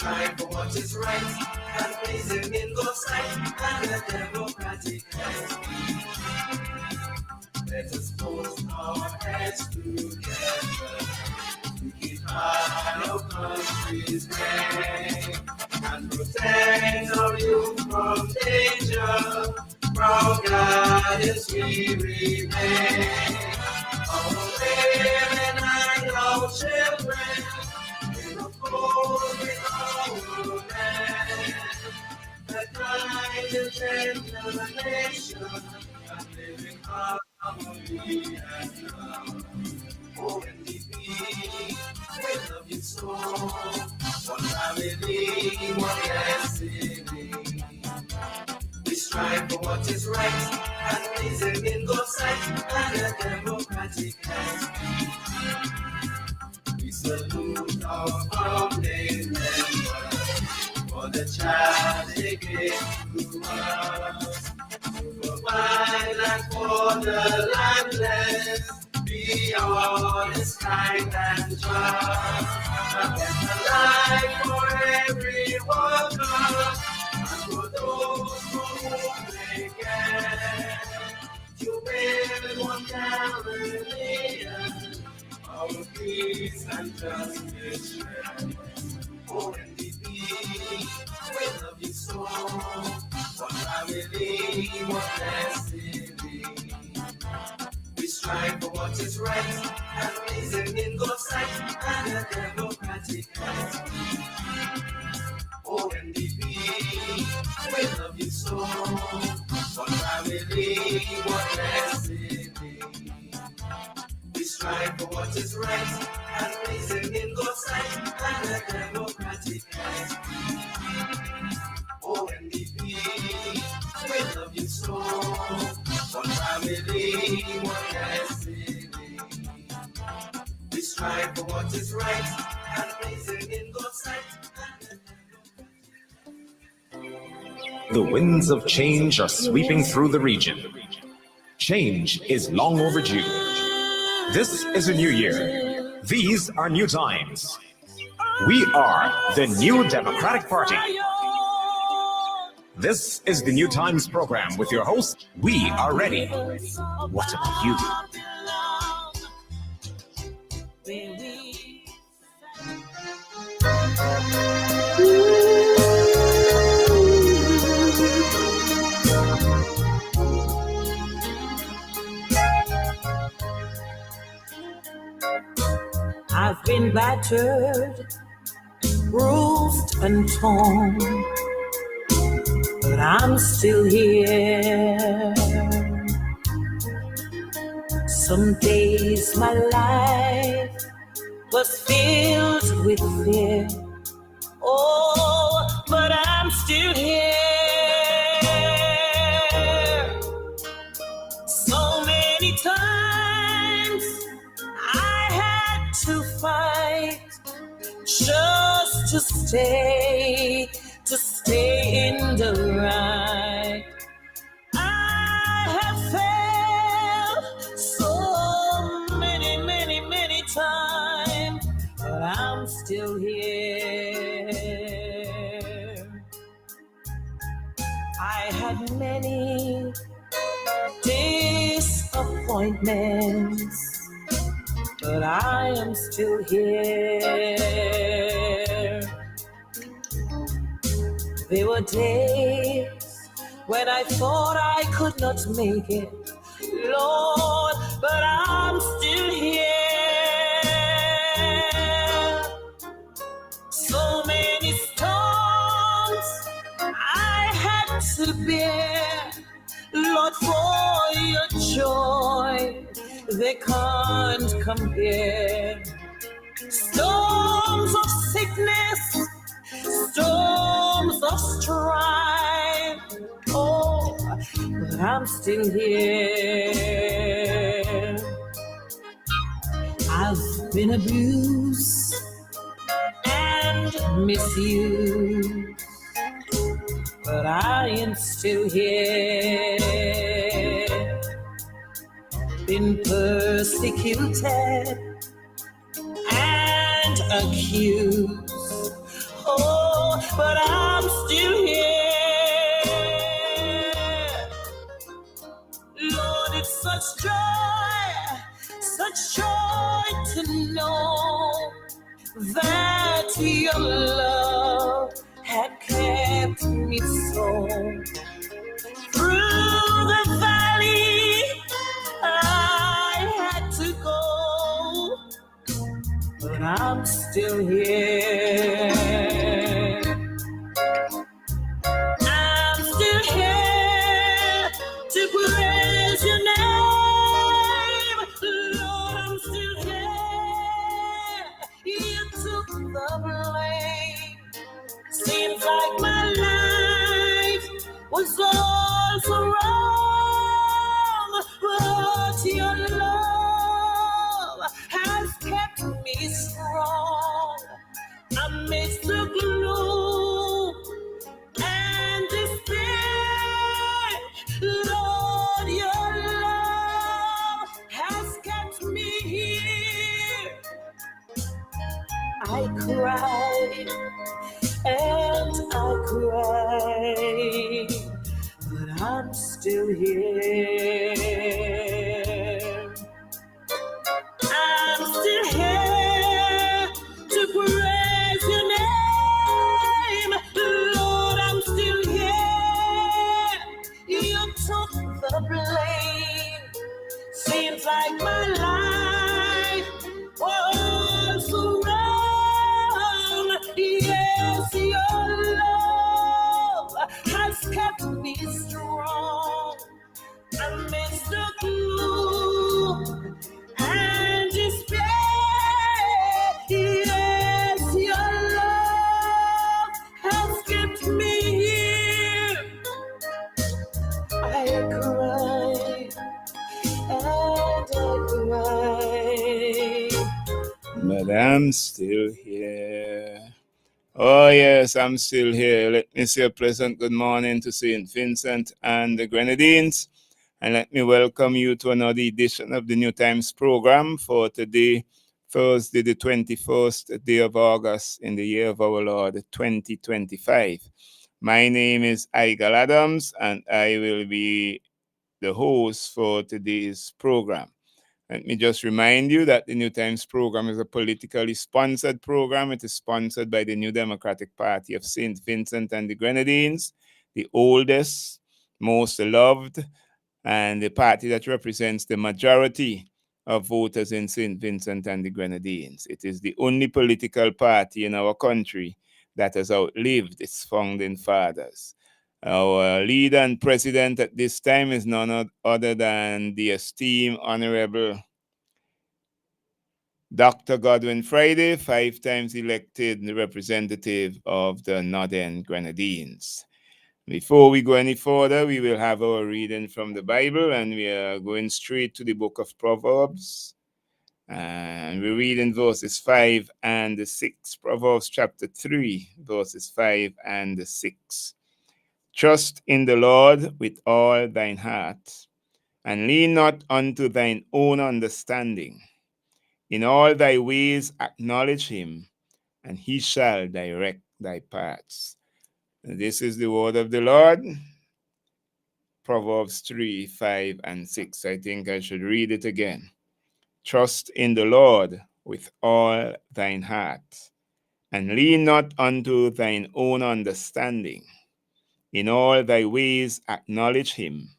strive for what is right and pleasing in God's sight and a democratic speech. Let us put our heads together to keep our country's name and protect our youth from danger. Proud guardians we remain. Our women and our children, we will hold with our men. The kind and gentle nation, and living harmony and love. Oh, NDP, we love you so. One family, one destiny. We strive for what is right and pleasing in God's sight and a democratic speech. We salute our founding members for the chance they gave to us to provide and for the landless. Be honest, kind, and just. A better life for every worker and for those whom they can. You build one Caribbean, our peace and justice share. Oh, NDP, we love you so. One family, one destiny. We strive for what is right and pleasing in God's sight and a democratic speech. Oh, NDP, we love you so. One family, one destiny. We strive for what is right and pleasing in God's sight and a democratic speech. Oh, NDP, we love you so. One family, one destiny. We strive for what is right and pleasing in God's sight. The winds of change are sweeping through the region. Change is long overdue. This is a new year. These are new times. We are the New Democratic Party. This is the New Times program with your host. We are ready. What about you? I've been battered, bruised and torn, but I'm still here. Some days my life was filled with fear. Oh, but I'm still here. So many times I had to fight just to stay in the right. I have failed so many times, but I'm still here. I had many disappointments, but I am still here. There were days when I thought I could not make it, Lord, but I'm still here. So many storms I had to bear, Lord, for your joy they can't compare. Storms of sickness, storms of strife, oh, but I'm still here. I've been abused and misused, but I am still here. Been persecuted and accused, oh, but I'm still here. Lord, it's such joy to know that your love had kept me so. Through the valley I had to go, but I'm still here. I'm still here to praise your name. Lord, I'm still here. You took the blame. Seems like my life was all so wrong, but your love has kept me strong amidst the gloom and despair. Lord, your love has kept me here. I cried and I cried, but I'm still here. I'm still here to praise your name. Lord, I'm still here. You took the blame. Seems like my life was so wrong. Yes, your love has kept me strong amidst the gloom and despair. Yes, your love has kept me here. I cried and I cried, but I'm still here. Oh, yes, I'm still here. Let me say a pleasant good morning to St. Vincent and the Grenadines. And let me welcome you to another edition of the New Times program for today, Thursday, the 21st day of August in the year of our Lord, 2025. My name is Igal Adams, and I will be the host for today's program. Let me just remind you that the New Times program is a politically sponsored program. It is sponsored by the New Democratic Party of St. Vincent and the Grenadines, the oldest, most loved, and the party that represents the majority of voters in St. Vincent and the Grenadines. It is the only political party in our country that has outlived its founding fathers. Our leader and president at this time is none other than the esteemed Honorable Dr. Godwin Friday, 5 times elected representative of the Northern Grenadines. Before we go any further, we will have our reading from the Bible, and we are going straight to the book of Proverbs. And we read in verses 5 and 6. Proverbs chapter 3, verses 5 and 6. Trust in the Lord with all thine heart, and lean not unto thine own understanding. In all thy ways acknowledge him, and he shall direct thy paths. And this is the word of the Lord. Proverbs 3, 5, and 6. I think I should read it again. Trust in the Lord with all thine heart, and lean not unto thine own understanding. In all thy ways acknowledge him,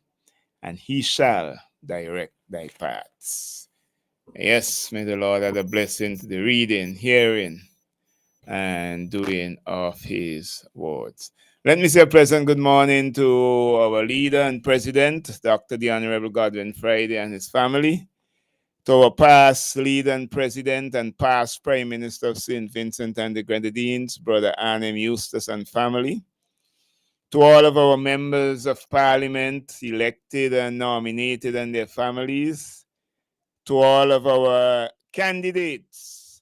and he shall direct thy paths. Yes, may the Lord add a blessing to the reading, hearing, and doing of his words. Let me say a pleasant good morning to our leader and president, Dr. the Honorable Godwin Friday and his family, to our past leader and president and past Prime Minister of St. Vincent and the Grenadines, Brother Arnhem Eustace and family, to all of our members of parliament, elected and nominated and their families, to all of our candidates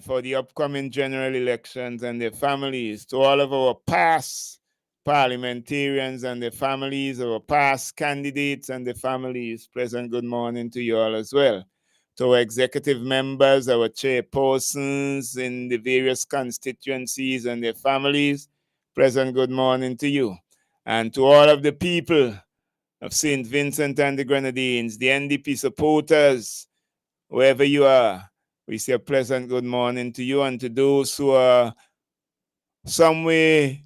for the upcoming general elections and their families, to all of our past parliamentarians and their families, our past candidates and their families, pleasant good morning to you all as well. to our executive members, our chairpersons in the various constituencies and their families, pleasant good morning to you. And to all of the people of St. Vincent and the Grenadines, the NDP supporters, wherever you are, we say a pleasant good morning to you, and to those who are some way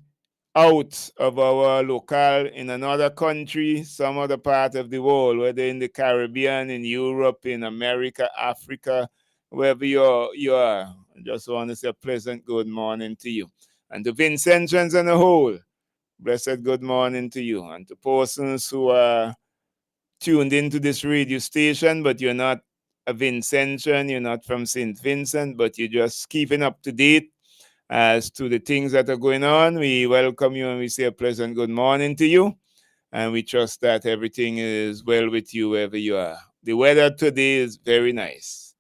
out of our local in another country, some other part of the world, whether in the Caribbean, in Europe, in America, Africa, wherever you are. I just want to say a pleasant good morning to you. And to Vincentians on the whole, blessed good morning to you. And to persons who are tuned into this radio station, but you're not a Vincentian, you're not from St. Vincent, but you're just keeping up to date as to the things that are going on, we welcome you and we say a pleasant good morning to you. And we trust that everything is well with you wherever you are. The weather today is very nice.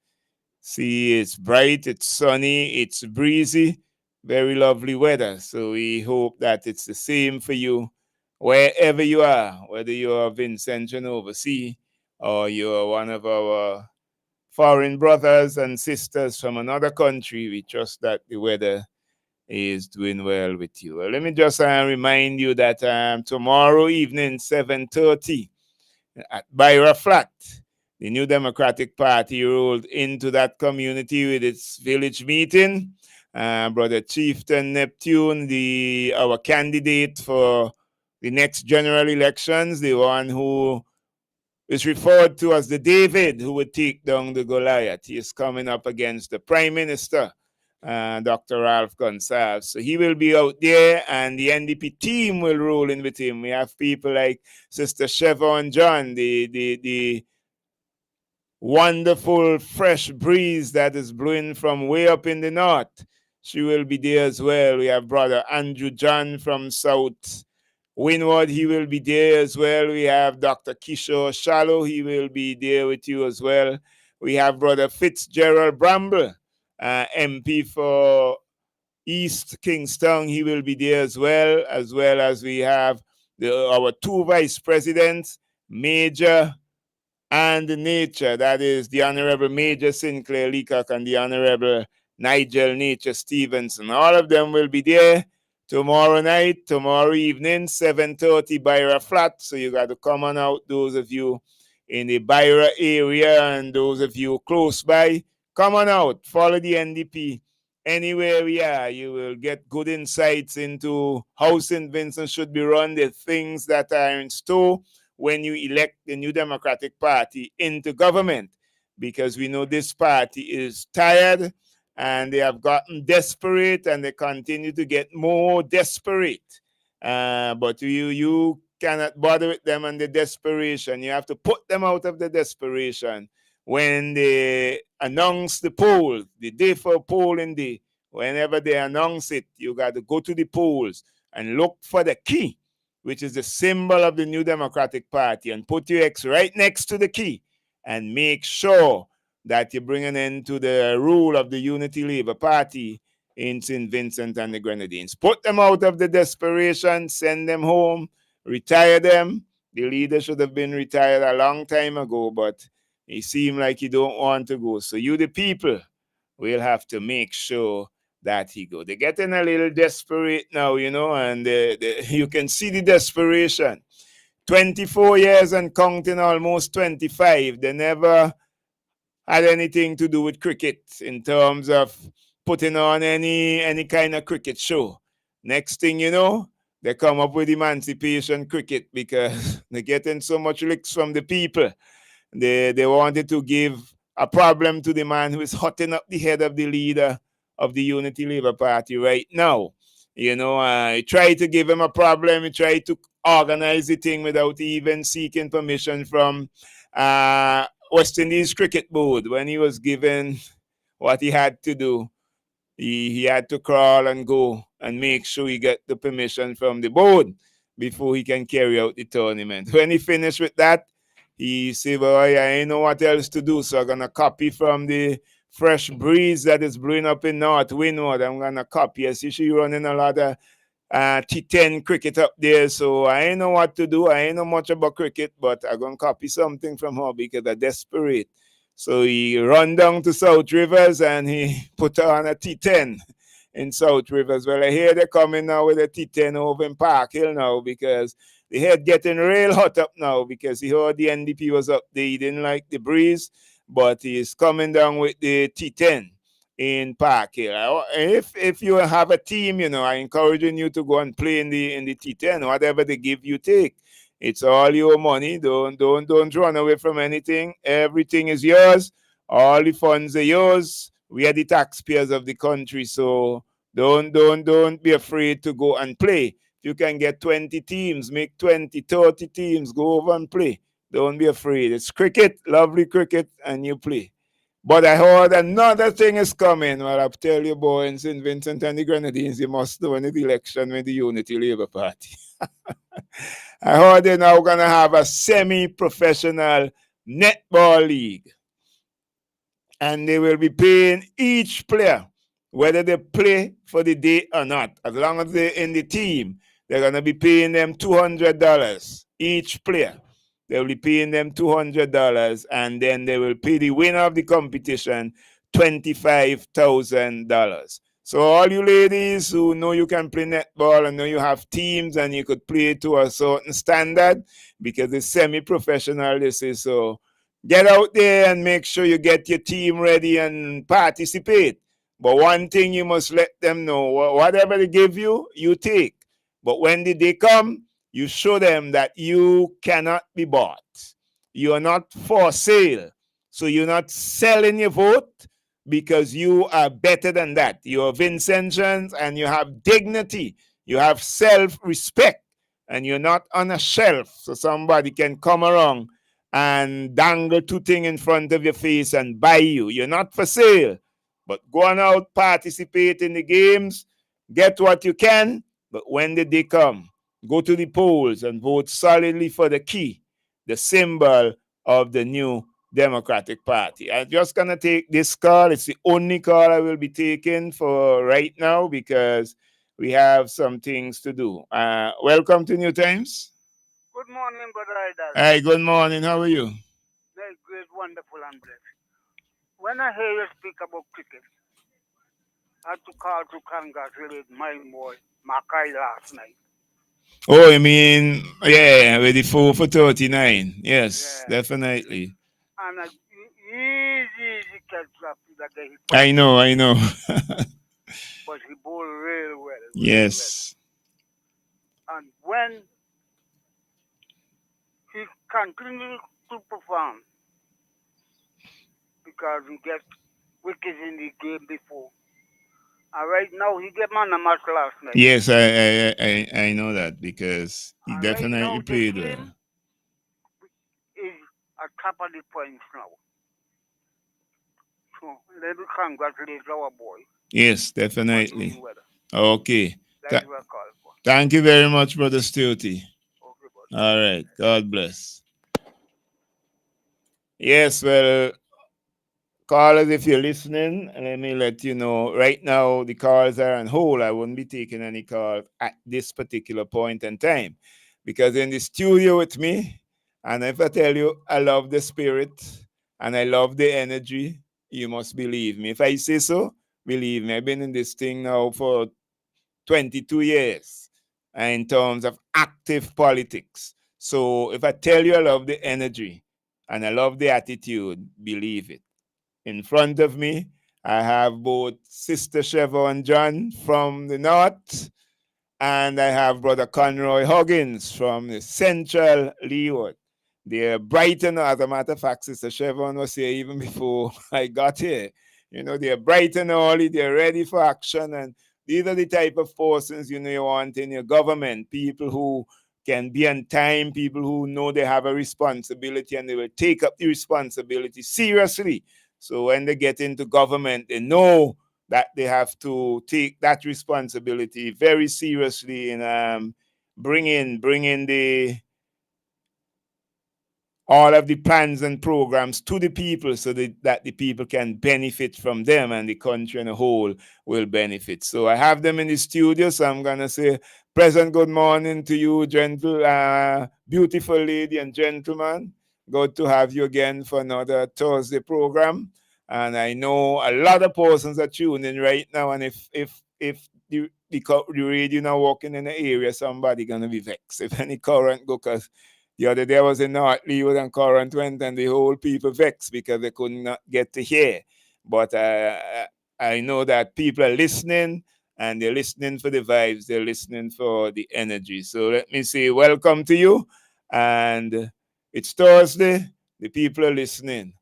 See, it's bright, it's sunny, it's breezy, very lovely weather. So we hope that it's the same for you wherever you are, whether you're Vincentian overseas or you're one of our foreign brothers and sisters from another country. We trust that the weather is doing well with you. Well, let me just remind you that tomorrow evening, 7:30, at Byra Flat, the New Democratic Party rolled into that community with its village meeting. Brother Chieftain Neptune, our candidate for the next general elections, the one who is referred to as the David who would take down the Goliath. He is coming up against the Prime Minister, Dr. Ralph Gonsalves. So he will be out there, and the NDP team will roll in with him. We have people like Sister Chevon John, the wonderful fresh breeze that is blowing from way up in the north. She will be there as well. We have Brother Andrew John from South Windward. He will be there as well. We have Dr. Kishore Shallow. He will be there with you as well. We have Brother Fitzgerald Bramble, MP for East Kingston. He will be there as well as we have our two vice presidents, Major and Nature. That is the Honorable Major Sinclair Leacock and the Honorable Nigel Nature Stevenson. All of them will be there tomorrow night, tomorrow evening, 7:30, Byra Flat. So you got to come on out, those of you in the Byra area and those of you close by. Come on out, follow the NDP. Anywhere we are, you will get good insights into how St. Vincent should be run, the things that are in store when you elect the New Democratic Party into government, because we know this party is tired and they have gotten desperate and they continue to get more desperate. But you cannot bother with them and the desperation. You have to put them out of the desperation. When they announce the poll, the day for polling day, whenever they announce it, you got to go to the polls and look for the key, which is the symbol of the New Democratic Party, and put your X right next to the key and make sure that you bring an end to the rule of the Unity Labour Party in St. Vincent and the Grenadines. Put them out of the desperation, send them home, retire them. The leader should have been retired a long time ago, but he seemed like he don't want to go. So you, the people, will have to make sure that he go. They're getting a little desperate now, and you can see the desperation. 24 years and counting, almost 25. They never had anything to do with cricket in terms of putting on any kind of cricket show. Next thing you know, they come up with emancipation cricket because they're getting so much licks from the people. They wanted to give a problem to the man who is hotting up the head of the leader of the Unity Labour Party right now. He tried to give him a problem. He tried to organize the thing without even seeking permission from West Indies Cricket Board. When he was given what he had to do, he had to crawl and go and make sure he get the permission from the board before he can carry out the tournament. When he finished with that, he said, well, I ain't know what else to do, so I'm going to copy from the fresh breeze that is blowing up in North Windward. I'm going to copy. I see she running a lot of T10 cricket up there, so I ain't know what to do. I ain't know much about cricket, but I'm going to copy something from her because I'm desperate So he run down to South Rivers and he put on a T10 in South Rivers. Well, I hear they're coming now with a T10 over in Park Hill now because the head getting real hot up now because he heard the NDP was up there. He didn't like the breeze, but he's coming down with the T10 in Park Hill. If you have a team, I encouraging you to go and play in the T10. Whatever they give, you take. It's all your money. Don't run away from anything. Everything is yours. All the funds are yours. We are the taxpayers of the country, so don't be afraid to go and play. If you can get 20 teams, make 20, 30 teams, go over and play. Don't be afraid. It's cricket, lovely cricket, and you play. But I heard another thing is coming. Well, I'll tell you, boy, in St. Vincent and the Grenadines, you must win the election with the Unity Labour Party. I heard they're now going to have a semi-professional netball league. And they will be paying each player, whether they play for the day or not. As long as they're in the team, they're going to be paying them $200 each player. They will be paying them $200, and then they will pay the winner of the competition $25,000. So all you ladies who know you can play netball and know you have teams and you could play to a certain standard, because it's semi-professional, this is, so get out there and make sure you get your team ready and participate. But one thing you must let them know, whatever they give you, you take. But when the day come, you show them that you cannot be bought. You are not for sale. So you're not selling your vote because you are better than that. You are Vincentians and you have dignity. You have self-respect. And you're not on a shelf so somebody can come around and dangle two things in front of your face and buy you. You're not for sale. But go on out, participate in the games, get what you can. But when the day come, go to the polls and vote solidly for the key, the symbol of the new Democratic Party. I'm just going to take this call. It's the only call I will be taking for right now because we have some things to do. Welcome to New Times. Good morning, Brother Idol. Hi, good morning. How are you? Very great, wonderful, and blessed. When I hear you speak about cricket, I had to call to congratulate my boy, Mackay, last night. Oh, I mean, yeah, with the 4 for 39. Yes, yeah, definitely. And easy catch up that day. I know. But he bowled really well. Yes. Well. And when he continues to perform, because he gets wickets in the game before. And right now, he get man a match last night. Yes, I know that because he definitely right now, played well. Is at top of the points now. So let me congratulate our boy. Yes, definitely. Okay. That's what I call for. Thank you very much, Brother Stuarty. Okay, all right. God bless. Yes, well, callers, if you're listening, let me let you know, right now the calls are on hold. I wouldn't be taking any calls at this particular point in time because in the studio with me, and if I tell you I love the spirit and I love the energy, you must believe me. If I say so, believe me. I've been in this thing now for 22 years in terms of active politics. So if I tell you I love the energy and I love the attitude, believe it. In front of me, I have both Sister Chevron John from the north, and I have Brother Conroy Huggins from the central Leeward. They're bright and as a matter of fact, Sister Chevron was here even before I got here. You know, they're bright and early, they're ready for action, and these are the type of persons, you know, you want in your government, people who can be on time, people who know they have a responsibility and they will take up the responsibility seriously. So when they get into government, they know that they have to take that responsibility very seriously and bring in the all of the plans and programs to the people so that the people can benefit from them and the country in a whole will benefit. So I have them in the studio, so I'm going to say pleasant good morning to you, gentle, beautiful lady and gentleman. Good to have you again for another Thursday program. And I know a lot of persons are tuning right now. And if the radio now walking in the area, somebody gonna be vexed if any current go. Because the other day I was in North Leeward and current went, and the whole people vexed because they could not get to hear. But I know that people are listening, and they're listening for the vibes, they're listening for the energy. So let me say welcome to you. And it's Thursday, the people are listening.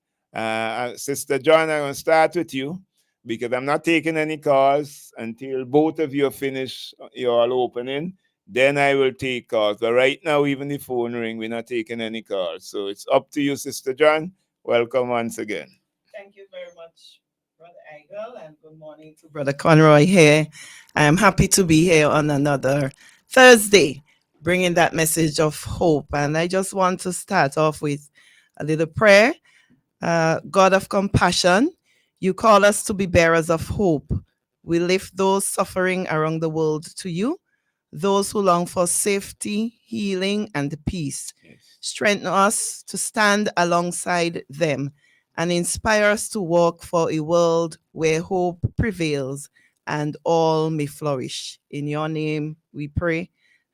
Sister John, I'm going to start with you because I'm not taking any calls until both of you finish your opening. Then I will take calls. But right now, even the phone ring, we're not taking any calls. So it's up to you, Sister John. Welcome once again. Thank you very much, Brother Eigel, and good morning to Brother Conroy here. I am happy to be here on another Thursday, bringing that message of hope. And I just want to start off with a little prayer. God of compassion, you call us to be bearers of hope. We lift those suffering around the world to you, those who long for safety, healing, and peace. Yes. Strengthen us to stand alongside them and inspire us to walk for a world where hope prevails and all may flourish. In your name we pray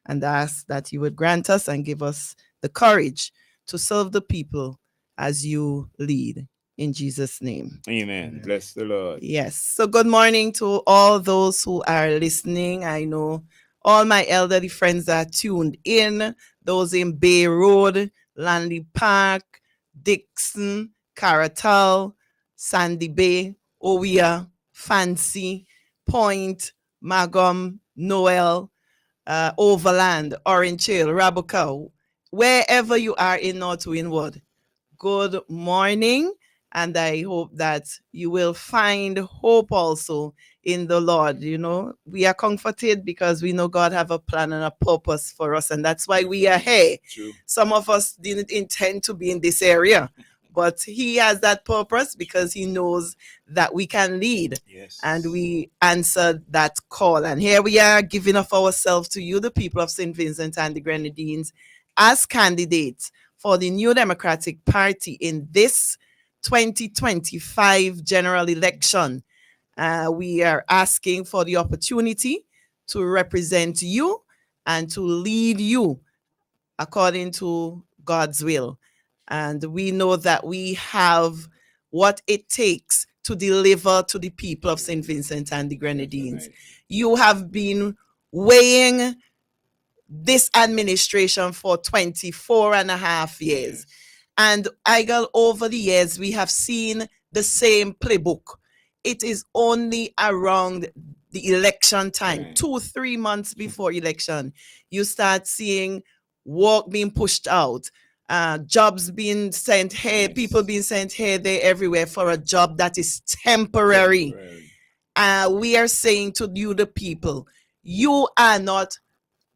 and ask that you would grant us and give us the courage to serve the people as you lead. In Jesus' name. Amen. Bless the Lord. Yes. So good morning to all those who are listening. I know all my elderly friends are tuned in. Those in Bay Road, Lanley Park, Dixon, Caratal, Sandy Bay, Owia, Fancy, Point, Magum, Noel, Overland, Orange Hill, Rabuka, wherever you are in North Windward. Good morning. And I hope that you will find hope also in the Lord. You know, we are comforted because we know God have a plan and a purpose for us. And that's why we are here. True. Some of us didn't intend to be in this area, but he has that purpose because he knows that we can lead. Yes. And we answered that call. And here we are giving of ourselves to you, the people of St. Vincent and the Grenadines, as candidates for the New Democratic Party in this 2025 general election. We are asking for the opportunity to represent you and to lead you according to God's will. And we know that we have what it takes to deliver to the people of St. Vincent and the Grenadines. You have been weighing this administration for 24 and a half years. And Eigel, over the years, we have seen the same playbook. It is only around the election time, 2-3 months before election, you start seeing work being pushed out, jobs being sent here, people being sent here, there, everywhere for a job that is temporary. We are saying to you, the people, you are not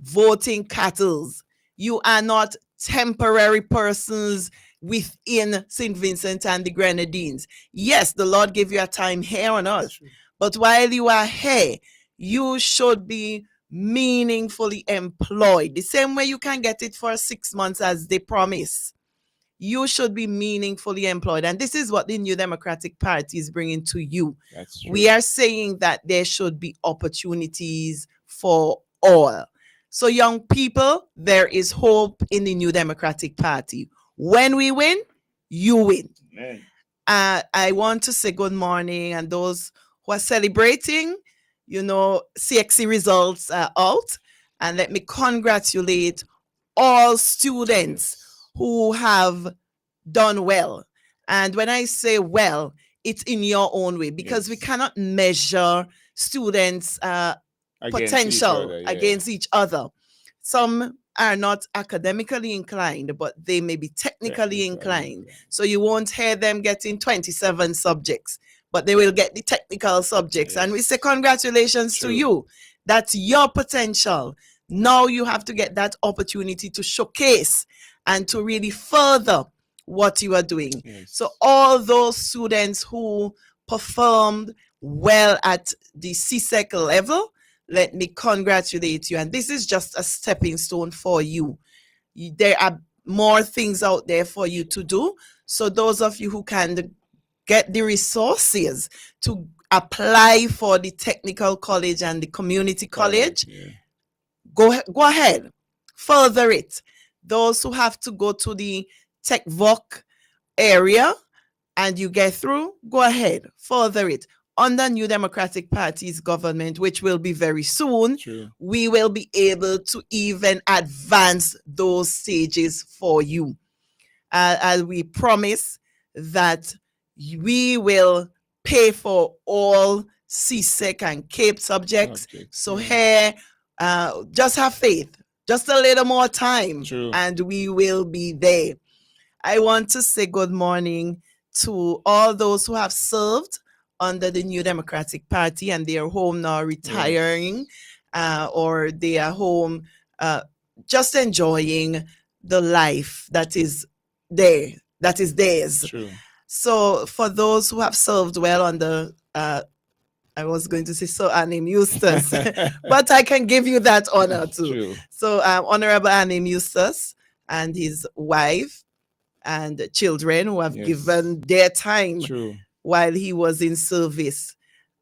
voting cattle. You are not temporary persons within St. Vincent and the Grenadines. Yes, the Lord gave you a time here on earth, but while you are here, you should be meaningfully employed. The same way you can get it for 6 months as they promise. You should be meaningfully employed. And this is what the New Democratic Party is bringing to you. That's true. We are saying that there should be opportunities for all. So young people, there is hope in the New Democratic Party. When we win, you win. Amen. I want to say good morning, and those who are celebrating, you know, CXC results are out. And let me congratulate all students who have done well. And when I say well, it's in your own way, because we cannot measure students' potential against each other. Some are not academically inclined, but they may be technically inclined. So you won't hear them getting 27 subjects, but they will get the technical subjects. And we say congratulations to you. That's your potential. Now you have to get that opportunity to showcase and to really further what you are doing. So all those students who performed well at the CSEC level, let me congratulate you. And this is just a stepping stone for you. There are more things out there for you to do. So those of you who can get the resources to apply for the technical college and the community college, go ahead, further it. Those who have to go to the Tech Voc area and you get through, go ahead, further it. Under New Democratic Party's government, which will be very soon, we will be able to even advance those stages for you. As we promise that we will pay for all CSEC and CAPE subjects. So here, just have faith, just a little more time, and we will be there. I want to say good morning to all those who have served under the New Democratic Party and they are home now retiring, or they are home just enjoying the life that is there, that is theirs. So for those who have served well under, I was going to say Sir Annie Eustace, but I can give you that honor too. So Honorable Annie Eustace and his wife and children who have given their time while he was in service.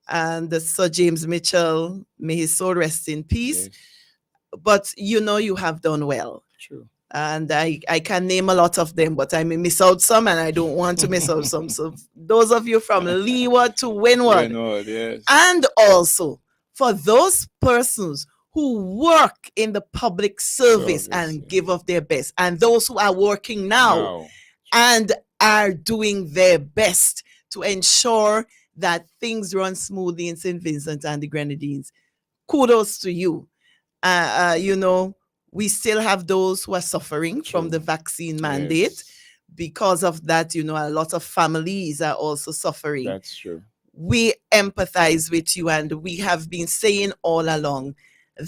And Sir James Mitchell, may his soul rest in peace. But you have done well. And I can name a lot of them, but I may miss out some, and I don't want to miss out some. So those of you from Leeward to Windward, and also for those persons who work in the public service and give of their best, and those who are working now and are doing their best to ensure that things run smoothly in St. Vincent and the Grenadines. Kudos to you. We still have those who are suffering from the vaccine mandate. Because of that, a lot of families are also suffering. That's true. We empathize with you, and we have been saying all along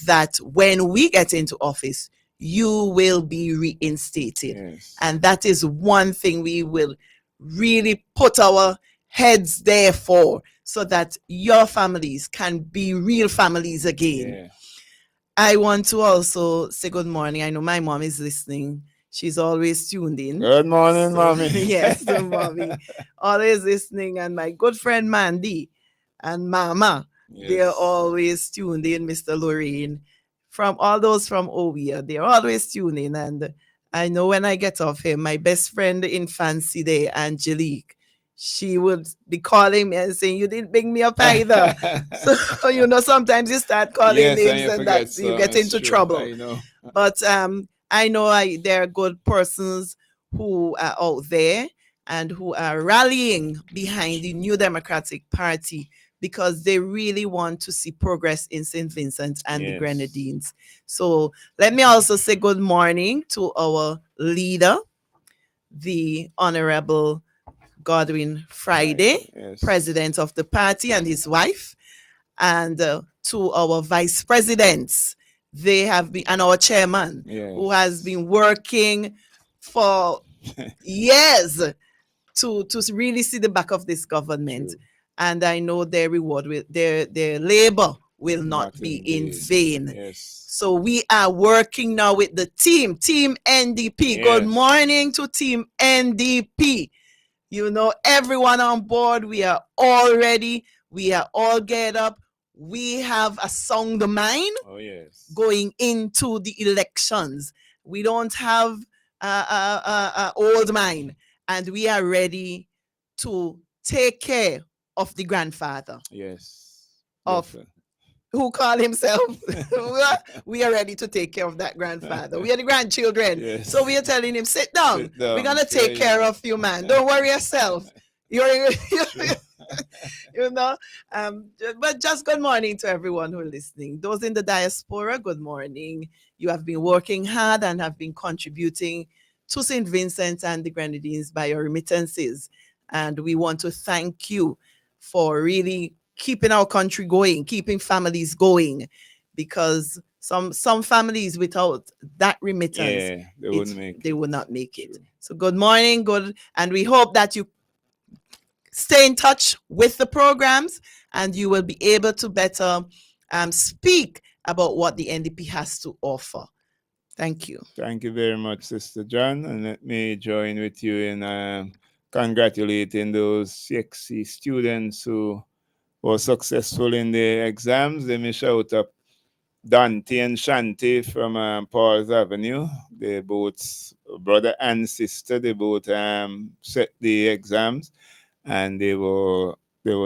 that when we get into office, you will be reinstated. And that is one thing we will really put our heads there for, so that your families can be real families again. I want to also say good morning. I know my mom is listening. She's always tuned in. Good morning, Mommy. Yes, Mommy. Always listening. And my good friend Mandy and Mama, they're always tuned in, Mr. Lorraine. From all those from OWIA, they're always tuned in. And I know when I get off here, my best friend in fancy there, Angelique, she would be calling me and saying, you didn't bring me up either. So, sometimes you start calling names and that you get into trouble. I know. But I know there are good persons who are out there and who are rallying behind the New Democratic Party because they really want to see progress in St. Vincent and the Grenadines. So let me also say good morning to our leader, the Honorable Godwin Friday, president of the party, and his wife, and to our vice presidents. They have been, and our chairman, who has been working for years to really see the back of this government. And I know their reward, their labor will not be in vain. So we are working now with the team NDP. Good morning to Team NDP. Everyone on board. We are all ready. We are all geared up. We have a sound mind going into the elections. We don't have a old mind, and we are ready to take care of the grandfather. Who call himself. We are ready to take care of that grandfather. We are the grandchildren. So we are telling him, sit down. We're going to take care of you, man. Don't worry yourself. But just good morning to everyone who are listening. Those in the diaspora, good morning. You have been working hard and have been contributing to St. Vincent and the Grenadines by your remittances. And we want to thank you for really keeping our country going, keeping families going, because some families without that remittance, they would not make it. So good morning, and we hope that you stay in touch with the programs and you will be able to better speak about what the NDP has to offer. Thank you. Thank you very much, Sister John. And let me join with you in congratulating those 60 students who were successful in the exams. Let me shout up Dante and Shanti from Paul's Avenue. They both, brother and sister, they both set the exams, and they were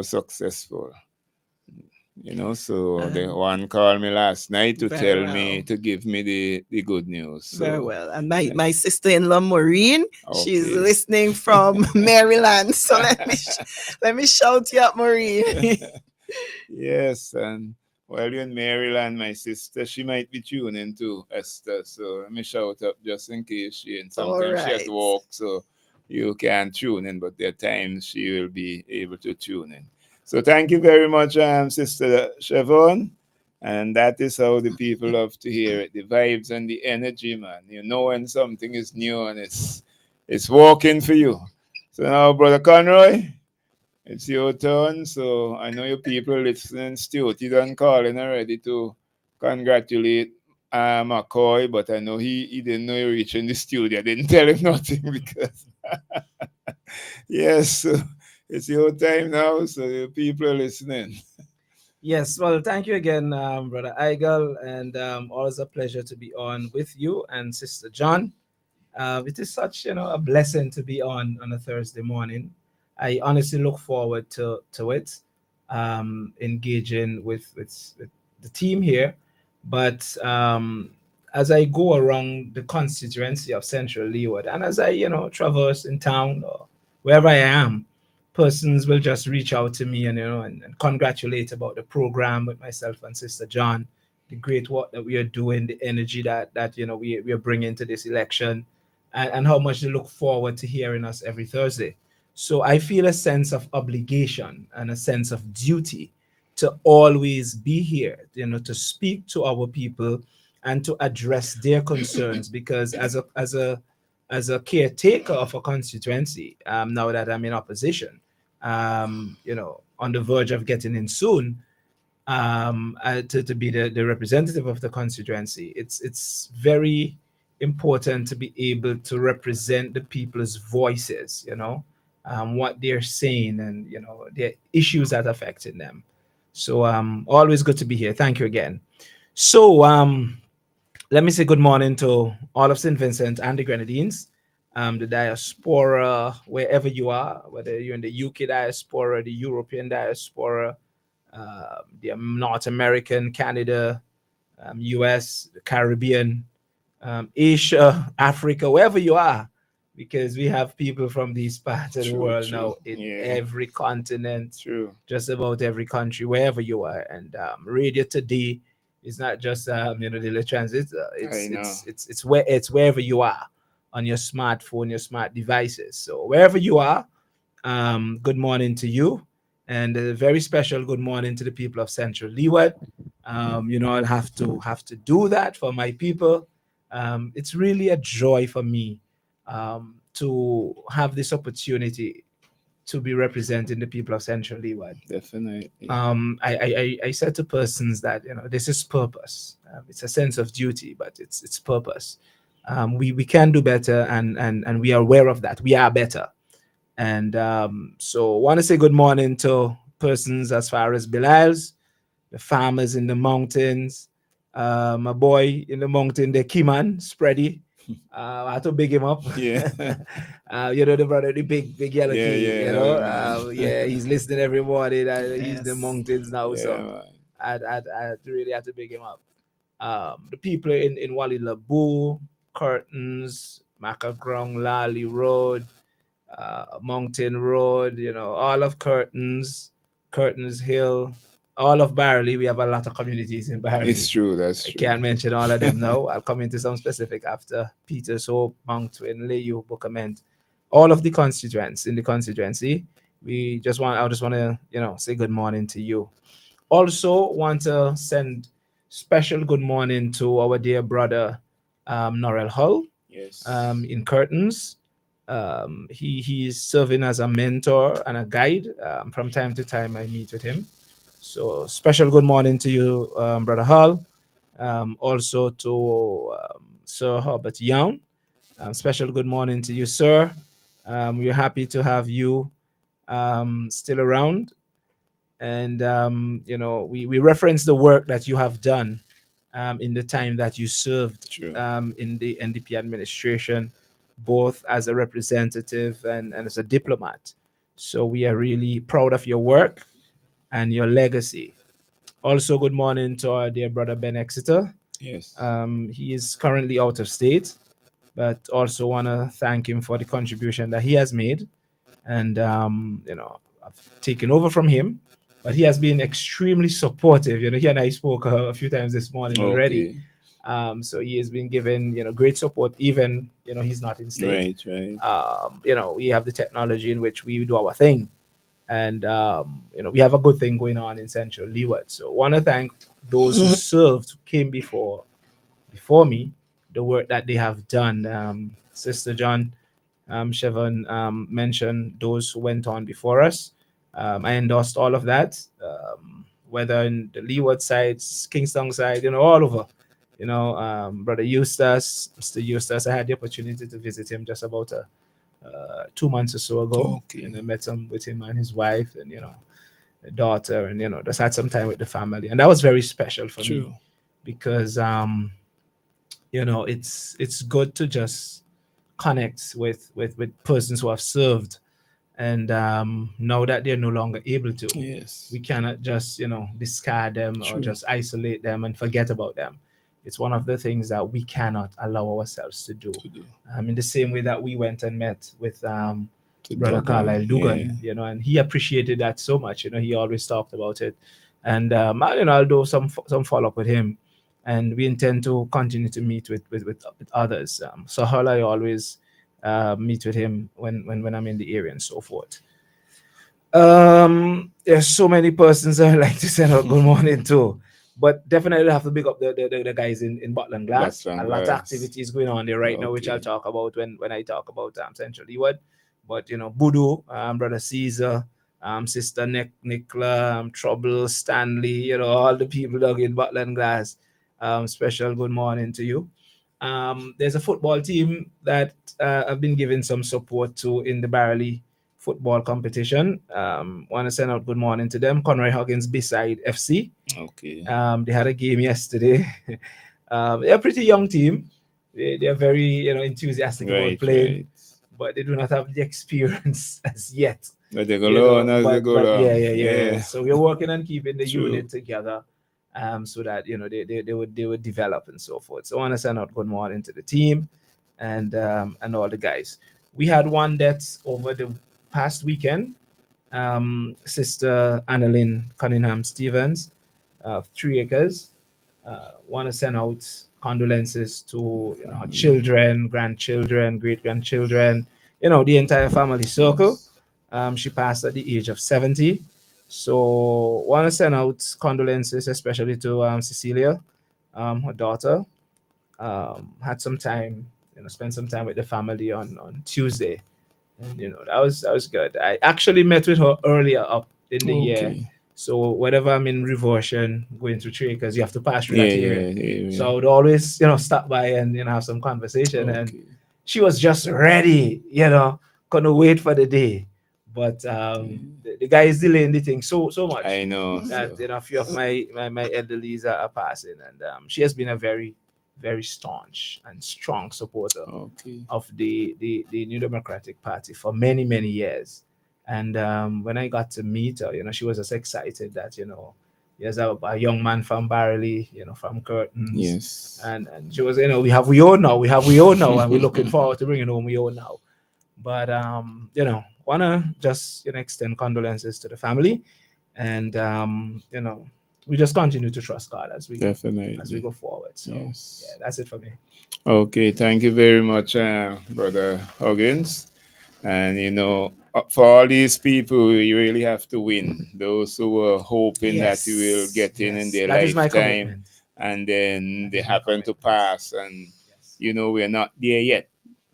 successful. So the one called me last night to Very tell well. me to give me the good news. Very So well. And my sister-in-law Maureen, she's okay. listening from Maryland. So let me shout you up, Maureen. Yes, and while you're in Maryland, my sister, she might be tuning too, Esther. So let me shout up just in case she, and All sometimes she has to right. walk, so you can tune in, but there are times she will be able to tune in. So thank you very much, Sister Siobhan. And that is how the people love to hear it. The vibes and the energy, man. You know when something is new and it's working for you. So now, Brother Conroy, it's your turn. So I know your people listening. Stuart, you done calling already to congratulate McCoy, but I know he didn't know you reached in the studio. I didn't tell him nothing because yes, so it's your time now. So your people are listening. Yes, well, thank you again, Brother Eigel, and always a pleasure to be on with you and Sister John. It is such, a blessing to be on a Thursday morning. I honestly look forward to it, engaging with the team here. But as I go around the constituency of Central Leeward, and as I, traverse in town or wherever I am, persons will just reach out to me and congratulate about the program with myself and Sister John, the great work that we are doing, the energy that we are bringing to this election, and how much they look forward to hearing us every Thursday. So I feel a sense of obligation and a sense of duty to always be here, to speak to our people and to address their concerns. Because as a caretaker of a constituency, now that I'm in opposition, on the verge of getting in soon, to be the representative of the constituency, it's very important to be able to represent the people's voices, what they're saying, and the issues that are affecting them. So always good to be here. Thank you again. So let me say good morning to all of St. Vincent and the Grenadines, the diaspora, wherever you are, whether you're in the UK diaspora, the European diaspora, the North American, Canada, US, the Caribbean, Asia, Africa, wherever you are, because we have people from these parts of the world now in every continent, just about every country, wherever you are. And radio today is not just the transit. It's wherever you are on your smartphone, your smart devices. So wherever you are, good morning to you, and a very special good morning to the people of Central Leeward. I'll have to do that for my people. It's really a joy for me to have this opportunity to be representing the people of Central Leeward. Definitely. I said to persons that this is purpose. It's a sense of duty, but it's purpose. We can do better, and we are aware of that. We are better. And so I want to say good morning to persons as far as Belials, the farmers in the mountains, my boy in the mountain, the Kiman, Spready. I had to big him up. Yeah. The brother, the big yellow key, he's listening every morning. He's in the Yes. mountains now, so I really had to big him up. The people in Wally Labu, Curtains, Macagrong, Lally Road, Mountain Road, all of Curtains Hill, all of Barley. We have a lot of communities in Barley. It's true. That's true. I can't mention all of them now. I'll come into some specific after. Peters Hope, Mount Twin, Layu, Bookament, all of the constituents in the constituency. I just want to, say good morning to you. Also want to send special good morning to our dear brother, Norel Hull. Yes. In Curtains. He is serving as a mentor and a guide. From time to time, I meet with him. So special good morning to you, Brother Hall. Also to Sir Herbert Young. Special good morning to you, sir. We're happy to have you still around. And, we reference the work that you have done in the time that you served True. in the NDP administration, both as a representative and as a diplomat. So we are really proud of your work and your legacy. Also, good morning to our dear brother Ben Exeter. Yes. He is currently out of state, but also want to thank him for the contribution that he has made. And, I've taken over from him, but he has been extremely supportive. He and I spoke a few times this morning already. Okay. So he has been given, great support, even, he's not in state. Right, right. We have the technology in which we do our thing. And, we have a good thing going on in Central Leeward. So want to thank those who served, who came before me, the work that they have done. Sister John, Chevon mentioned those who went on before us. I endorsed all of that, whether in the Leeward side, Kingston side, all over. Brother Eustace, Mr. Eustace, I had the opportunity to visit him just about 2 months or so ago. Okay. And I met him with him and his wife and, the daughter, and, just had some time with the family. And that was very special for me True. because, it's good to just connect with persons who have served, and now that they're no longer able to, Yes. we cannot just discard them or True. just isolate them and forget about them. It's one of the things that we cannot allow ourselves to do. To do. In the same way that we went and met with To Brother Dugan, Carlyle Dugan, yeah. and he appreciated that so much. He always talked about it, and I'll do some follow up with him, and we intend to continue to meet with others. So I always meet with him when I'm in the area and so forth. There's so many persons I would like to send out good morning to, but definitely have to big up the guys in Butland Glass. Butland A lot of Glass. activities going on there right now, which I'll Okay. talk about when I talk about Central Leeward. But Budu, Brother Caesar, Sister Nicola, Trouble, Stanley, all the people dug in Butland Glass. Special good morning to you. There's a football team that I've been giving some support to in the Barley football competition. Want to send out good morning to them. Conroy Huggins beside FC. Okay. They had a game yesterday. They're a pretty young team. They're very enthusiastic about Right, playing, right. but they do not have the experience as yet. But they go along as they go But along. yeah. So we're working on keeping the True. unit together, so that they would develop and so forth. So I want to send out good morning to the team, and all the guys. We had one death over the past weekend. Sister Annalyn Cunningham Stevens, 3 acres. Want to send out condolences to her children, grandchildren, great grandchildren, the entire family circle. She passed at the age of 70. So want to send out condolences, especially to Cecilia, her daughter. Had some time, spent some time with the family on Tuesday, and that was good. I actually met with her earlier up in the year. Okay. So whenever I'm in Reversion going through trade, because you have to pass through Yeah, that area. yeah. So I would always, stop by and have some conversation. And Okay. she was just ready, couldn't wait for the day. But the guy is delaying the thing so much I know. that So. a few of my elderlies are passing, and she has been a very, very staunch and strong supporter Okay. of the New Democratic Party for many, many years. And when I got to meet her, she was just excited that there's a young man from Barley, from Curtains. Yes. And she was, we have we own now, and we're looking forward to bringing home we own now. But wanna just extend condolences to the family, and we just continue to trust God as we Definitely. go forward. So Yes. yeah, that's it for me. Okay, thank you very much, Brother Huggins. And for all these people, you really have to win. Those who were hoping that you will get in their That is my lifetime, commitment. and then That they is my happen to commitment. pass, and Yes. we're not there yet.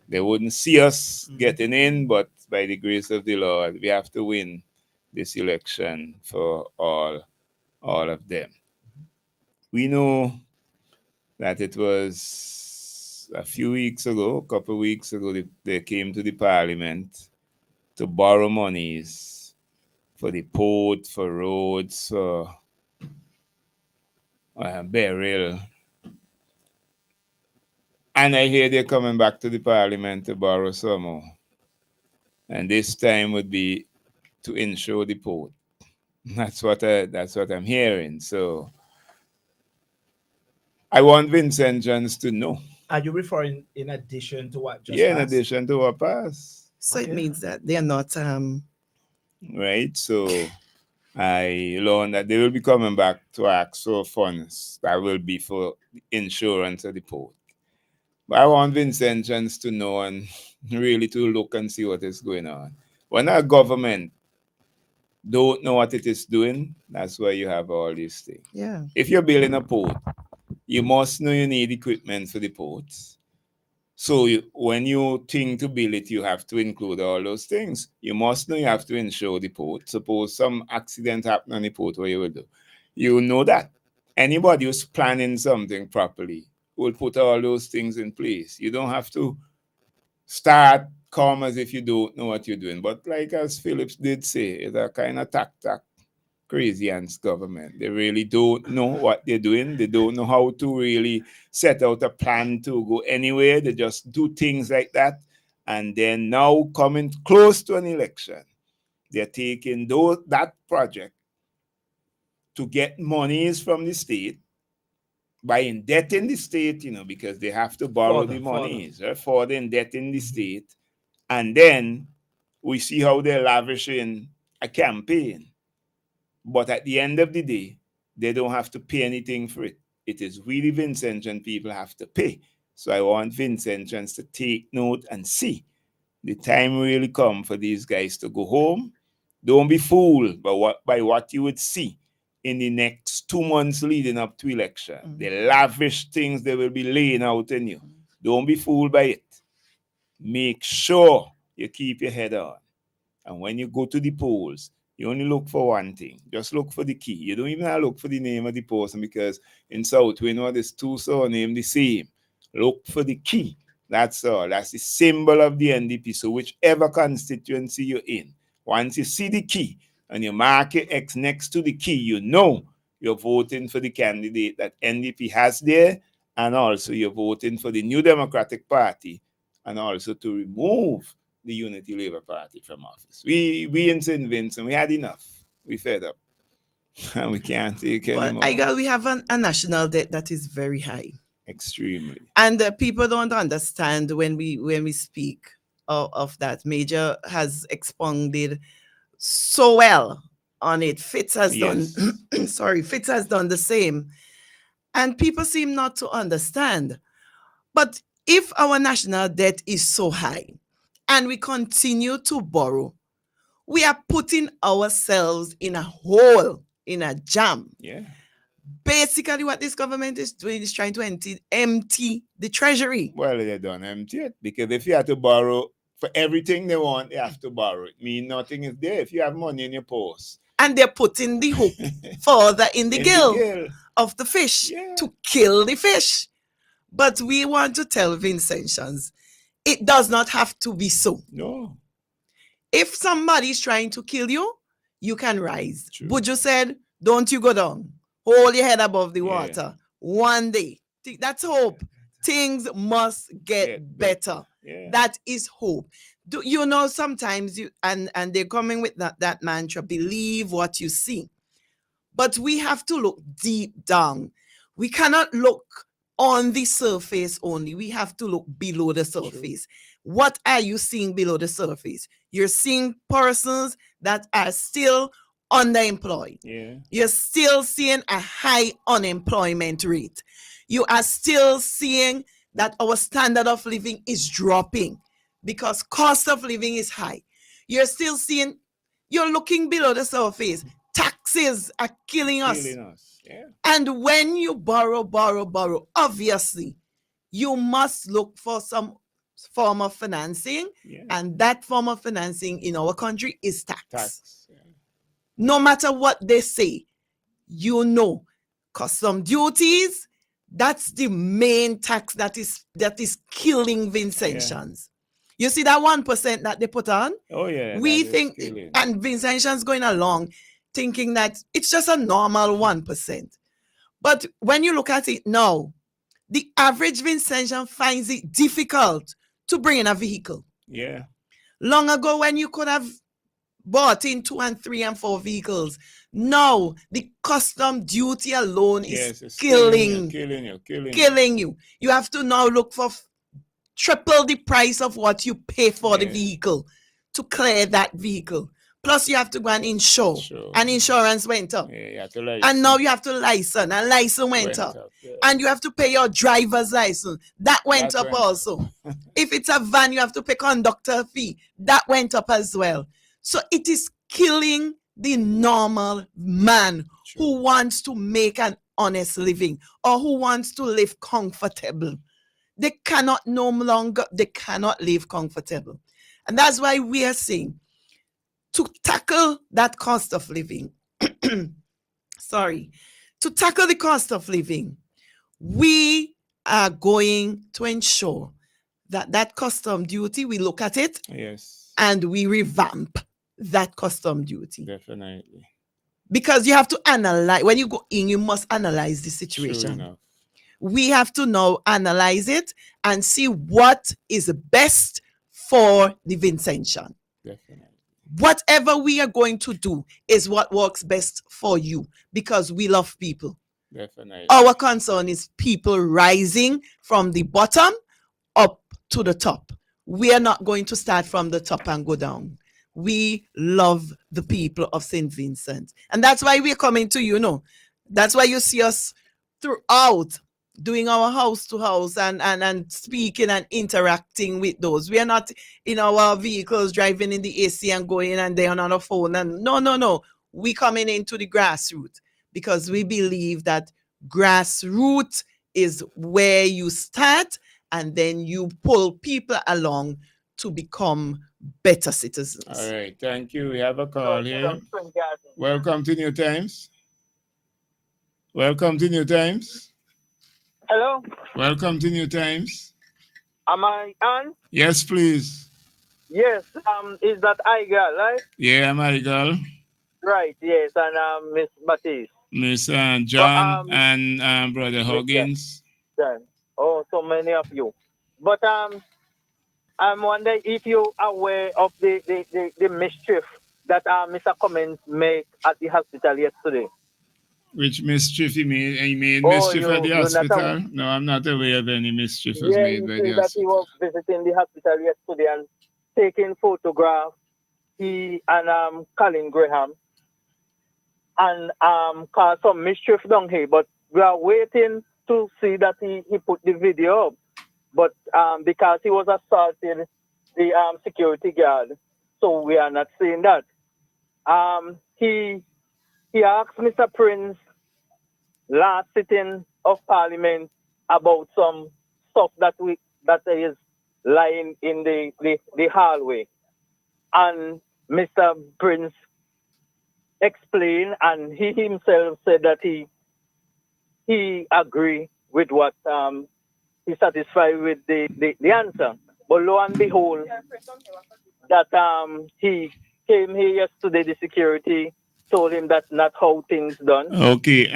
They wouldn't see us getting in, but by the grace of the Lord, we have to win this election for all of them. We know that it was a few weeks ago, a couple of weeks ago, they came to the parliament to borrow monies for the port, for roads, for burial. And I hear they're coming back to the parliament to borrow some more. And this time would be to insure the port. That's what I'm hearing. So I want Vincent Jones to know. Are you referring in addition to what just In passed? addition to what passed. So it Okay. means that they are not Right? So I learned that they will be coming back to ask for funds that will be for insurance of the port. But I want Vincent Jones to know and really to look and see what is going on. When our government don't know what it is doing, that's why you have all these things. yeah. If you're building a port, you must know you need equipment for the ports. So when you think to build it, you have to include all those things. You must know you have to insure the port. Suppose some accident happen on the port, what you will do? You know that. Anybody who's planning something properly will put all those things in place. You don't have to start calm as if you don't know what you're doing. But like as Phillips did say, it's a kind of tack crazy ants government. They really don't know what they're doing. They don't know how to really set out a plan to go anywhere. They just do things like that. And then now coming close to an election, they're taking that project to get monies from the state by indebting the state, because they have to borrow the monies, right? For the indebting the state. And then we see how they're lavishing a campaign. But at the end of the day, they don't have to pay anything for it. It is really Vincent and people have to pay. So I want Vincent to take note and see the time really come for these guys to go home. Don't be fooled by what you would see in the next 2 months leading up to election. Mm-hmm. The lavish things they will be laying out in you. Don't be fooled by it. Make sure you keep your head on. And when you go to the polls, you only look for one thing. Just look for the key. You don't even have to look for the name of the person, because in South, we know there's two surnames the same. Look for the key. That's all. That's the symbol of the NDP. So whichever constituency you're in, once you see the key and you mark your X next to the key, you know you're voting for the candidate that NDP has there, and also you're voting for the New Democratic Party, and also to remove the Unity Labour Party from office. We in St. Vincent, we had enough. We fed up. And we can't take anymore. We have a national debt that is very high. Extremely. And people don't understand when we speak of that. Major has expounded so well on it. Fitz has done Fitz has done the same. And people seem not to understand. But if our national debt is so high and we continue to borrow, we are putting ourselves in a hole, in a jam. Yeah. Basically, what this government is doing is trying to empty the treasury. Well, they don't empty it, because if you have to borrow for everything they want, they have to borrow. It means nothing is there if you have money in your purse. And they're putting the hook further in the gill of the fish to kill the fish. But we want to tell Vincentians, it does not have to be so. No. If somebody is trying to kill you, you can rise. True. Buju said, don't you go down. Hold your head above the water. One day. That's hope. Things must get better. Yeah. That is hope. Sometimes and they're coming with that mantra, believe what you see. But we have to look deep down. We cannot look on the surface only. We have to look below the surface. True. What are you seeing below the surface? You're seeing persons that are still underemployed. Yeah. You're still seeing a high unemployment rate. You are still seeing that our standard of living is dropping because cost of living is high. You're still seeing, you're looking below the surface. Taxes are killing us. Yeah. And when you borrow, obviously, you must look for some form of financing. Yeah. And that form of financing in our country is tax. Yeah. No matter what they say, custom duties, That's the main tax that is killing Vincentians. You see that 1% that they put on? Oh yeah. We that is think, killing. and Vincentians going along thinking that it's just a normal 1%. But when you look at it now, the average Vincentian finds it difficult to bring in a vehicle. Yeah. Long ago, when you could have bought in 2 and 3 and 4 vehicles, now the custom duty alone is It's killing you. you. You have to now look for triple the price of what you pay for the vehicle to clear that vehicle. Plus, you have to go and insure, and insurance went up. Yeah, you have to license. And now you have to license, and license went up. And you have to pay your driver's license. That went up also. If it's a van, you have to pay conductor fee. That went up as well. So it is killing the normal man who wants to make an honest living or who wants to live comfortable. They cannot live comfortable. And that's why we are saying to tackle that cost of living, to tackle the cost of living, we are going to ensure that custom duty, we look at it and we revamp that custom duty. Definitely. Because you have to analyze, when you go in, you must analyze the situation. We have to now analyze it and see what is best for the Vincentian. Definitely. Whatever we are going to do is what works best for you, because we love people. Definitely. Our concern is people rising from the bottom up to the top. We are not going to start from the top and go down. We love the people of St. Vincent. And that's why we're coming to you. That's why you see us throughout doing our house to house and speaking and interacting with those. We are not in our vehicles driving in the AC and going and they're on a phone. And no. We coming into the grassroots because we believe that grassroots is where you start and then you pull people along to become better citizens. All right. Thank you. We have a call here. Welcome to New Times. Welcome to New Times. Hello. Welcome to New Times. Am I on? Yes, please. Yes. Is that Igal, right? Yeah, I'm Igal. Right. Yes, and Miss Baptiste. Miss John and Brother Huggins. John. Oh, so many of you. But I'm wondering if you're aware of the mischief that Mr. Cummins made at the hospital yesterday. Which mischief he made? He made mischief at the hospital? No, I'm not aware of any mischief was made by the hospital. That he was visiting the hospital yesterday and taking photographs, he and Colin Graham, and caused some mischief down here. But we are waiting to see that he put the video up. But because he was assaulting the security guard, so we are not seeing that. He asked Mr. Prince last sitting of Parliament about some stuff that is lying in the hallway, and Mr. Prince explained, and he himself said that he agreed with what he's satisfied with the answer. But lo and behold, that he came here yesterday, the security told him that's not how things done. Okay.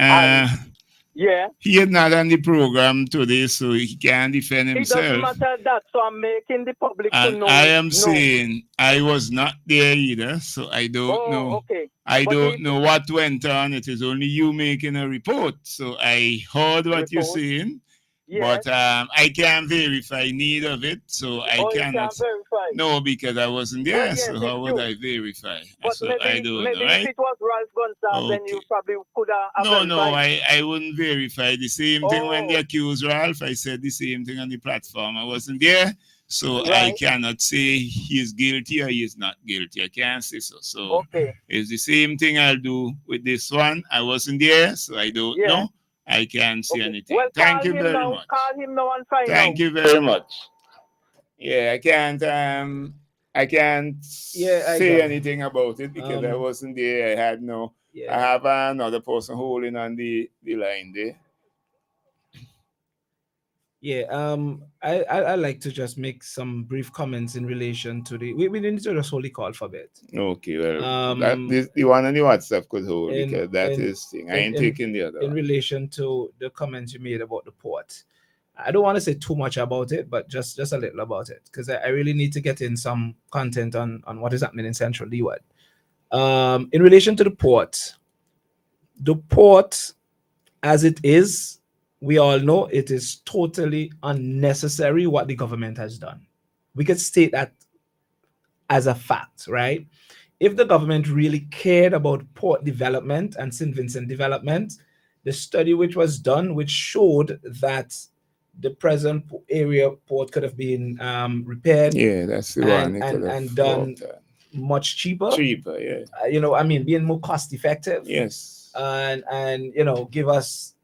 Yeah. He is not on the program today, so he can't defend himself. It doesn't matter that, so I'm making the public and to know. I am saying I was not there either, so I don't know. Okay. I don't know what went on. It is only you making a report. So I heard what you're saying. Yes. But I can't verify neither of it, so I cannot. Verify. No, because I wasn't there, yes, so how would I verify? But so maybe, I don't maybe know, right? if it was Ralph Gonsalves, then you probably could have verified. No, I wouldn't verify. The same thing when they accused Ralph, I said the same thing on the platform. I wasn't there, so I cannot say he is guilty or he is not guilty. I can't say so. So it's the same thing I'll do with this one. I wasn't there, so I don't know. I can't see anything. Well, thank you very much. Call him now and find out. Thank you very much. Yeah, I can't say anything about it because I wasn't there. I had no. I have another person holding on the line there. Yeah, I like to just make some brief comments in relation to the. We need to just hold the call for a bit. Okay, well, Um, the one on the WhatsApp could hold in because that in is thing. I in ain't in taking the other in one. relation to the comments you made about the port. I don't want to say too much about it, but just a little about it because I really need to get in some content on what is happening in Central Leeward. In relation to the port as it is, we all know it is totally unnecessary what the government has done. We could state that as a fact, right? If the government really cared about port development and St. Vincent development, the study which was done, which showed that the present area port could have been repaired Yeah, that's the one. They could have and done worked on. much cheaper. Cheaper, yeah. I mean, being more cost effective. Yes. And give us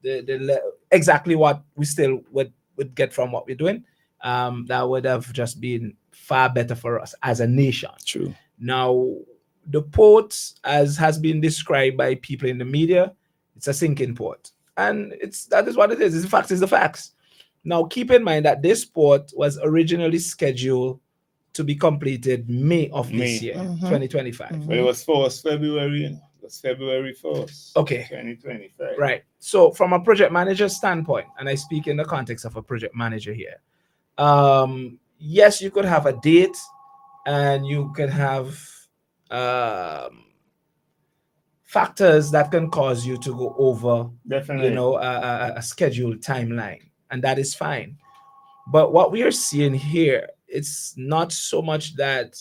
exactly what we still would get from what we're doing. That would have just been far better for us as a nation. True. Now, the port, as has been described by people in the media, it's a sinking port, and that is what it is. In fact, it's the facts. Now, keep in mind that this port was originally scheduled to be completed May of this May. year, Mhm. 2025. But it was 1st February, you know. It was February 1st. Okay. 2025. Right. So, from a project manager standpoint, and I speak in the context of a project manager here, yes, you could have a date and you could have factors that can cause you to go over, Definitely. a scheduled timeline, and that is fine. But what we are seeing here, it's not so much that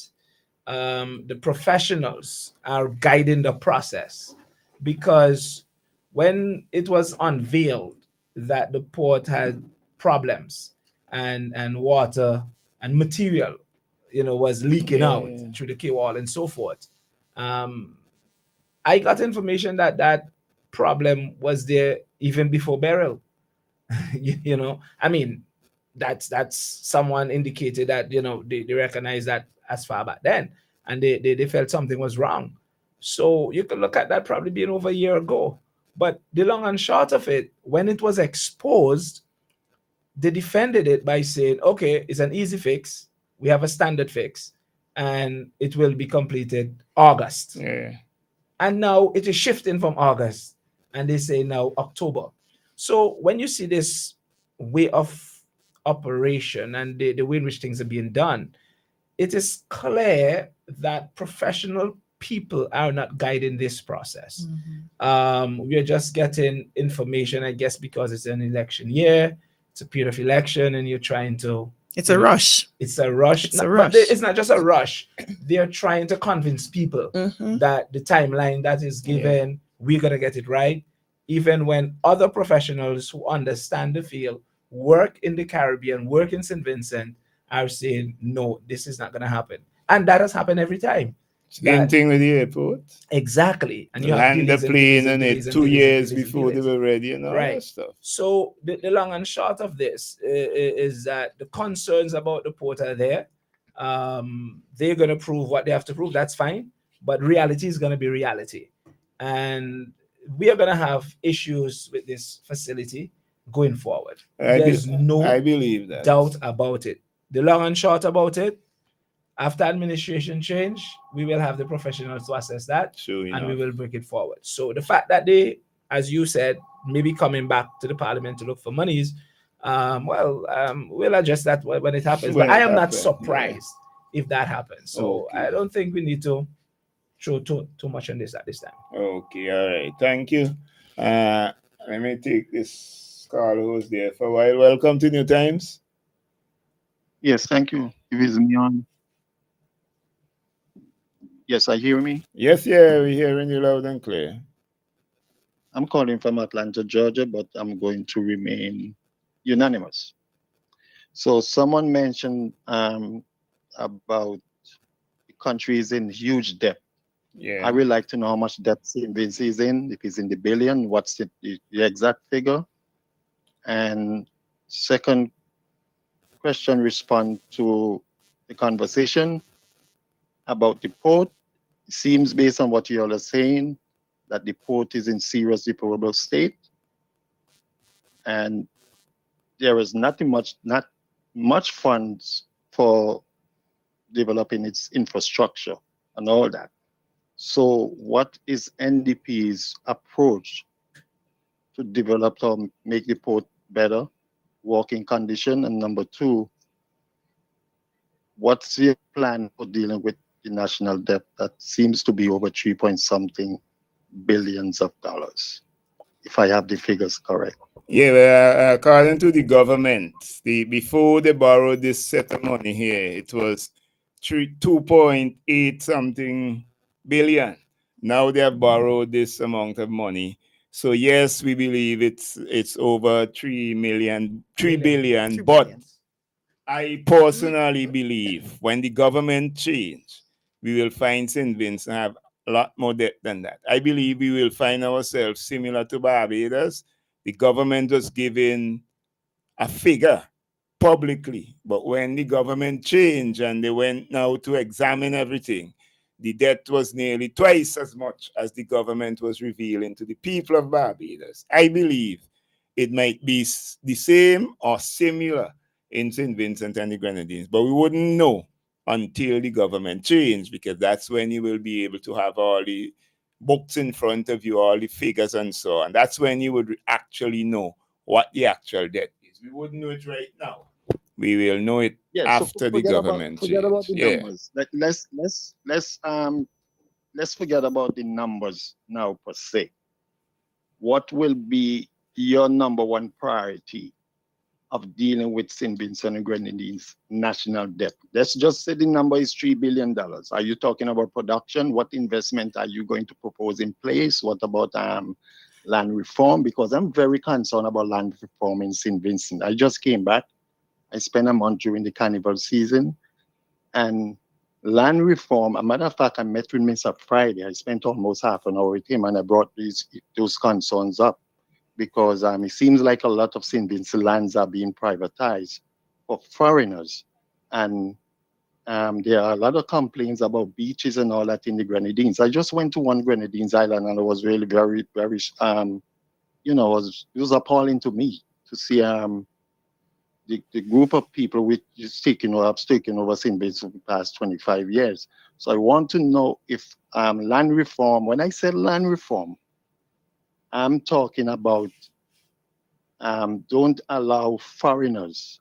the professionals are guiding the process, because when it was unveiled that the port had problems and water and material, was leaking out Yeah. through the quay wall and so forth, um, I got information that that problem was there even before burial. I mean, that's someone indicated that they recognize that as far back then, and they felt something was wrong. So you can look at that probably being over a year ago. But the long and short of it, when it was exposed, they defended it by saying, okay, it's an easy fix, we have a standard fix, and it will be completed August. Yeah. And now it is shifting from August, and they say now October. So when you see this way of operation and the way in which things are being done, it is clear that professional people are not guiding this process. We are just getting information, I guess, because it's an election year, it's a period of election, and you're trying to. It's a rush. It's a rush. It's a But rush. it's not just a rush. They're trying to convince people Mhm. that the timeline that is given, we're going to get it right. Even when other professionals who understand the field, work in the Caribbean, work in St. Vincent, are saying, no, this is not going to happen. And that has happened every time. Same thing with the airport. Exactly. And you have Land the delays and plane delays and and delays it and 2 delays and years delays and before they delays. were ready and all Right. that stuff. So the long and short of this is that the concerns about the port are there. They're going to prove what they have to prove. That's fine. But reality is going to be reality. And we are going to have issues with this facility going forward. There's no I believe that. doubt about it. The long and short about it, after administration change, we will have the professionals to assess that, Sure and we enough. will bring it forward. So the fact that they, as you said, maybe coming back to the parliament to look for monies, we'll adjust that when it happens. When But I it am not happen, surprised if that happens. So Okay. I don't think we need to throw too much on this at this time. Okay, all right. Thank you. Let me take this call who's there for a while. Welcome to New Times. Yes, thank you. If it's me on. Yes, I hear me. Yes, yeah, we're hearing you loud and clear. I'm calling from Atlanta, Georgia, but I'm going to remain unanimous. So someone mentioned about the country is in huge debt. Yeah. I would like to know how much debt St. Vincent is in, if it's in the billion, what's the exact figure? And second question respond to the conversation about the port. It seems based on what you all are saying that the port is in serious deplorable state. And there is not much funds for developing its infrastructure and all that. So, what is NDP's approach to develop or make the port better, working condition? And number two, what's your plan for dealing with the national debt that seems to be over 3 point something billions of dollars, if I have the figures correct? Yeah, well, according to the government, before they borrowed this set of money here, it was 2.8 something billion. Now they have borrowed this amount of money. So yes, we believe it's over 3 billion, but I personally believe when the government change, we will find St. Vincent have a lot more debt than that. I believe we will find ourselves similar to Barbados. The government was giving a figure publicly, but when the government changed and they went now to examine everything, the debt was nearly twice as much as the government was revealing to the people of Barbados. I believe it might be the same or similar in St. Vincent and the Grenadines, but we wouldn't know until the government changed, because that's when you will be able to have all the books in front of you, all the figures and so on. That's when you would actually know what the actual debt is. We wouldn't know it right now. We will know it after the government change. Forget about the numbers. Let's forget about the numbers now per se. What will be your number one priority of dealing with St. Vincent and Grenadines national debt? Let's just say the number is $3 billion. Are you talking about production? What investment are you going to propose in place? What about land reform? Because I'm very concerned about land reform in St. Vincent. I just came back. I spent a month during the carnival season, and land reform, a matter of fact, I met with Mr. Friday. I spent almost half an hour with him, and I brought those concerns up because it seems like a lot of St. Vincent lands are being privatized for foreigners. And there are a lot of complaints about beaches and all that in the Grenadines. I just went to one Grenadines island, and it was really very, very, it was appalling to me to see the group of people which is taking over St. Vincent for the past 25 years. So I want to know if land reform, when I said land reform, I'm talking about don't allow foreigners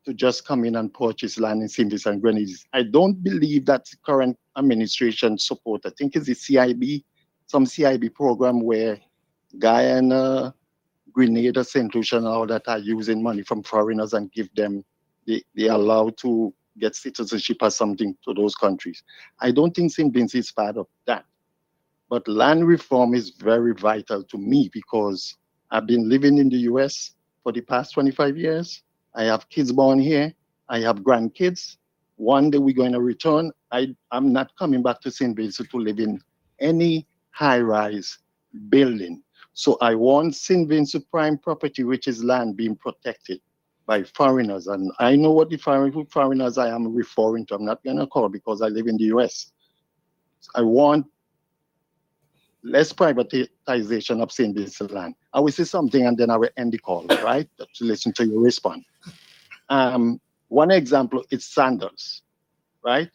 to just come in and purchase land in St. Vincent and Grenadines. I don't believe that the current administration support, I think it's the CIB, some CIB program where Guyana, Grenada, St. Lucia, and all that are using money from foreigners and give them, they allow to get citizenship or something to those countries. I don't think St. Vincent is part of that. But land reform is very vital to me because I've been living in the US for the past 25 years. I have kids born here. I have grandkids. One day we're going to return. I'm not coming back to St. Vincent to live in any high-rise building. So I want St. Vincent prime property, which is land, being protected by foreigners. And I know what the foreigners I am referring to. I'm not going to call because I live in the US. I want less privatization of St. Vincent land. I will say something and then I will end the call, right? To listen to your response. One example is Sandals, right?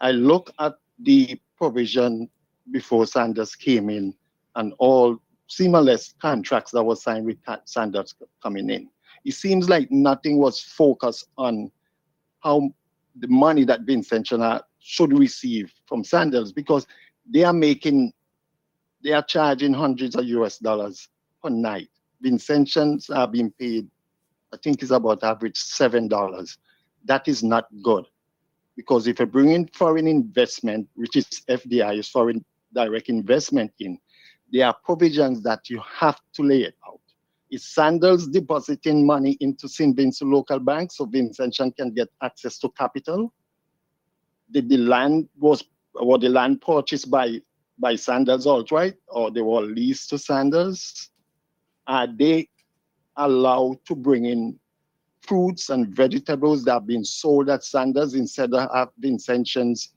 I look at the provision before Sanders came in and all seamless contracts that were signed with Sanders coming in. It seems like nothing was focused on how the money that Vincentian should receive from Sanders, because they are charging hundreds of US dollars per night. Vincentians are being paid, I think it's about average $7. That is not good. Because if you bring in foreign investment, which is FDI, is foreign direct investment in, there are provisions that you have to lay it out. Is Sandals depositing money into St. Vincent local banks so Vincentian can get access to capital? Did the land purchased by Sandals outright, or they were leased to Sandals? Are they allowed to bring in fruits and vegetables that are being sold at Sanders instead of Vincentians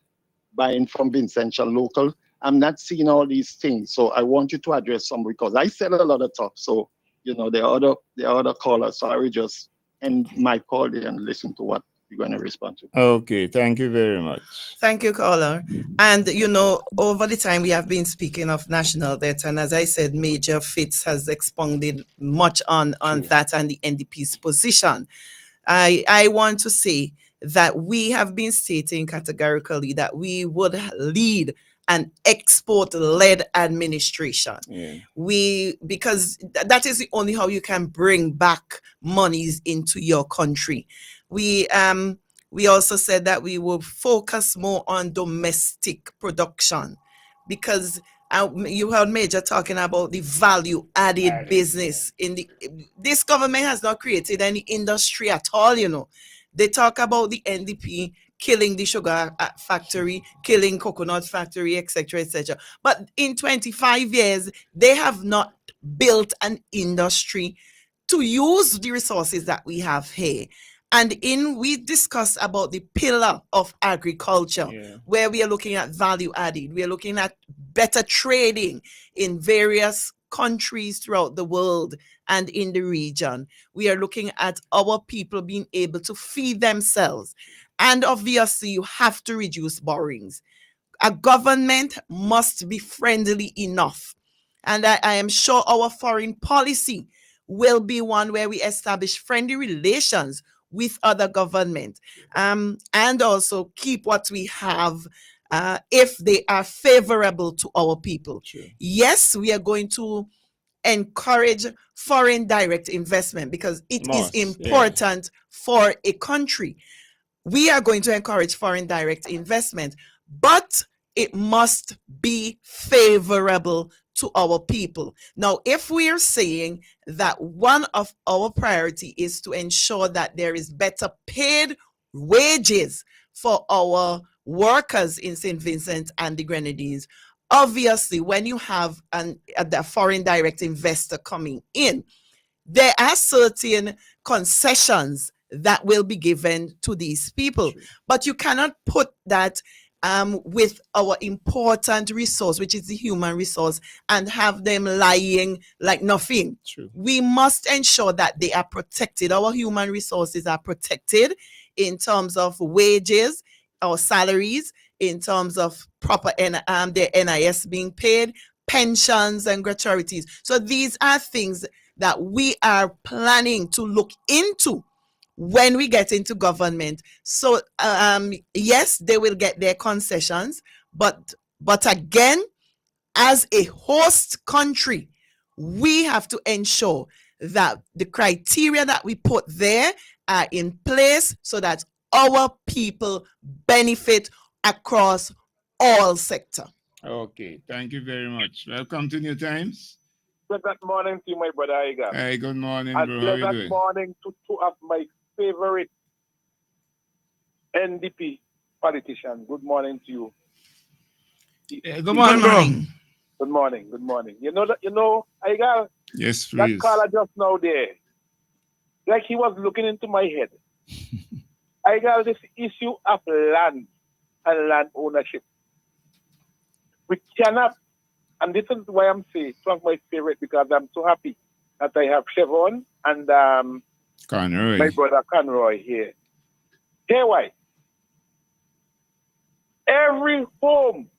buying from Vincentian local? I'm not seeing all these things, so I want you to address some, because I said a lot of stuff. So the other caller, sorry, just and my call there and listen to what you're going to respond to. Okay, thank you very much. Thank you, caller. And over the time we have been speaking of national debt, and as I said, Major Fitz has expounded much on that and the NDP's position. I want to say that we have been stating categorically that we would lead an export-led administration. Yeah. Because that is the only how you can bring back monies into your country. We also said that we will focus more on domestic production, because you heard Major talking about the value-added business. This government has not created any industry at all. They talk about the NDP killing the sugar factory, killing coconut factory, etc., etc. But in 25 years, they have not built an industry to use the resources that we have here. And we discussed about the pillar of agriculture, where we are looking at value added. We are looking at better trading in various countries throughout the world and in the region. We are looking at our people being able to feed themselves. And obviously, you have to reduce borrowings. A government must be friendly enough. And I am sure our foreign policy will be one where we establish friendly relations with other governments, and also keep what we have if they are favorable to our people. Sure. Yes, we are going to encourage foreign direct investment because it is important for a country. We are going to encourage foreign direct investment, but it must be favorable to our people. Now, if we are saying that one of our priority is to ensure that there is better paid wages for our workers in St. Vincent and the Grenadines, obviously, when you have a foreign direct investor coming in, there are certain concessions that will be given to these people. True. But you cannot put that with our important resource, which is the human resource, and have them lying like nothing. True. We must ensure that they are protected. Our human resources are protected in terms of wages, our salaries, in terms of proper their NIS being paid, pensions and gratuities. So these are things that we are planning to look into when we get into government. So yes, they will get their concessions, but again, as a host country, we have to ensure that the criteria that we put there are in place so that our people benefit across all sectors. Okay, thank you very much. Welcome to New Times. Good morning to you, my brother Iga. Hey, good morning, and bro. How you doing? Good morning to two of my favorite NDP politicians. Good morning to you. Good morning, bro. Good morning. Good morning. You know, Iga. Yes, please. That caller just now there, like he was looking into my head. Iga, this issue of land and land ownership. We cannot. And this is why I'm saying it's one of my favorite, because I'm so happy that I have Chevron and Conroy. My brother Conroy here. Hear why? Every home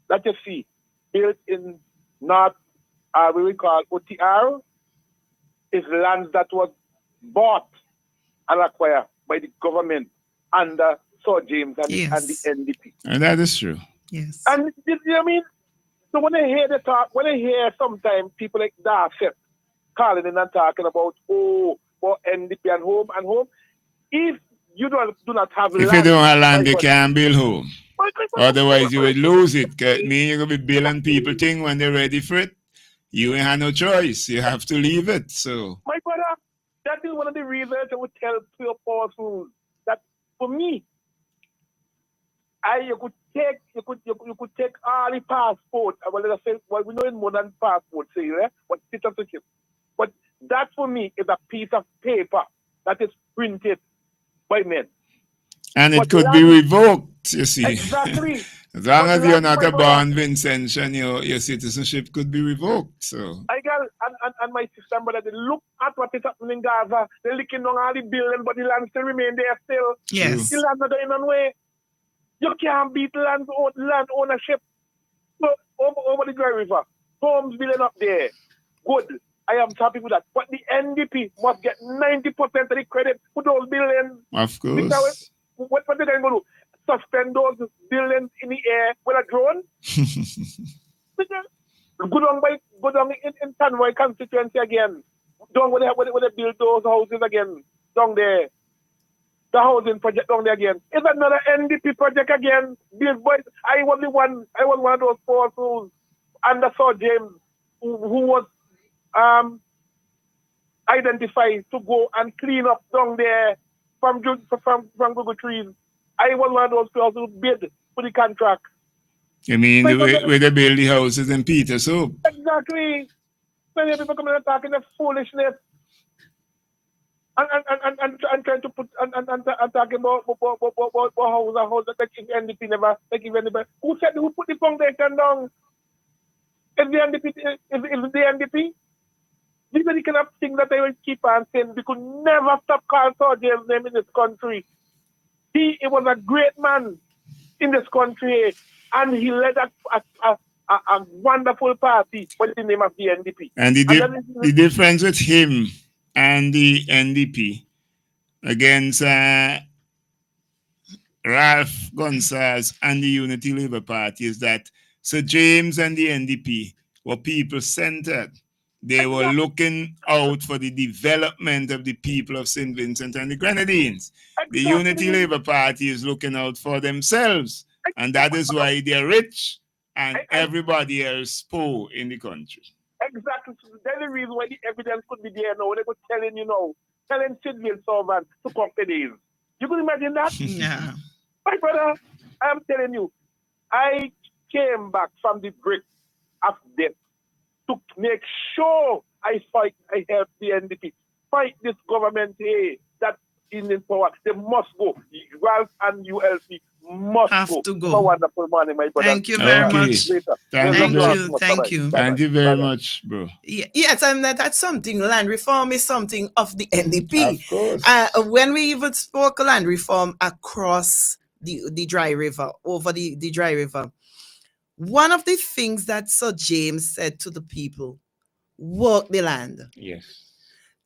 that you see built in North, we call OTR, is lands that was bought and acquired by the government under Sir James and the NDP. And that is true. Yes. And you know what I mean? So when I hear the talk, when I hear sometimes people like Darset calling in and talking about, NDP and home, if you do not have land. If you don't have land, you can't build home. Otherwise, you would lose it. Meaning you're going to be building people thing when they're ready for it. You ain't have no choice. You have to leave it. So, my brother, that is one of the reasons I would tell pure powerful that for me, you could take all the passport. Well, let us say, we know in modern passport, say, but citizenship. But that for me is a piece of paper that is printed by men. And it could be revoked. revoked, you see. Exactly. As long But as you're land, not my a brother, born Vincentian, your citizenship could be revoked. So I got and my sister and brother, they look at what is happening in Gaza. They're licking on all the buildings, but the land still remain there still. Yes. The land not going on way. You can't beat land ownership. So over the Dry River, homes building up there. Good. I am happy with that. But the NDP must get 90% of the credit for those buildings. of Because course. what are they going to do? Suspend those buildings in the air with a drone? Go down in Tanway constituency again. Down where they build those houses again. Down there. The housing project down there again. It's another NDP project again. These boys, I was one of those four fools under Sir James who was identified to go and clean up down there from Google trees. I was one of those girls who bid for the contract. You mean where they build the houses in Peter Soap? Exactly. Many people coming and talking the foolishness and trying to put and talking about house that if NDP never give anybody. Who put the foundation down? If the NDP if the NDP, these are the kind of things that they will keep on saying. We could never stop calling Sir James' name in this country. He was a great man in this country, and he led a wonderful party with the name of the NDP. And the difference with him and the NDP against Ralph Gonsalves and the Unity Labour Party is that Sir James and the NDP were people-centered. They were looking out for the development of the people of St. Vincent and the Grenadines. The Unity Labour Party is looking out for themselves, and that is why they're rich and everybody else poor in the country. Exactly. That's the reason why the evidence could be there now. They were telling civil servants to come to these. You could imagine that? Yeah. My brother, I'm telling you, I came back from the brink of death to make sure I help the NDP fight this government here that is in power. They must go. Ralph and ULP must Have to go. So wonderful morning, my brother. Thank you very much. Thank you very much, bro. Yes, and that's something. Land reform is something of the NDP. Of course. When we even spoke land reform across the Dry River, over the Dry River, one of the things that Sir James said to the people, work the land. Yes.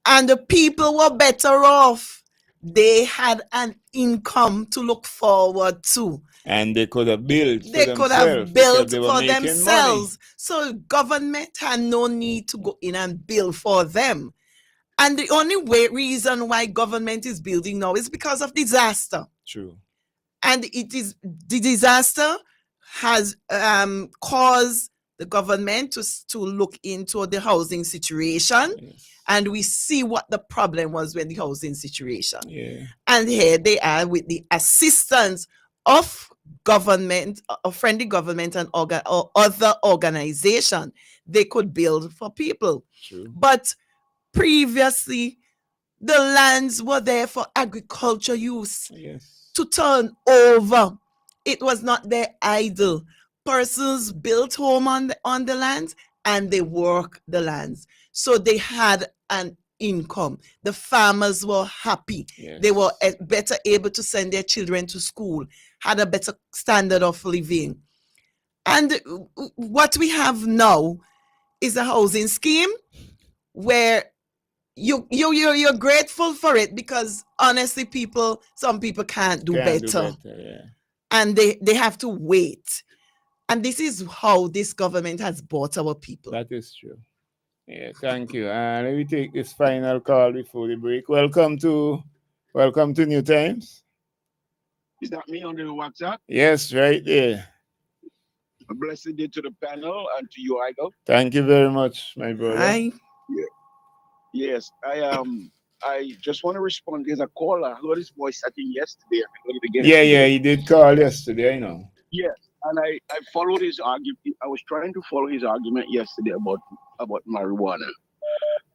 And the people were better off. They had an income to look forward to. And they could have built for themselves. So government had no need to go in and build for them. And the only reason why government is building now is because of disaster. True. And it is the disaster has caused the government to look into the housing situation. Yes. And we see what the problem was with the housing situation. Yeah. And here they are with the assistance of government, of friendly government and other organization. They could build for people. True. But previously, the lands were there for agriculture use. Yes. To turn over. It was not there idle. Persons built home on the lands and they work the lands. So they had an income. The farmers were happy. Yes. They were better able to send their children to school, had a better standard of living. And what we have now is a housing scheme where you're grateful for it because honestly, some people can't do better. Yeah. And they have to wait. And this is how this government has bought our people. That is true. Yeah, thank you. And let me take this final call before the break. Welcome to New Times. Is that me on the WhatsApp? Yes, right there. A blessed day to the panel and to you, Igo. Thank you very much, my brother. Hi. Yeah. Yes, I just want to respond. There's a caller. I heard his voice, I think, yesterday. Yeah, he did call yesterday, I know. Yes, and I followed his argument. I was trying to follow his argument yesterday about marijuana.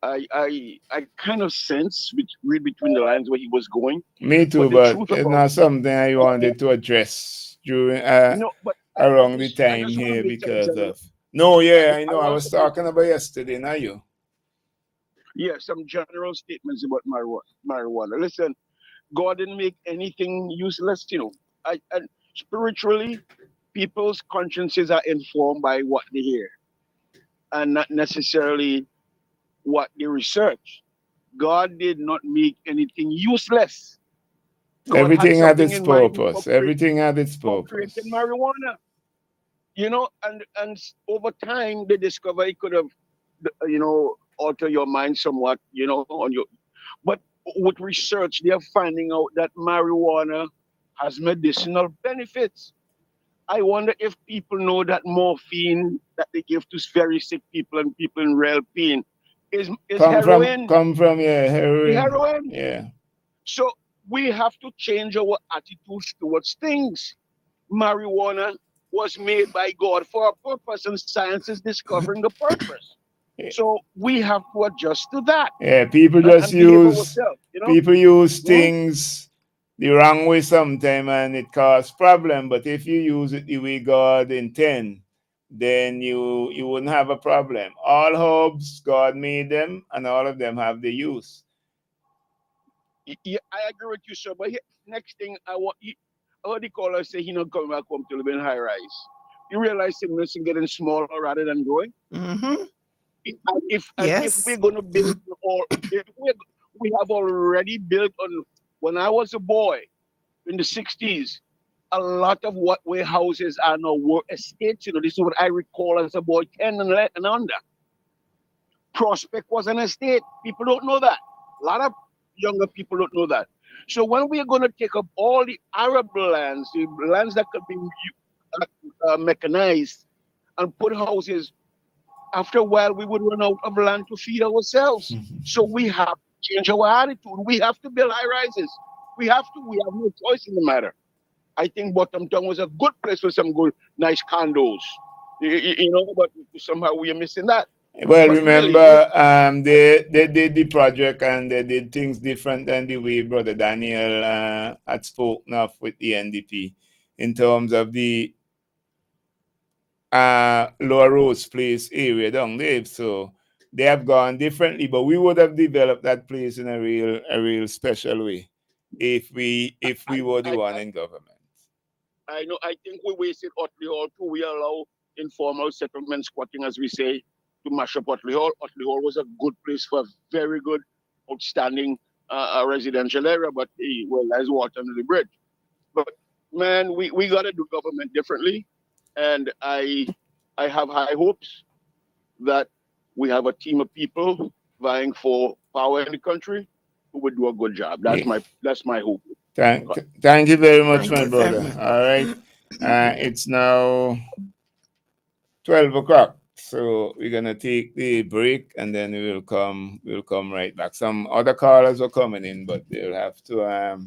I kind of sense read between the lines where he was going. Me too, but it's not something I wanted to address during No, but around the I time just want to here make some because general. of. No, yeah, I I know. I want was to make talking about yesterday. Now you. some general statements about marijuana. Listen, God didn't make anything useless. And spiritually, people's consciences are informed by what they hear and not necessarily what they research. God did not make anything useless. God had Everything had something its in mind purpose. Everything had its for creating purpose. marijuana. And over time they discover it could have, alter your mind somewhat, on your. But with research, they are finding out that marijuana has medicinal benefits. I wonder if people know that morphine that they give to very sick people and people in real pain is heroin. Come from heroin. Heroin. Yeah. So we have to change our attitudes towards things. Marijuana was made by God for a purpose, and science is discovering the purpose. So we have to adjust to that. Yeah, people just and behave use ourselves. things the wrong way sometime and it causes problem. But if you use it the way God intend, then you wouldn't have a problem. All herbs, God made them, and all of them have the use. Yeah, I agree with you, sir. But next thing I heard the caller say he not coming back home to live in high rise. You realize him getting smaller rather than growing. Mm-hmm. If Yes. we're going to build, or if we have already built on. When I was a boy in the 60s, a lot of what warehouses are now were estates. This is what I recall as a boy, 10 and under. Prospect was an estate. People don't know that. A lot of younger people don't know that. So when we are going to take up all the Arab lands, the lands that could be mechanized, and put houses, after a while we would run out of land to feed ourselves. So we have to change our attitude. We have to build high rises. We have no choice in the matter. I think Bottom Town was a good place for some good, nice condos. But somehow we are missing that. Well, But remember, they did the project and they did things different than the way Brother Daniel had spoken of with the NDP in terms of the Lower Rose Place area down there. So they have gone differently, but we would have developed that place in a real special way if we were the one in government. I know. I think we wasted Otley Hall too. We allow informal settlement squatting, as we say, to mash up Otley Hall. Otley Hall was a good place for a very good, outstanding residential area, but there's water under the bridge. But man, we got to do government differently, and I have high hopes that we have a team of people vying for power in the country who would do a good job. That's my hope. Thank you very much, Thank my you brother. very much. All right. It's now 12 o'clock. So we're gonna take the break and then we'll come right back. Some other callers are coming in, but they'll have to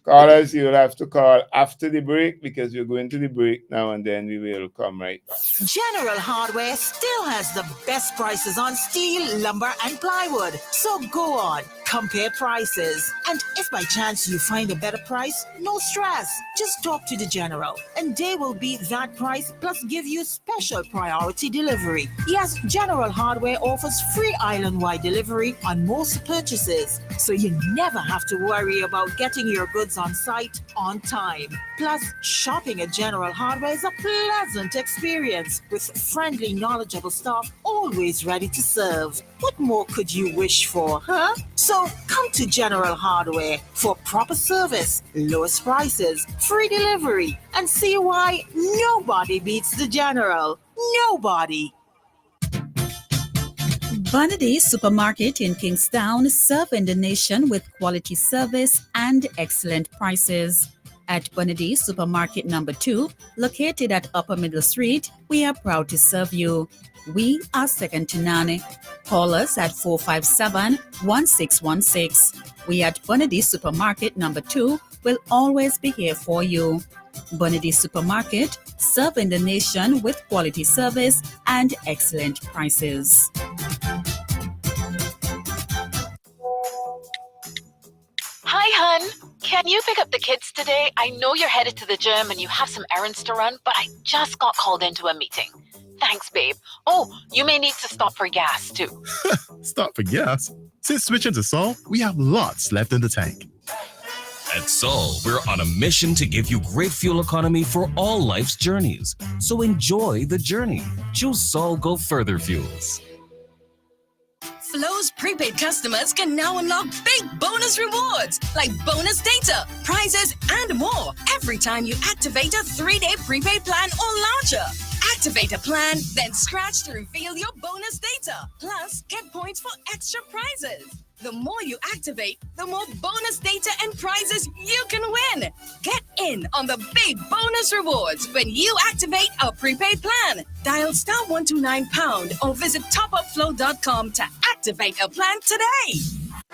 callers, you'll have to call after the break because we're going to the break now and then we will come right back. General Hardware still has the best prices on steel, lumber, and plywood. So go on, compare prices. And if by chance you find a better price, no stress. Just talk to the General and they will beat that price plus give you special priority delivery. Yes, General Hardware offers free island-wide delivery on most purchases. So you never have to worry about getting your goods on site on time. Plus, shopping at General Hardware is a pleasant experience with friendly, knowledgeable staff always ready to serve. What more could you wish for, huh? So come to General Hardware for proper service, lowest prices, free delivery, and see why nobody beats the General. Nobody. Vanity Supermarket in Kingstown, serving the nation with quality service and excellent prices. At Vanity Supermarket number 2, located at Upper Middle Street, we are proud to serve you. We are second to none. Call us at 457-1616. We at Vanity Supermarket number 2 will always be here for you. Vanity Supermarket, serving the nation with quality service and excellent prices. Hi, hun. Can you pick up the kids today? I know you're headed to the gym and you have some errands to run, but I just got called into a meeting. Thanks, babe. Oh, you may need to stop for gas, too. Stop for gas? Since switching to Sol, we have lots left in the tank. At Sol, we're on a mission to give you great fuel economy for all life's journeys. So enjoy the journey. Choose Sol Go Further fuels. Flow's prepaid customers can now unlock big bonus rewards like bonus data, prizes, and more every time you activate a 3-day prepaid plan or launcher. Activate a plan, then scratch to reveal your bonus data. Plus, get points for extra prizes. The more you activate, the more bonus data and prizes you can win. Get in on the big bonus rewards when you activate a prepaid plan. Dial *129# or visit topupflow.com to activate a plan today.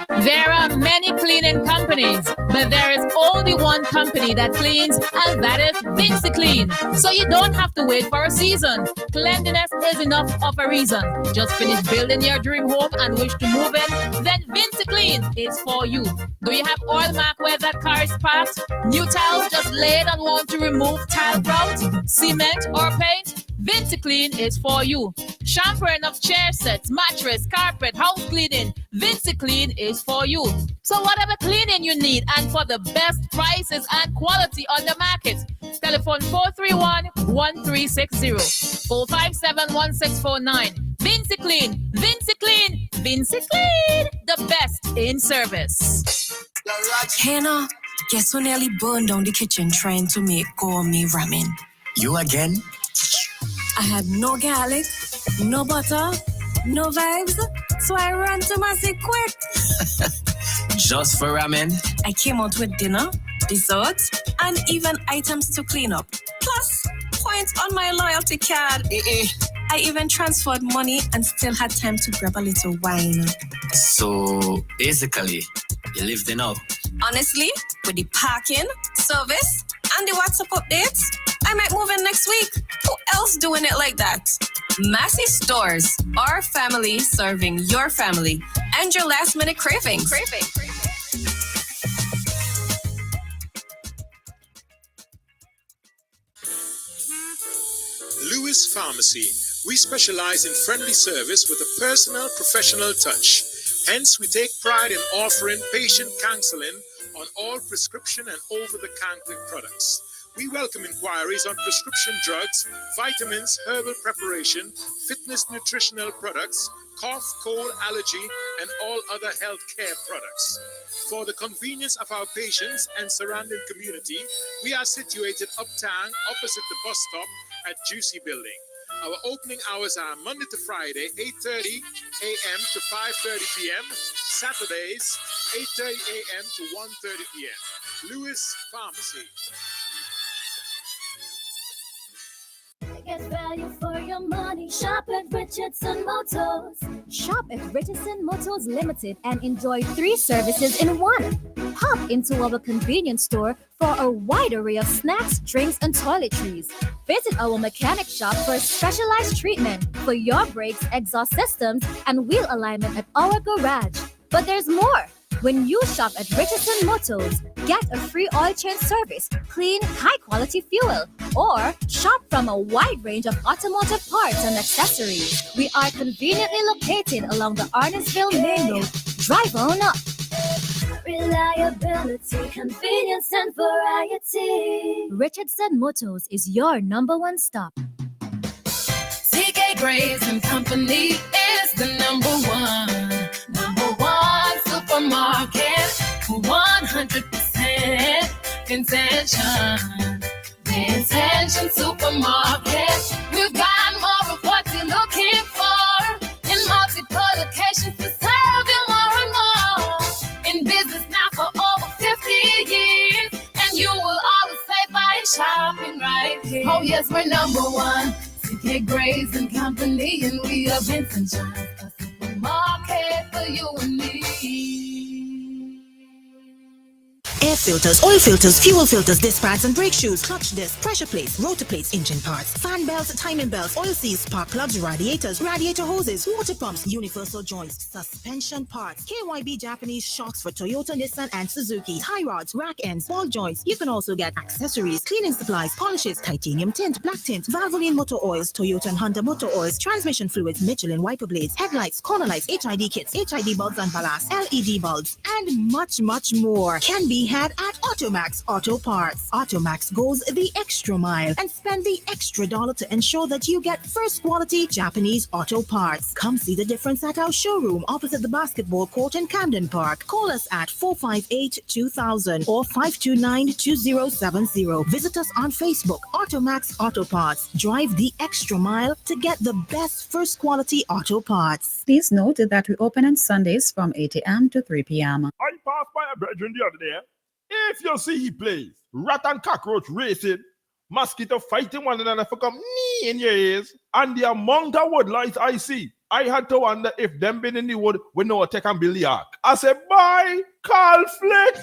There are many cleaning companies, but there is only one company that cleans, and that is VinceClean. So you don't have to wait for a season. Cleanliness is enough of a reason. Just finish building your dream home and wish to move in? Then VinceClean is for you. Do you have oil mark where that car is parked? New tiles just laid and want to remove tile grout, cement or paint? VinceClean is for you. Shampooing of chair sets, mattress, carpet, house cleaning. VinceClean is for you. So whatever cleaning you need and for the best prices and quality on the market, telephone 431-1360, 457-1649. VinceClean, VinceClean, VinceClean, the best in service. Hannah, guess who nearly burned down the kitchen trying to make gourmet ramen? You again? I had no garlic, no butter, no vibes, so I ran to Massey quick. Just for ramen? I came out with dinner, dessert, and even items to clean up. Plus, points on my loyalty card. I even transferred money and still had time to grab a little wine. So, basically, you lived in now? Honestly, with the parking, service, and the WhatsApp updates, I might move in next week. Who else doing it like that? Massey Stores, our family serving your family and your last minute cravings. Lewis Pharmacy. We specialize in friendly service with a personal, professional touch. Hence, we take pride in offering patient counseling on all prescription and over-the-counter products. We welcome inquiries on prescription drugs, vitamins, herbal preparation, fitness nutritional products, cough, cold, allergy, and all other healthcare products. For the convenience of our patients and surrounding community, we are situated uptown opposite the bus stop at Juicy Building. Our opening hours are Monday to Friday, 8:30 a.m. to 5:30 p.m. Saturdays, 8:30 a.m. to 1:30 p.m. Lewis Pharmacy. Get value for your money. Shop at Richardson Motors. Shop at Richardson Motors Limited and enjoy 3 services in 1. Hop into our convenience store for a wide array of snacks, drinks, and toiletries. Visit our mechanic shop for specialized treatment for your brakes, exhaust systems, and wheel alignment at our garage. But there's more. When you shop at Richardson Motors, get a free oil change service, clean, high-quality fuel, or shop from a wide range of automotive parts and accessories. We are conveniently located along the Arnesville Main Road. Drive on up. Reliability, convenience, and variety. Richardson Motors is your #1 stop. CK Graves and Company is the #1 supermarket, 100% intention. The Intention Supermarket. We've got more of what you're looking for in multiple locations to serve you more and more. In business now for over 50 years, and you will always save by shopping right here. Oh yes, we're #1. CK Graves and Company, and we are Vincent John, a supermarket for you and me. air filters, oil filters, fuel filters, disc pads and brake shoes, clutch disc, pressure plates, rotor plates, engine parts, fan belts, timing belts, oil seals, spark plugs, radiators, radiator hoses, water pumps, universal joints, suspension parts, KYB Japanese shocks for Toyota, Nissan and Suzuki, tie rods, rack ends, ball joints. You can also get accessories, cleaning supplies, polishes, titanium tint, black tint, Valvoline motor oils, Toyota and Honda motor oils, transmission fluids, Michelin wiper blades, headlights, corner lights, HID kits, HID bulbs and ballast, LED bulbs, and much more can be had at Automax Auto Parts. Automax goes the extra mile and spend the extra dollar to ensure that you get first quality Japanese auto parts. Come see the difference at our showroom opposite the basketball court in Camden Park. Call us at 458-2000 or 529-2070. Visit us on Facebook, Automax Auto Parts. Drive the extra mile to get the best first quality auto parts. Please note that we open on Sundays from 8 a.m. to 3 p.m. I passed by a brethren the other day. If you see he plays rat and cockroach racing, mosquito fighting one another for come knee in your ears, and the amount of woodlights I see, I had to wonder if them been in the wood with no attack and Billy Ark. I said, bye, call Flick.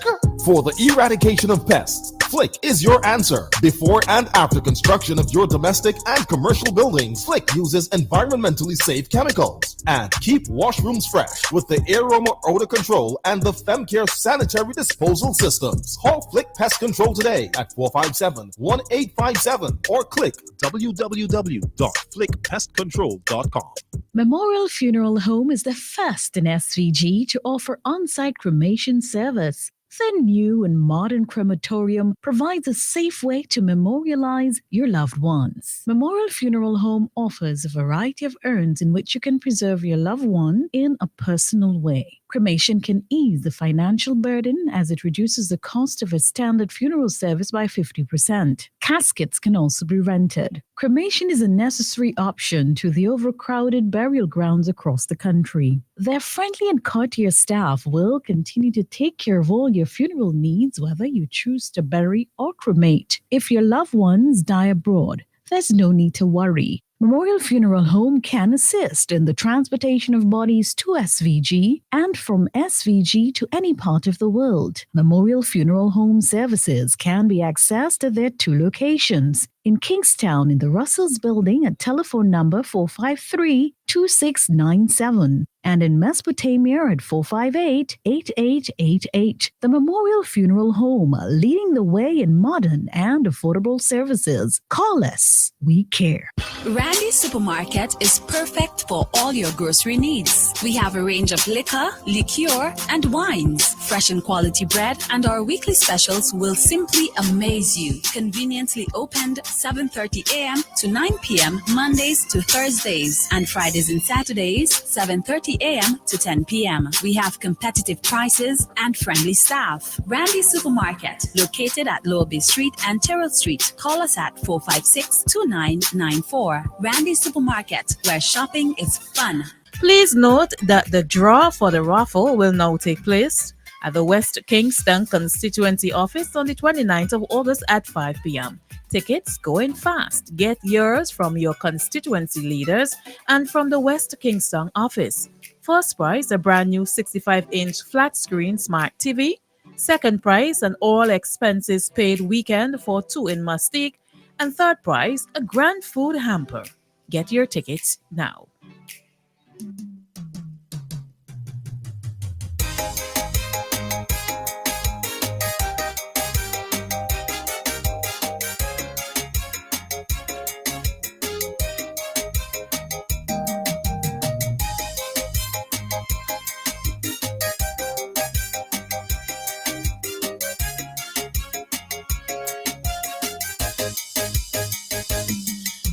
For the eradication of pests, Flick is your answer. Before and after construction of your domestic and commercial buildings, Flick uses environmentally safe chemicals. And keep washrooms fresh with the Aroma Odor Control and the FemCare Sanitary Disposal Systems. Call Flick Pest Control today at 457-1857 or click www.flickpestcontrol.com. Memorial Funeral Home is the first in SVG to offer on-site cremation service. The new and modern crematorium provides a safe way to memorialize your loved ones. Memorial Funeral Home offers a variety of urns in which you can preserve your loved one in a personal way. Cremation can ease the financial burden as it reduces the cost of a standard funeral service by 50%. Caskets can also be rented. Cremation is a necessary option to the overcrowded burial grounds across the country. Their friendly and courteous staff will continue to take care of all your funeral needs, whether you choose to bury or cremate. If your loved ones die abroad, there's no need to worry. Memorial Funeral Home can assist in the transportation of bodies to SVG and from SVG to any part of the world. Memorial Funeral Home services can be accessed at their two locations. In Kingstown in the Russells Building at telephone number 453-2697 and in Mesopotamia at 458-8888. The Memorial Funeral Home, leading the way in modern and affordable services. Call us. We care. Randy's Supermarket is perfect for all your grocery needs. We have a range of liquor, liqueur, and wines, fresh and quality bread, and our weekly specials will simply amaze you. Conveniently opened 7:30 a.m. to 9 p.m. Mondays to Thursdays, and Fridays and Saturdays 7:30 a.m. to 10 p.m. We have competitive prices and friendly staff. Randy Supermarket, located at Lower Bay Street and Terrell Street. Call us at 456-2994. Randy Supermarket, where shopping is fun. Please note that the draw for the raffle will now take place at the West Kingston Constituency Office on the 29th of August at 5 p.m. Tickets going fast. Get yours from your constituency leaders and from the West Kingston office. First prize, a brand new 65-inch flat screen smart TV. Second prize, an all expenses paid weekend for two in Mustique. And third prize, a grand food hamper. Get your tickets now.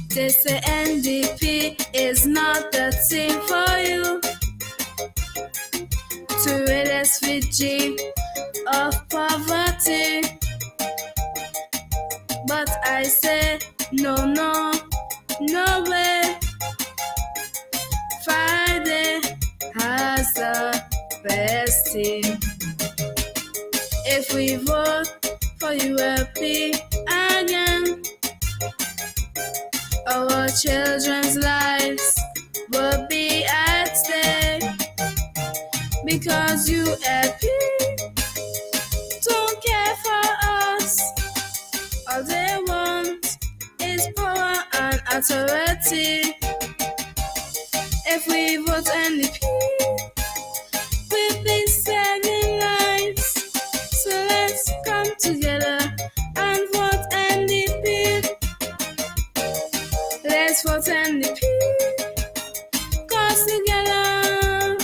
They say NDP is not the thing for you. To rid SVG of poverty. But I say no way. Friday has the best team. If we vote for ULP again, our children's lives will be at stake because ULP don't care. authority. If we vote NDP, we'll be saving lives. So let's come together and vote NDP. Let's vote NDP. Cause together,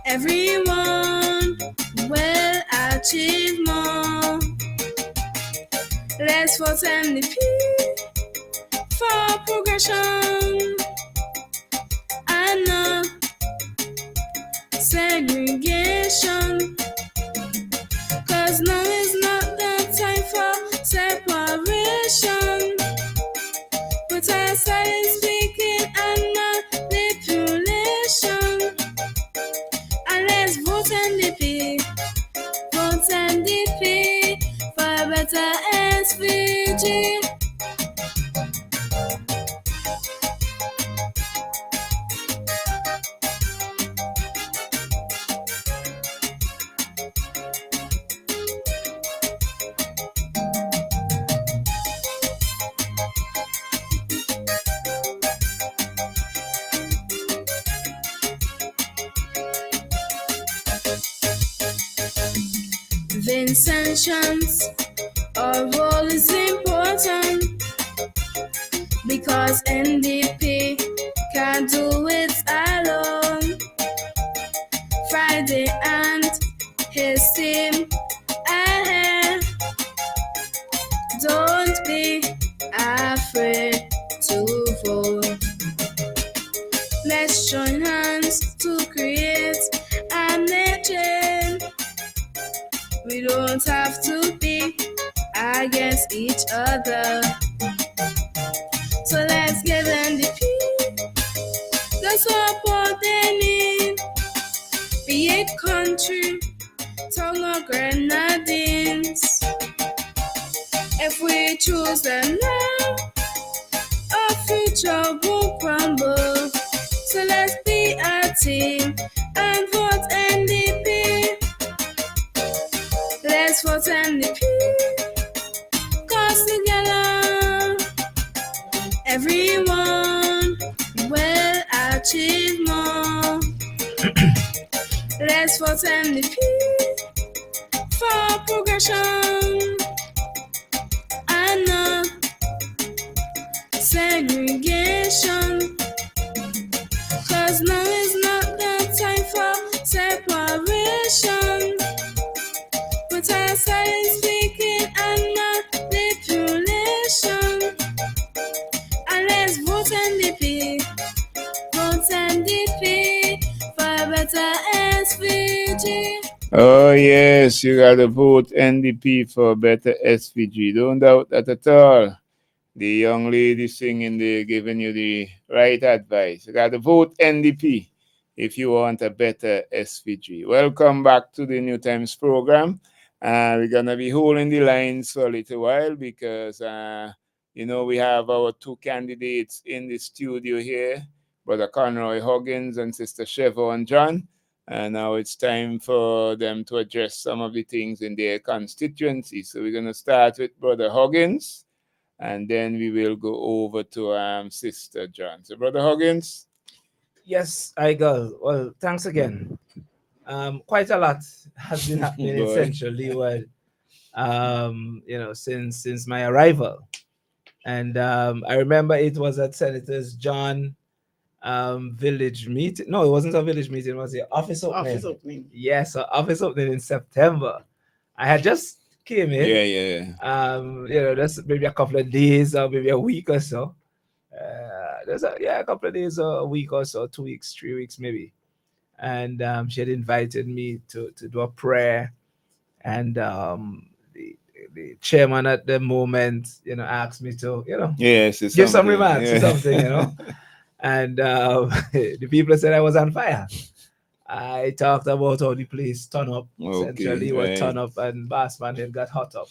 everyone will achieve more. Let's vote NDP for progression and not segregation. Cause now is not the time for separation. But I started speaking and manipulation. And let's vote NDP. Vote NDP for a better SVG. Vincentians, our role is important because NDP can't do it alone. Friday and his team ahead. Don't be afraid to vote. Let's join hands to create a nation. We don't have to be against each other. So let's give NDP the support they need. Be it country, tongue or grenadines. If we choose them now, our future won't crumble. So let's be a team and vote NDP. Let's vote NDP. Cause together, everyone will achieve more. Let's vote NDP for progression and not segregation. Cause now is not the time for separation. But I started speaking and manipulation. And let's vote NDP. Vote NDP for a better SVG. Oh, yes, you got to vote NDP for better SVG. Don't doubt that at all. The young lady singing there giving you the right advice. You got to vote NDP if you want a better SVG. Welcome back to the New Times program. We're going to be holding the lines for a little while because, we have our two candidates in the studio here, Brother Conroy Huggins and Sister Chevron John. And now it's time for them to address some of the things in their constituency. So we're going to start with Brother Huggins, and then we will go over to Sister John. So, Brother Huggins. Yes, I go. Well, thanks again. Quite a lot has been happening in Central Leeward, since my arrival. And I remember it was at Senators John village meeting. No, it wasn't a village meeting. It was the office opening. Office opening. Yes, office opening in September. I had just came in. Yeah. Just maybe a couple of days or maybe a week or so. A couple of days or a week or so, 2 weeks, 3 weeks maybe. And she had invited me to do a prayer. And the chairman at the moment, asked me to, give some remarks or something, And the people said I was on fire. I talked about how the place turn up, centrally what turn up, and Bassman then got hot up.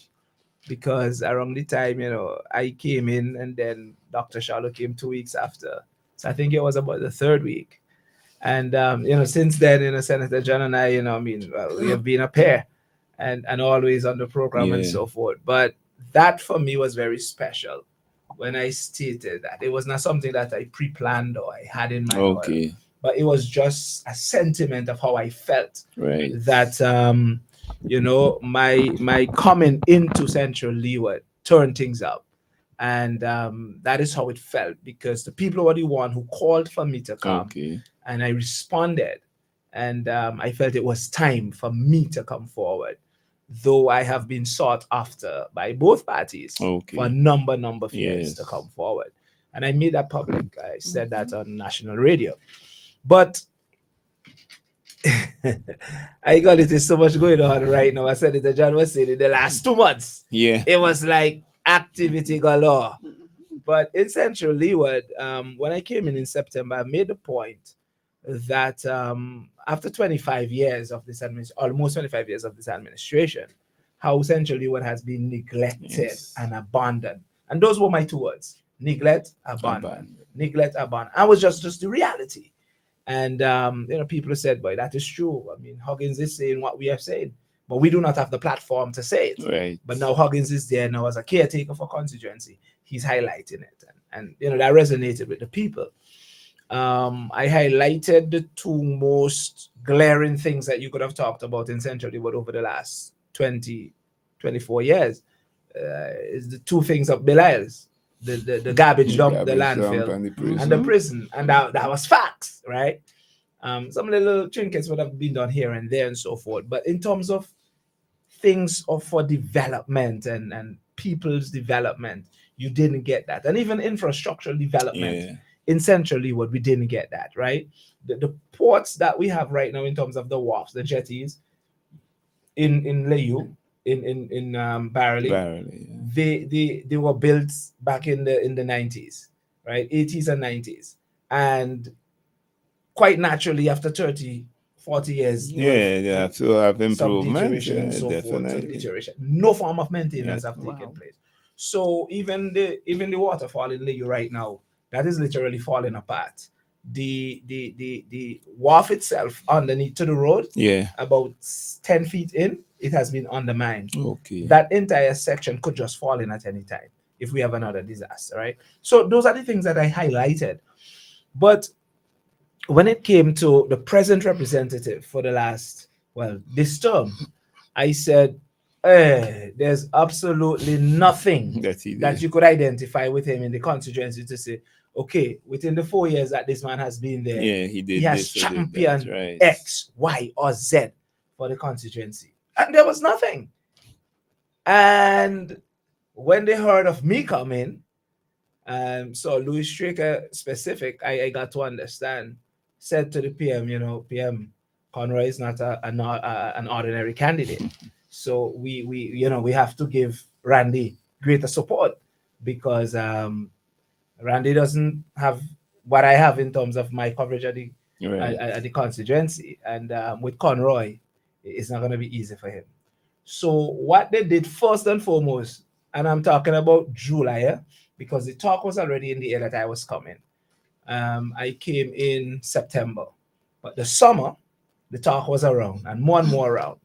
Because around the time, I came in and then Dr. Shallow came 2 weeks after. So I think it was about the third week. And, since then, Senator John and I, we have been a pair and always on the program and so forth. But that for me was very special when I stated that. It was not something that I pre-planned or I had in my heart, Okay. but it was just a sentiment of how I felt. Right. That you know, my coming into Central Leeward turned things up, and that is how it felt, because the people were the one who called for me to come, Okay. and I responded, and I felt it was time for me to come forward, though I have been sought after by both parties Okay. for a number of years Yes. to come forward, and I made that public. I said that on national radio, but I got it is so much going on right now. I said it to John was saying in the last 2 months. Yeah. It was like activity galore. But in Central Leeward, when I came in September, I made the point that after 25 years of this almost 25 years of this administration, how Central Leeward has been neglected and abandoned. And those were my 2 words: neglect, abandon. Neglect, abandon. I was just the reality. And you know, people said, "Boy, that is true." I mean, Huggins is saying what we have said, but we do not have the platform to say it. Right. But now Huggins is there now as a caretaker for constituency. He's highlighting it, and you know, that resonated with the people. I highlighted the 2 most glaring things that you could have talked about in Central Leeward over the last 24 years. Is the 2 things of Belial's. The garbage dump, the landfill, and the prison. And that was facts, right? Some little trinkets would have been done here and there and so forth. But in terms of things for development and people's development, you didn't get that. And even infrastructural development in Central Leeward, we didn't get that, right? The ports that we have right now in terms of the wharfs, the jetties in Leyu, in Barley, they were built back in the 90s, right? 80s and 90s. And quite naturally, after 30, 40 years, they have to have improvements. And so forth, deterioration. No form of maintenance have taken place. So even the waterfall in Leyu right now, that is literally falling apart. The wharf itself underneath to the road, about 10 feet in, it has been undermined. Okay. That entire section could just fall in at any time if we have another disaster, right? So those are the things that I highlighted. But when it came to the present representative for the last, this term, I said, there's absolutely nothing that you could identify with him in the constituency to say, okay, within the 4 years that this man has been there, he has championed X, Y, or Z for the constituency. And there was nothing. And when they heard of me coming, so Louis Straker specific, I got to understand, said to the PM, you know, PM, Conroy is not an ordinary candidate. So we have to give Randy greater support, because Randy doesn't have what I have in terms of my coverage at the constituency. And with Conroy, it's not going to be easy for him. So what they did first and foremost, and I'm talking about July, because the talk was already in the air that I was coming. I came in September, but the summer, the talk was around and more around.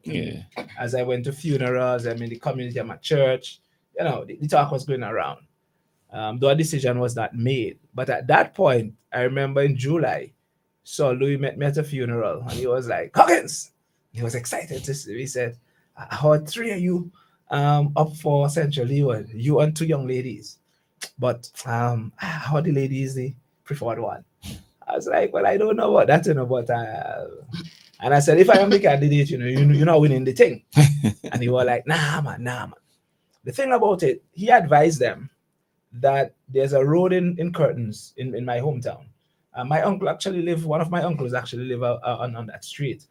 As I went to funerals, I'm in the community, I'm at church, you know, the talk was going around. Though a decision was not made. But at that point, I remember in July, so Louis met me at a funeral, and he was like, Huggins! He was excited to see me. He said, I heard 3 of you up for Central Leeward, you and 2 young ladies. But how the lady is the preferred one? I was like, well, I don't know about that, you know, but and I said, if I am the candidate, you know, you're not winning the thing. And he was like, nah, man. The thing about it, he advised them that there's a road in Curtains in my hometown. My uncle actually one of my uncles actually live on that street.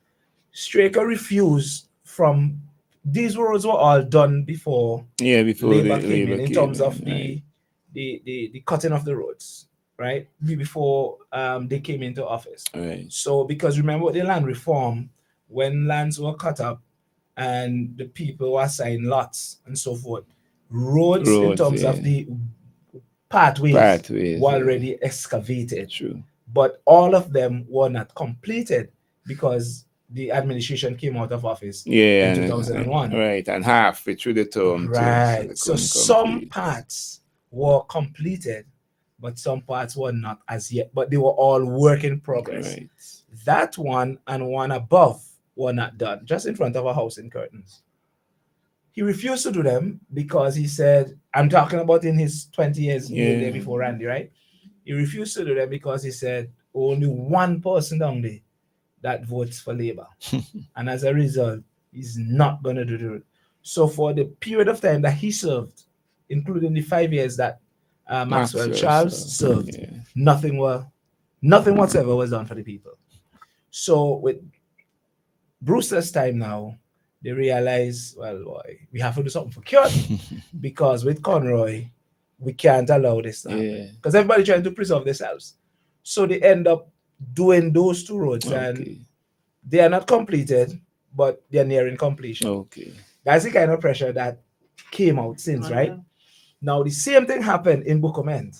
Straker refused from, these roads were all done before Labour came in terms of the cutting of the roads, right? Before they came into office. Right. So because remember the land reform, when lands were cut up and the people were assigned lots and so forth, roads in terms of the pathways were already excavated. True. But all of them were not completed because the administration came out of office in 2001. Right, and halfway through the term. Right. So some parts were completed, but some parts were not as yet, but they were all work in progress. Right. That one and one above were not done, just in front of a house in Curtains. He refused to do them because he said, I'm talking about in his 20 years being there before Randy, right? He refused to do them because he said only one person down there that votes for Labour. And as a result, he's not going to do it. So for the period of time that he served, including the 5 years that Maxwell Charles served, nothing whatsoever was done for the people. So with Brewster's time now, they realize, well, boy, we have to do something for Kurt because with Conroy, we can't allow this to happen because everybody trying to preserve themselves. So they end up doing those two roads and they are not completed, but they're nearing completion. Okay. That's the kind of pressure that came out since, right? Now, the same thing happened in Bukoment.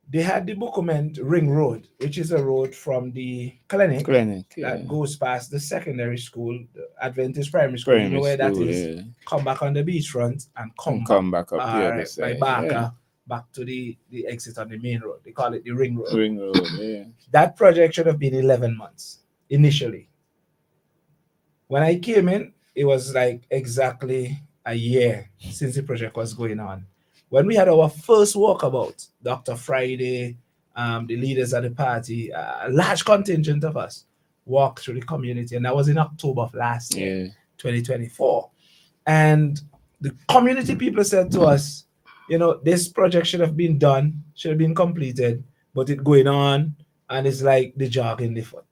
They had the Bukoment Ring Road, which is a road from the clinic that goes past the secondary school, the Adventist primary school. You know where that is? Come back on the beachfront and come back up the other side. By Barker, back to the exit on the main road. They call it the Ring Road. Ring Road, yeah. That project should have been 11 months initially. When I came in, it was like exactly a year since the project was going on. When we had our first walkabout, Dr. Friday, the leaders of the party, a large contingent of us walked through the community, and that was in October of last year, 2024. And the community people said to us, you know, this project should have been done, should have been completed, but it's going on, and it's like the jog in the foot.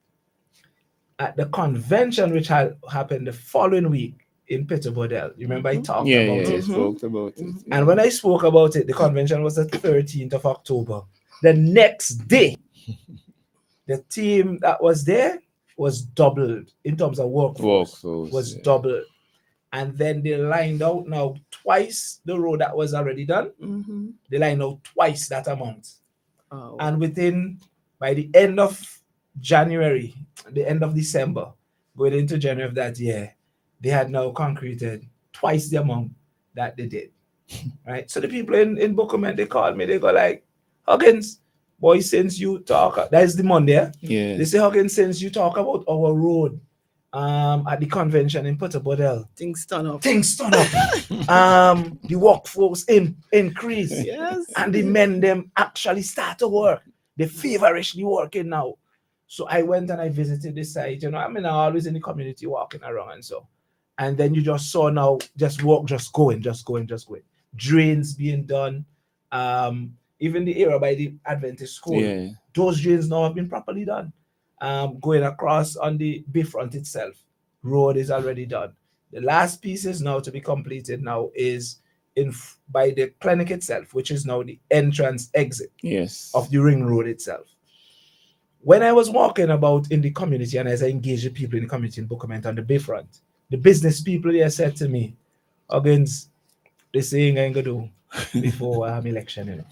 At the convention, which had happened the following week, in Peter Bodell. You remember I talked about it? Spoke about it. And when I spoke about it, the convention was the 13th of October. The next day, the team that was there was doubled in terms of workforce. Was doubled. And then they lined out now twice the road that was already done. They lined out twice that amount. And by the end of January, the end of December, going into January of that year, they had now concreted twice the amount that they did, right? So the people in Bukoment, they called me, they go like, Huggins, boy, since you talk, that is the Monday, they say, Huggins, since you talk about our road at the convention in Puerto Bodell, things turn up. The workforce increase, and the men them actually start to work. They feverishly working now. So I went and I visited the site. You know, I mean, I'm always in the community walking around and so. And then you just saw now, just going. Drains being done. Even the area by the Adventist school, those drains now have been properly done. Going across on the bayfront itself, road is already done. The last piece is now to be completed now is by the clinic itself, which is now the entrance exit of the ring road itself. When I was walking about in the community and as I engaged the people in the community in Bukoment on the bayfront, the business people there said to me, Huggins, this thing I ain't gonna do before election, you know.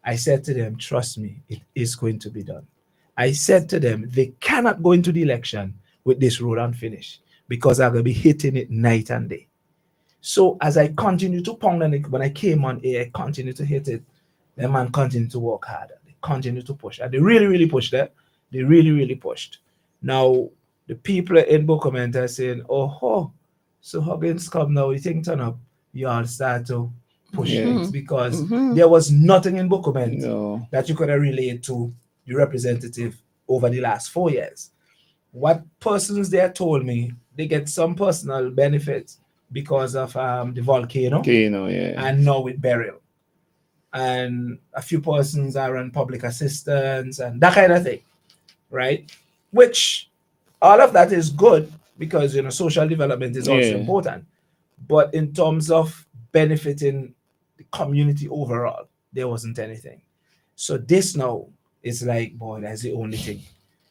I said to them, trust me, it is going to be done. I said to them, they cannot go into the election with this road unfinished because I'm gonna be hitting it night and day. So as I continue to pound on it, when I came on air, I continued to hit it. The man continued to work harder. They continued to push. And they really pushed there. They really pushed. Now, the people in Bukoment are saying, so Huggins come now, you think turn up, you all start to push things because there was nothing in Bukoment that you could relate to the representative over the last 4 years. What persons there told me, they get some personal benefits because of the volcano and now with burial. And a few persons are on public assistance and that kind of thing, right? Which all of that is good because, you know, social development is also important. But in terms of benefiting the community overall, there wasn't anything. So this now is like, boy, that's the only thing.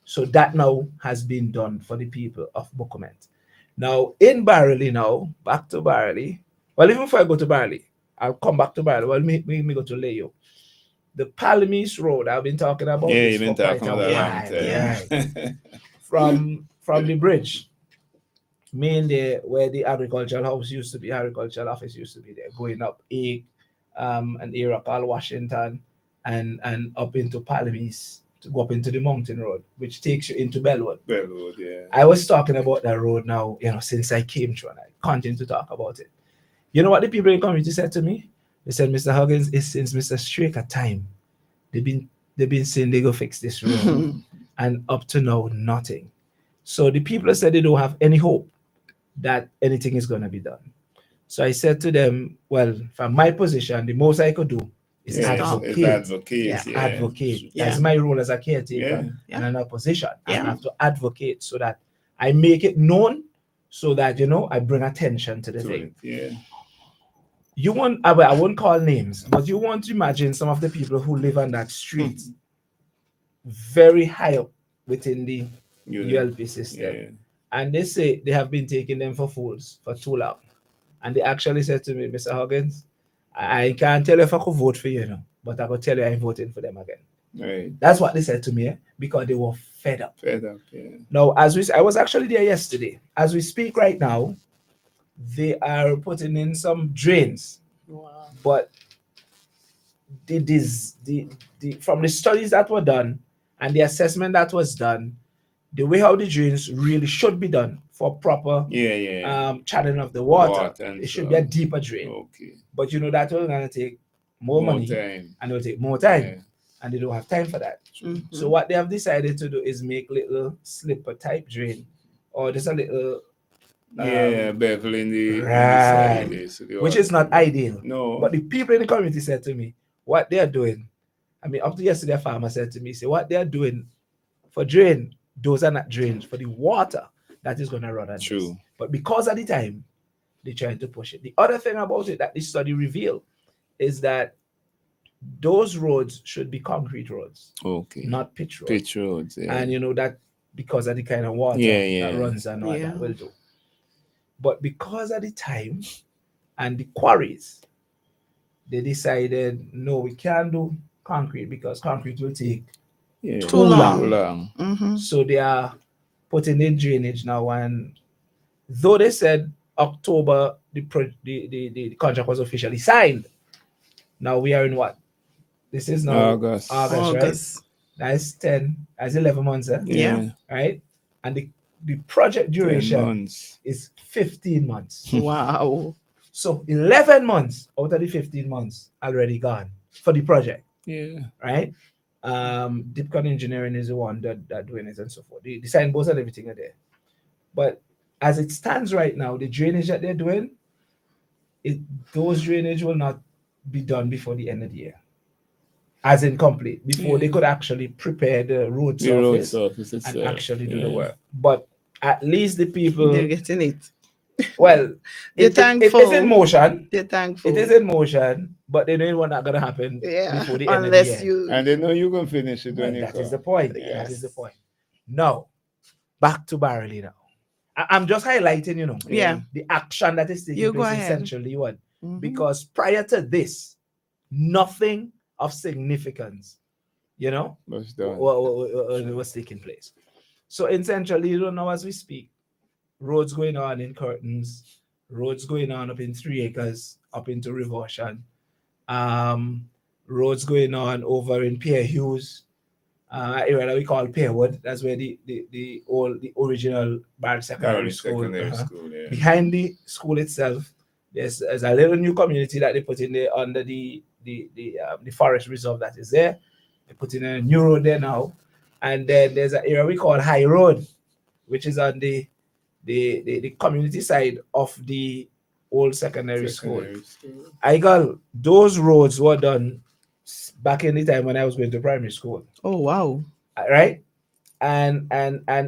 So that now has been done for the people of Bukoment. Now, in Barley now, back to Barley. Well, even before I go to Barley, I'll come back to Barley. Well, me go to Leo. The Palamis Road, I've been talking about this for quite a while. From the bridge, mainly where the agricultural house used to be, agricultural office used to be there, going up an area called Washington, and up into Palamis to go up into the mountain road, which takes you into Bellwood. Bellwood, yeah. I was talking about that road now, since I came through, and I continue to talk about it. You know what the people in the community said to me? They said, Mr. Huggins, it's since Mr. Straker time. They've been saying they go fix this road. And up to now, nothing. So the people said they don't have any hope that anything is going to be done. So I said to them, well, from my position, the most I could do is advocate. Advocate. That's my role as a caretaker and an opposition. I have to advocate so that I make it known, so that, I bring attention to the thing. Yeah. You want, I won't call names, but you want to imagine some of the people who live on that street very high up within the ULP system. And they say they have been taking them for fools for too long. And they actually said to me, Mr. Huggins, I can't tell you if I could vote for you, but I could tell you I'm voting for them again. Right. That's what they said to me, because they were fed up. Fed up, yeah. Now, I was actually there yesterday. As we speak right now, they are putting in some drains. Wow. But from the studies that were done and the assessment that was done, the way how the drains really should be done for proper channeling of the water, it should be a deeper drain. Okay. But that will gonna take more money time. And it will take more time. Yeah. And they don't have time for that. So what they have decided to do is make little slipper type drain, or just a little bevel in the side, which is not ideal. No. But the people in the community said to me, what they are doing, I mean, up to yesterday, a farmer said to me, say, what they are doing for drain, those are not drains for the water that is going to run on this. But because of the time, they're trying to push it. The other thing about it that this study revealed is that those roads should be concrete roads, not pitch roads. Pitch roads, yeah. And that because of the kind of water that runs and what that will do. But because of the time and the quarries, they decided, no, we can't do concrete because concrete will take too long. So they are putting in drainage now. And though they said October, the contract was officially signed, now we are in what? This is now August. Right? That's 11 months. Yeah. Right? And the project duration is 15 months. Wow. So 11 months out of the 15 months already gone for the project. Yeah. Right? Dipcon Engineering is the one that doing it and so forth. The signboards and everything are there. But as it stands right now, the drainage that they're doing, those drainage will not be done before the end of the year. As in complete, before they could actually prepare the road surface and actually do the work. But at least the people, they're getting it. Well, it is in motion. They're thankful. It is in motion, but they know what's not gonna happen before the end of the year. And they know you can finish it when that is the point. Yes. That is the point. Now, back to Barley now. I'm just highlighting, the action that is taking place essentially because prior to this, nothing of significance, was taking place. So essentially, now as we speak, roads going on in Curtains, roads going on up in 3 Acres, up into River Ocean, roads going on over in Pierre Hughes, area that we call Pearwood. That's where the original Barry Secondary School. Behind the school itself, there's a little new community that they put in there under the forest reserve that is there. They put in a new road there now, and then there's an area we call High Road, which is on the community side of the old secondary school. Those roads were done back in the time when I was going to primary school. Oh wow! Right, and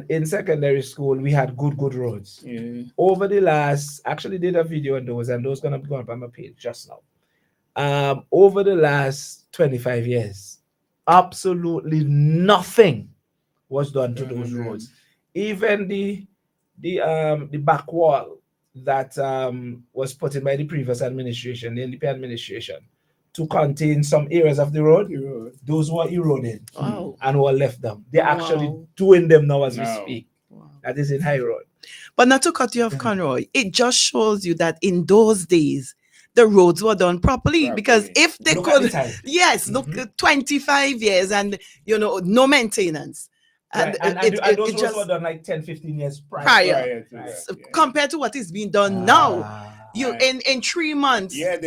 in secondary school we had good roads. Over the last, actually did a video on those, and those gonna be going up on my page just now. Over the last 25 years, absolutely nothing was done to those roads. Even the back wall that was put in by the previous administration, the NDP administration, to contain some areas of the road, those were eroded and were left them. They're actually doing them now as we speak. That is in High Road. But not to cut you off, Conroy, it just shows you that in those days, the roads were done properly. Because if they Look at the could, time. yes, look, 25 years and, no maintenance. Right. And those roads were done like 10, 15 years prior. So compared to what is being done now, in 3 months, they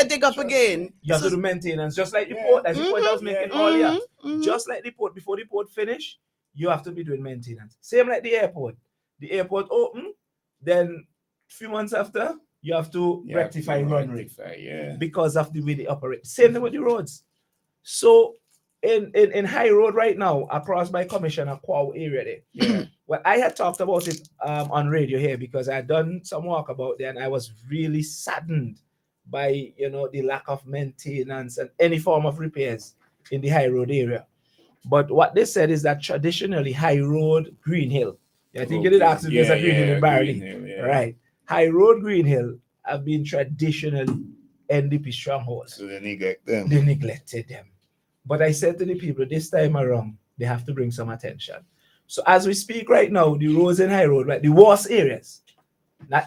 dig up again. You have to do maintenance, just like the port, as the point I was making earlier. Just like the port, before the port finish, you have to be doing maintenance. Same like the airport. The airport open, then a few months after, you have to rectify runway because of the way they operate. Same thing with the roads. So in High Road right now, across by Commissioner Quao area there. Well, I had talked about it on radio here because I had done some work about there, and I was really saddened by the lack of maintenance and any form of repairs in the High Road area. But what they said is that traditionally High Road, Green Hill, I think you did ask if there's a Green Hill in Barley. Right. High Road, Green Hill have been traditionally NDP strongholds. So they neglect them. They neglected them. But I said to the people, this time around, they have to bring some attention. So as we speak right now, the roads in High Road, right, the worst areas,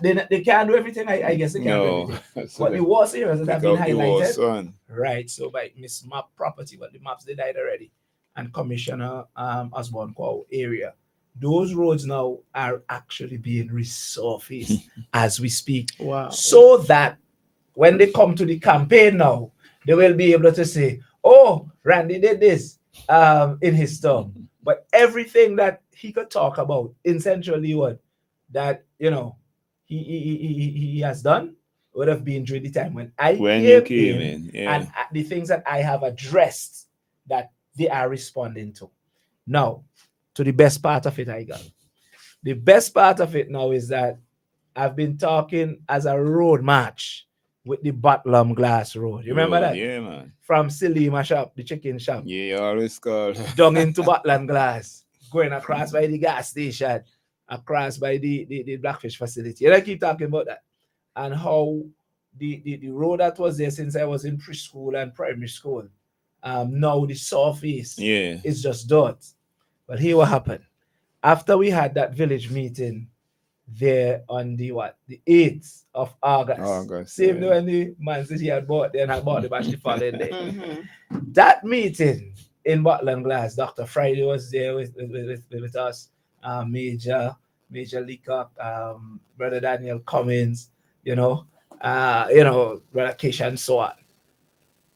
they can't do everything, I guess they can't do everything. So but the worst areas that have been highlighted, right, so by Miss Map Property, but the maps, they died already, and Commissioner Osborne Quao area, those roads now are actually being resurfaced as we speak. Wow. So that when they come to the campaign now, they will be able to say, oh, Randy did this in his term. But everything that he could talk about in Central Leeward that, he has done would have been during the time when you came in. And the things that I have addressed that they are responding to. Now, to the best part of it, I got. The best part of it now is that I've been talking as a road march with the Bottom Glass Road. You remember that? Yeah, man. From Silima shop, the chicken shop. Yeah, you always call. Down into Bottom Glass, going across by the gas station, across by the Blackfish facility. And I keep talking about that. And how the road that was there since I was in preschool and primary school, now the surface is just dirt. But here what happened. After we had that village meeting there on the 8th of August. Same day when the man said he had bought there and had bought the batch the following day. That meeting in Bottom Glass, Dr. Friday was there with us, Major Leacock, Brother Daniel Cummins, Brother Keisha and so on.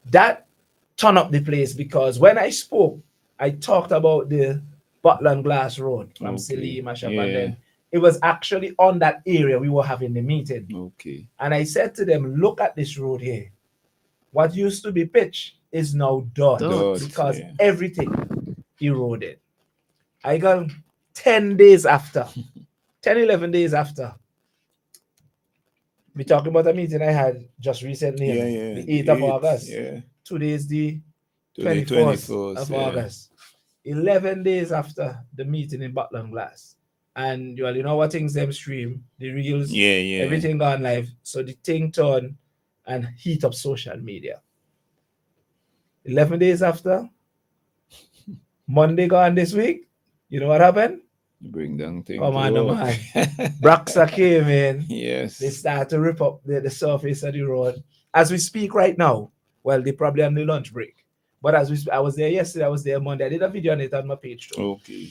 That turned up the place because when I spoke, I talked about the Bottom Glass Road from Silima Shop and then it was actually on that area we were having the meeting. Okay. And I said to them, look at this road here. What used to be pitch is now dirt because everything eroded. I got 10 days after, 10, 11 days after. We're talking about a meeting I had just recently, the 8th of August. Yeah. Today's the 24th of August. 11 days after the meeting in Bottom Glass. And you know what things them stream, the reels, everything gone live. So the thing turn and heat up social media. 11 days after, Monday gone this week, you know what happened? Bring down things. Come on, man. Braxa came in. Yes. They start to rip up the surface of the road. As we speak right now, well, they probably on the lunch break. But I was there yesterday, I was there Monday. I did a video on it on my page too. Okay.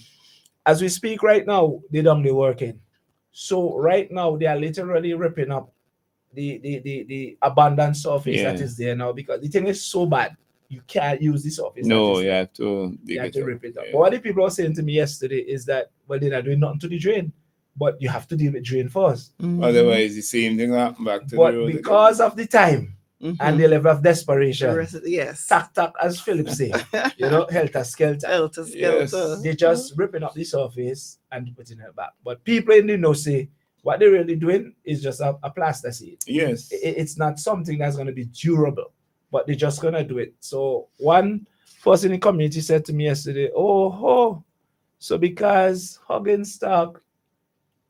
As we speak right now, they're working. So right now, they are literally ripping up the abandoned surface that is there now because the thing is so bad. You can't use the surface. No, you have to rip it up. But what the people were saying to me yesterday is that, well, they're not doing nothing to the drain, but you have to deal with drain first. Otherwise, the same thing happen back to the road. But because of the time and the level of desperation, tack, as Philip said, helter skelter. They're just ripping up the surface and putting it back. But people in the know say what they're really doing is just a plaster seed. Yes. It's not something that's going to be durable, but they're just going to do it. So one person in the community said to me yesterday, so because Huggins Stark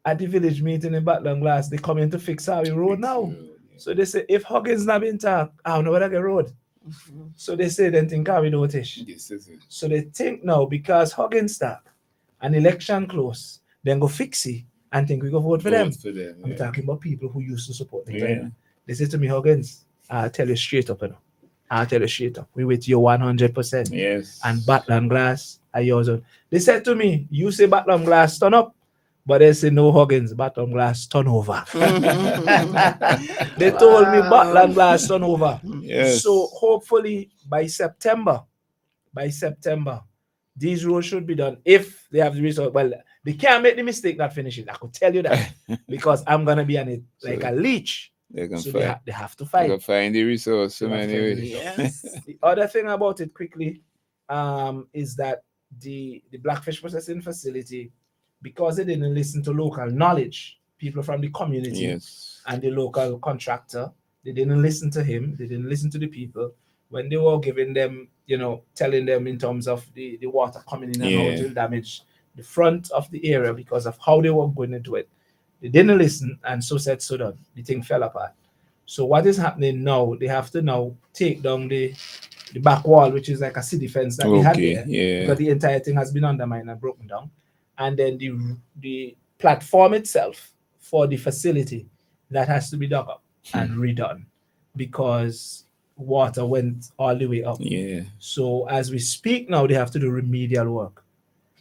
at the village meeting in Bottom Glass, they come in to fix our road now. So they say, if Huggins not been talk, I don't know where I get road. So they say, then think we notice. So they think now, because Huggins talk, an election close, then go fix it and think we go vote for them. I'm talking about people who used to support the They said to me, Huggins, I'll tell you straight up, you know. I'll tell you straight up. We with you 100%. Yes. And Bottle and Glass are yours. They said to me, you say Bottle and Glass turn up, but they say no, Huggins, Bottle and Glass turn over. They told me Bottle and Glass turn over. Yes. So hopefully by September, these roads should be done if they have the result. Well, they can't make the mistake not finishing. I could tell you that because I'm gonna be on it like a leech. They can So fight. they have to They fight. can find the resource so many ways. Yes. The other thing about it quickly is that the blackfish processing facility, because they didn't listen to local knowledge, people from the community Yes. and the local contractor, they didn't listen to him, they didn't listen to the people when they were giving them, you know, telling them in terms of the water coming in and how it will damage the front of the area because of how they were going to do it. They didn't listen, and so said so done. The thing fell apart. So what is happening now? They have to now take down the back wall, which is like a city fence that they had there, because the entire thing has been undermined and broken down. And then the platform itself for the facility that has to be dug up and redone because water went all the way up. Yeah. So as we speak now, they have to do remedial work.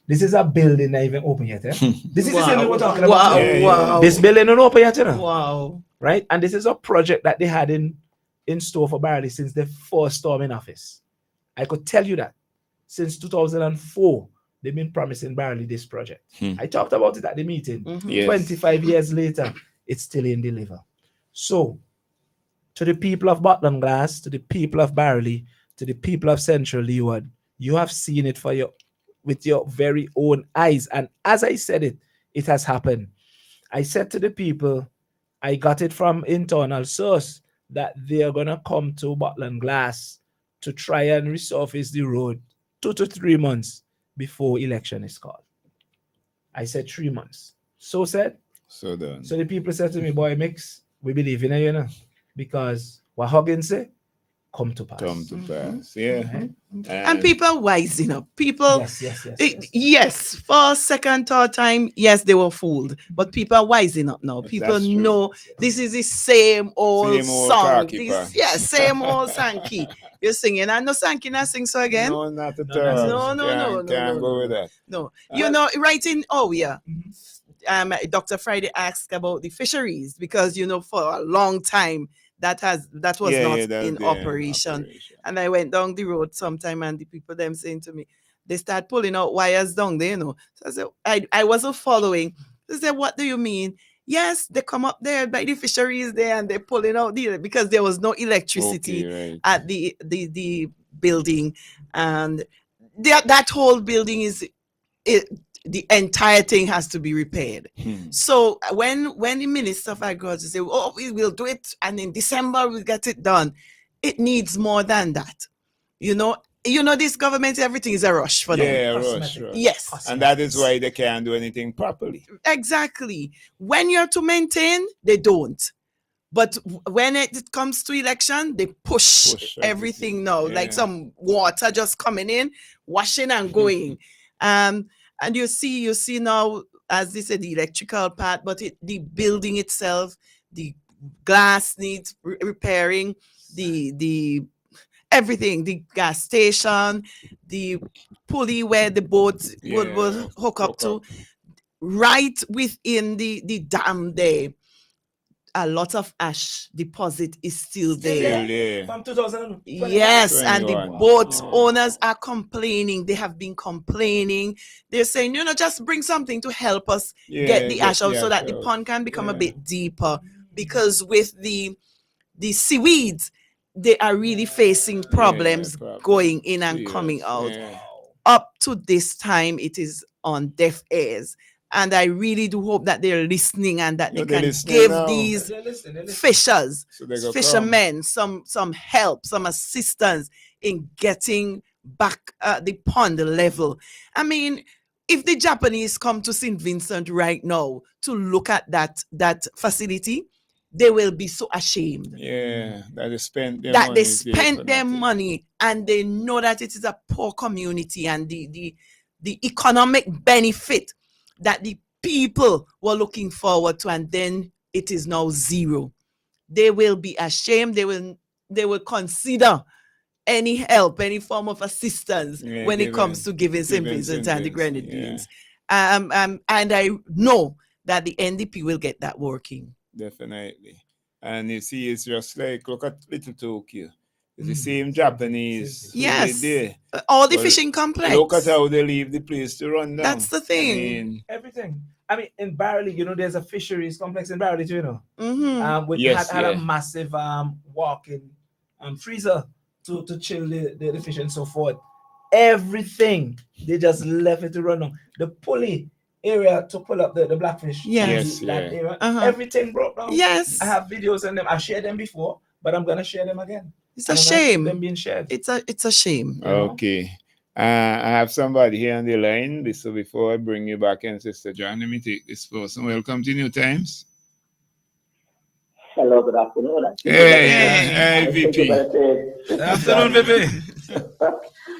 This is a building that even open yet. This is the same thing we're talking about. Wow. This building not open yet, you know? Wow. Right? And this is a project that they had in store for Barley since the first storm in office. I could tell you that since 2004, they've been promising Barley this project. I talked about it at the meeting. Yes. 25 years later, it's still in deliver. So, to the people of Bottle and Glass, to the people of Barley, to the people of Central Leeward, you have seen it with your very own eyes. And as I said it, it has happened. I said to the people, I got it from internal source that they are going to come to Bottle and Glass to try and resurface the road 2 to 3 months before election is called. I said 3 months. So said. So done. So the people said to me, boy, Mix, we believe in it, you know, because what Huggins say, come to pass. Come to pass. Yeah. Right? And people are wising up. People, yes, for second, third time, yes, they were fooled. But people are wising up now. People know this is the same old song. Same old Sankey. You're singing. And no Sankey not sing so again. No, not at all. No. Can't go with that. No. You know, right in Dr. Friday asked about the fisheries because, you know, for a long time, that was not in operation. And I went down the road sometime and the people them saying to me, they start pulling out wires down there, you know. So I said, I wasn't following. They said, what do you mean? Yes, they come up there by the fisheries there and they're pulling out because there was no electricity at the building. And that whole building the entire thing has to be repaired. So when the Minister of Agriculture say, oh, we will do it, and in December we'll get it done, it needs more than that. You know, this government, everything is a rush for them. Yeah, rush. Yes. And that is why they can't do anything properly. Exactly. When you're to maintain, they don't. But when it comes to election, they push everything now, like some water just coming in, washing and going. And you see now, as they said, the electrical part, but the building itself, the glass needs repairing, the everything, the gas station, the pulley where the boat would hook up to, right within the dam there. A lot of ash deposit is still there. From 2000. Yes, and the boat owners are complaining. They have been complaining. They're saying, just bring something to help us get the ash out so that the pond can become a bit deeper. Because with the seaweeds, they are really facing problems going in and coming out. Up to this time, it is on deaf ears. And I really do hope that they're listening and that they can give these fishermen some help, some assistance in getting back the pond level. I mean, if the Japanese come to St. Vincent right now to look at that facility, they will be so ashamed. Yeah, that they spent their money and they know that it is a poor community and the economic benefit that the people were looking forward to, and then it is now zero. they will be ashamed. They will consider any help, any form of assistance when it comes to giving St. Vincent and the Grenadines. And I know that the NDP will get that working. Definitely. And you see, it's just like, look at Little Tokyo. It's the same Japanese. Yes. There. All the fishing complex. Look at how they leave the place to run down. That's the thing. I mean, everything. I mean, in Barley, there's a fisheries complex in Barley too, which Yes, had a massive walk-in freezer to chill the fish and so forth. Everything, they just left it to run on. The pulley area to pull up the blackfish. That area, everything broke down. Yes. I have videos on them. I shared them before, but I'm gonna share them again. It's a shame. Them being shared. It's a shame. Okay. I have somebody here on the line. So before I bring you back in, Sister John, let me take this person. Welcome to New Times. Hello, good afternoon. Hey, VP. Good afternoon, VP.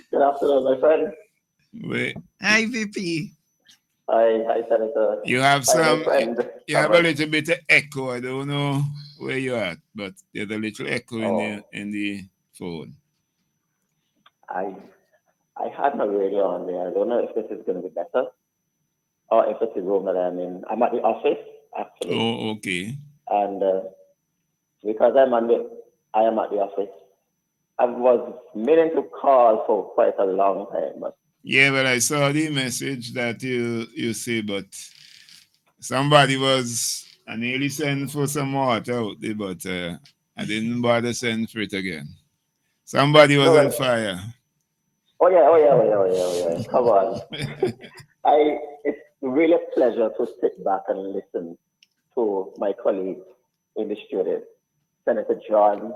Good afternoon, my friend. Wait. Hi, VP. Hi, Senator. You have you have a little bit of echo. I don't know where you're at, but there's a little echo in the phone. I had my radio on there. I don't know if this is going to be better or if it's the room that I'm in. I'm at the office, actually. Oh, okay. And because I am at the office, I was meaning to call for quite a long time. But I saw the message that you say, but somebody I nearly sent for some water out there, but I didn't bother send for it again. Somebody was on fire. Oh yeah. Come on. It's really a pleasure to sit back and listen to my colleagues in the studio, Senator John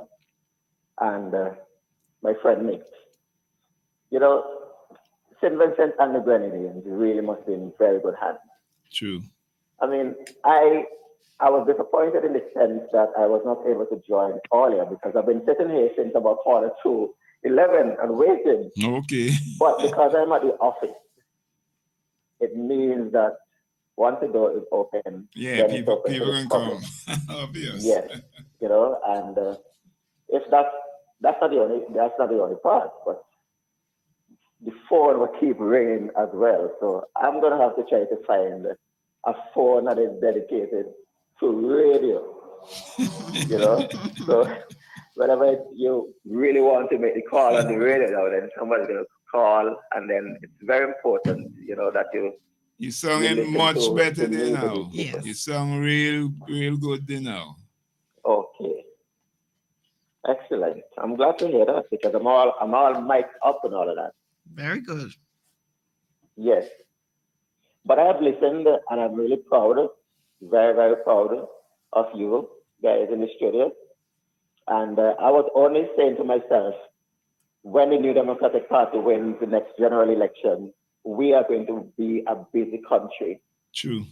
and my friend Nick. St. Vincent and the Grenadines really must be in very good hands. True. I mean, I was disappointed in the sense that I was not able to join earlier because I've been sitting here since about 11 and waiting. Okay. But because I'm at the office, it means that once the door is open, people can come. Obvious. Yes, and if that's not the only part, but the phone will keep ringing as well. So I'm gonna have to try to find a phone that is dedicated to radio. So whenever you really want to make the call on the radio, then somebody's gonna call, and then it's very important, that you sound much better than now. Yes. You sound real good than now. Okay. Excellent. I'm glad to hear that because I'm all mic'd up and all of that. Very good. Yes. But I have listened and I'm really proud, very, very proud of you guys in the studio. And I was only saying to myself, when the New Democratic Party wins the next general election, we are going to be a busy country. True.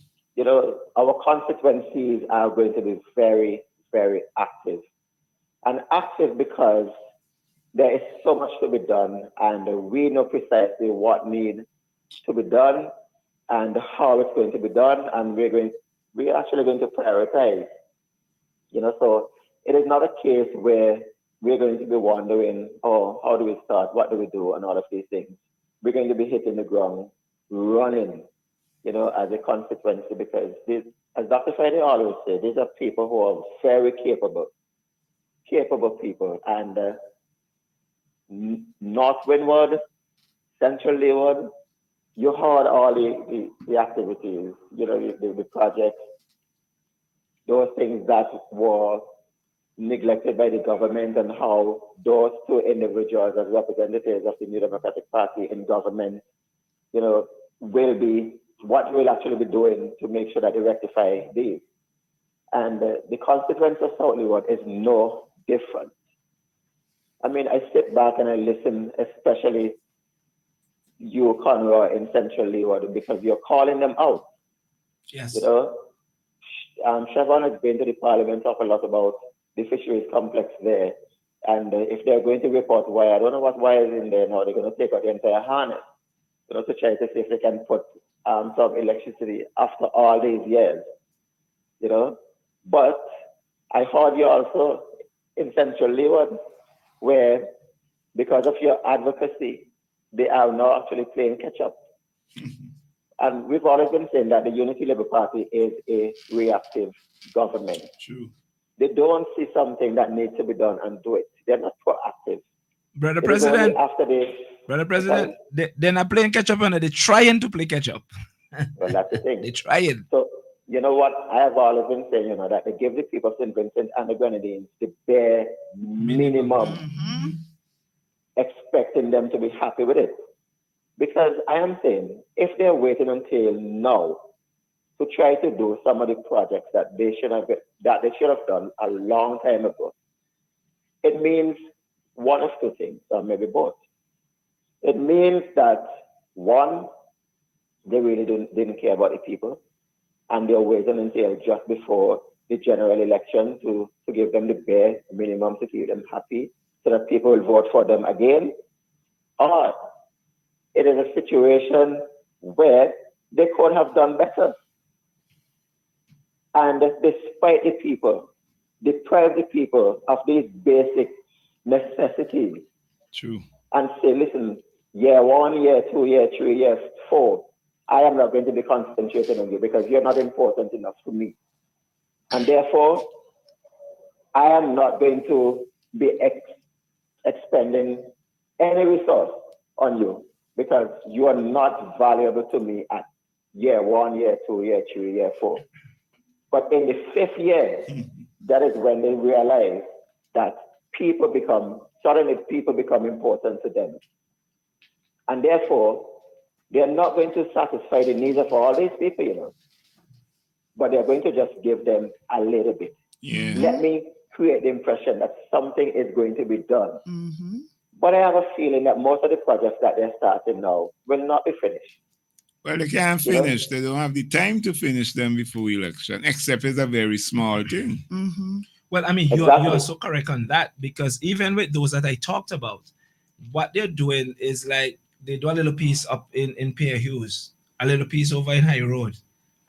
Our constituencies are going to be very, very active. And active because there is so much to be done, and we know precisely what needs to be done and how it's going to be done, and we're actually going to prioritize. So it is not a case where we're going to be wondering, how do we start, what do we do, and all of these things. We're going to be hitting the ground running, as a constituency, because as Dr. Friday always said, these are people who are very capable people, and North Windward, Central Leeward, you heard all the activities, the projects, those things that were neglected by the government, and how those two individuals as representatives of the New Democratic Party in government, will be what we'll actually be doing to make sure that they rectify these. And the constituency of South Leeward is no different. I mean, I sit back and I listen, especially you, Conroy, in Central Leeward, because you're calling them out. Yes. Chevron has been to the parliament, talk a lot about the fisheries complex there. And if they're going to report wire, I don't know what wire is in there now, they're going to take out the entire harness, to try to see if they can put some electricity after all these years, But I heard you also in Central Leeward, where because of your advocacy, they are now actually playing catch up. And we've always been saying that the Unity Labour Party is a reactive government. True. They don't see something that needs to be done and do it. They're not proactive. Brother President, after Brother President, they're not playing catch up and they're trying to play catch up. Well, that's the thing. They're trying. So, you know what? I have always been saying, that they give the people of St. Vincent and the Grenadines the bare minimum, expecting them to be happy with it. Because I am saying, if they're waiting until now to try to do some of the projects that they should have done a long time ago, it means one of two things, or maybe both. It means that one, they really didn't care about the people, and they're waiting until just before the general election to give them the bare minimum to keep them happy, so that people will vote for them again. Or it is a situation where they could have done better. And despite the people, deprive the people of these basic necessities. True. And say, listen, year 1, year 2, year 3, year 4, I am not going to be concentrating on you because you're not important enough to me. And therefore, I am not going to be expending any resource on you because you are not valuable to me at year 1, year 2, year 3, year 4. But in the 5th year, that is when they realize that suddenly people become important to them. And therefore, they're not going to satisfy the needs of all these people, but they're going to just give them a little bit. Yeah. Let me create the impression that something is going to be done. Mm-hmm. But I have a feeling that most of the projects that they're starting now will not be finished. Well, they can't finish. They don't have the time to finish them before election, except it's a very small thing. Mm-hmm. Well, I mean, you're so correct on that, because even with those that I talked about, what they're doing is like they do a little piece up in Pierre Hughes, a little piece over in High Road,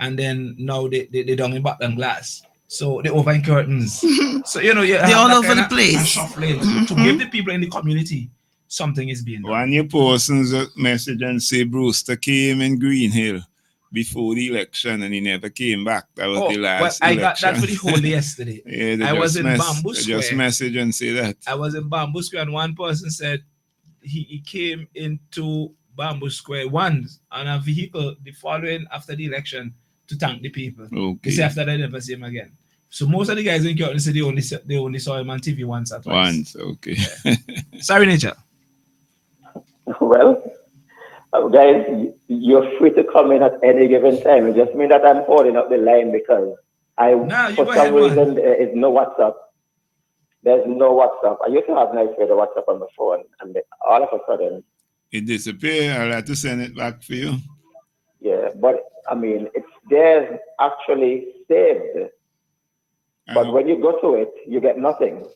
and then now they down in Button Glass. So they're over in Curtains. So, they're all over the place. Shuffling to give the people in the community something is being done. One your person's message and say Brewster came in Green Hill before the election and he never came back. That was the last I election. got that for the whole day yesterday. Yeah, I was in Bamboo Square. Just message and say that. I was in Bamboo Square and one person said he came into Bamboo Square once on a vehicle the following after the election to thank the people. Okay. They say after that they never see him again. So most of the guys in Curtin say they only saw him on TV once or twice. Okay. Yeah. Sorry, Nature. Well, guys, you're free to come in at any given time. It just means that I'm holding up the line because for some reason there is no WhatsApp. There's no WhatsApp. I used to have NiceRadio WhatsApp on my phone, and all of a sudden it disappeared. I'll have to send it back for you. Yeah, but I mean, it's there actually saved. But when you go to it, you get nothing.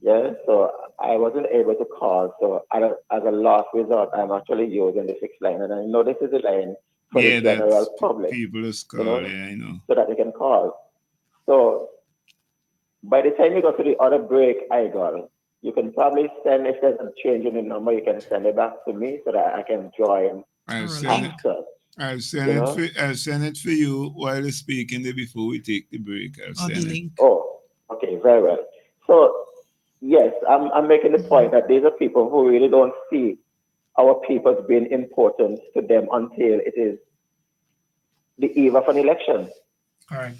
Yeah, so I wasn't able to call. So as a last resort, I'm actually using the fixed line. And I know this is a line for the general public. People is call, yeah, I know. So that they can call. So by the time you go to the other break, you can probably send, if there's a change in the number, you can send it back to me so that I can join after. I'll send it for you while you're speaking there before we take the break. I'll send the link. Oh, okay, very well. So, yes, I'm making the point that these are people who really don't see our people as being important to them until it is the eve of an election. All right.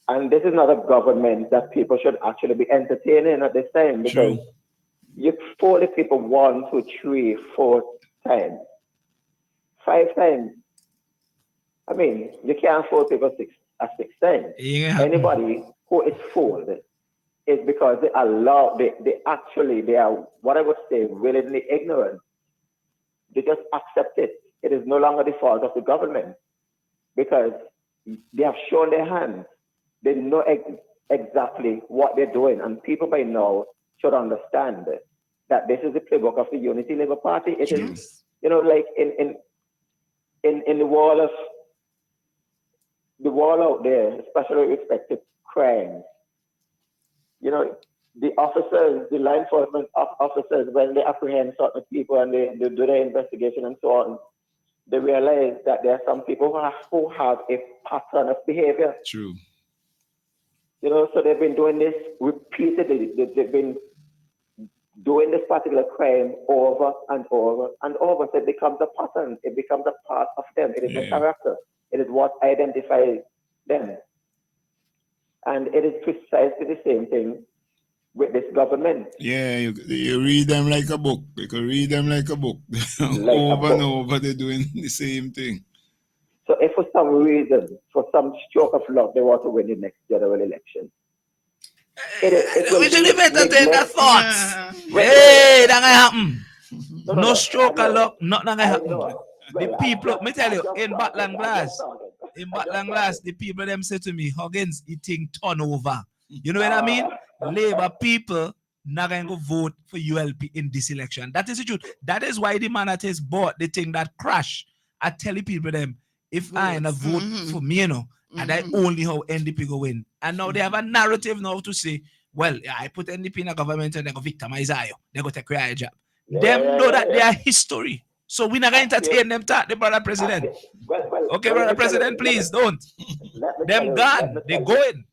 And this is not a government that people should actually be entertaining at this time, because you fool the people 1, 2, 3, 4 times. 5 times. I mean, you can't fool people 6 times. Yeah. Anybody who is fooled is because they are, what I would say, willingly ignorant. They just accept it. It is no longer the fault of the government because they have shown their hands. They know exactly what they're doing, and people by now should understand that this is the playbook of the Unity Labour Party. It is, like in the wall out there, especially with respect to crime, you know, the officers, the law enforcement officers, when they apprehend certain people and they do their investigation and so on, they realize that there are some people who have a pattern of behavior. True. You know, so they've been doing this repeatedly. They've been doing this particular crime over and over and over. So it becomes a pattern. It becomes a part of them. It is a character. It is what identifies them. And it is precisely the same thing with this government. Yeah, you read them like a book. You can read them like a book. Like over and over, they're doing the same thing. So if for some reason, for some stroke of luck, they want to win the next general election, we should entertain the thoughts. Hey, that gonna happen. No stroke of luck, nothing gonna happen. The people, me tell you, in Batland Glass, the people them say to me, Huggins, eating turnover. You know what I mean? Labour people not going to vote for ULP in this election. That is the truth. That is why the man that is bought the thing that crash. I tell the people them, if I ain't a vote for me, you know, and I only how NDP go win. And now they have a narrative now to say, well, I put NDP in a government and they go victimize you. They go take your job. Them know that they are history. So we're not going to entertain them talk, the brother president. Okay, brother president, please don't. Them gone. They going.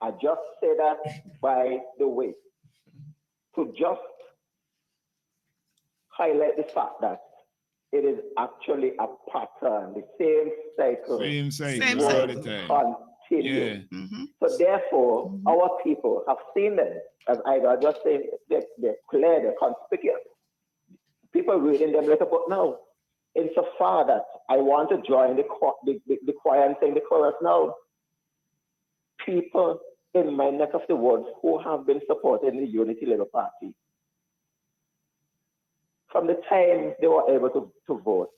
I just say that by the way, to just highlight the fact that it is actually a pattern, the same cycle. Same cycle all the time. Continue. Yeah. So therefore, our people have seen them, as I just saying, they're clear, they're conspicuous. People reading them like a book now. Insofar that I want to join the choir and sing the chorus now. People in my neck of the woods who have been supporting the Unity Labour Party, from the time they were able to vote,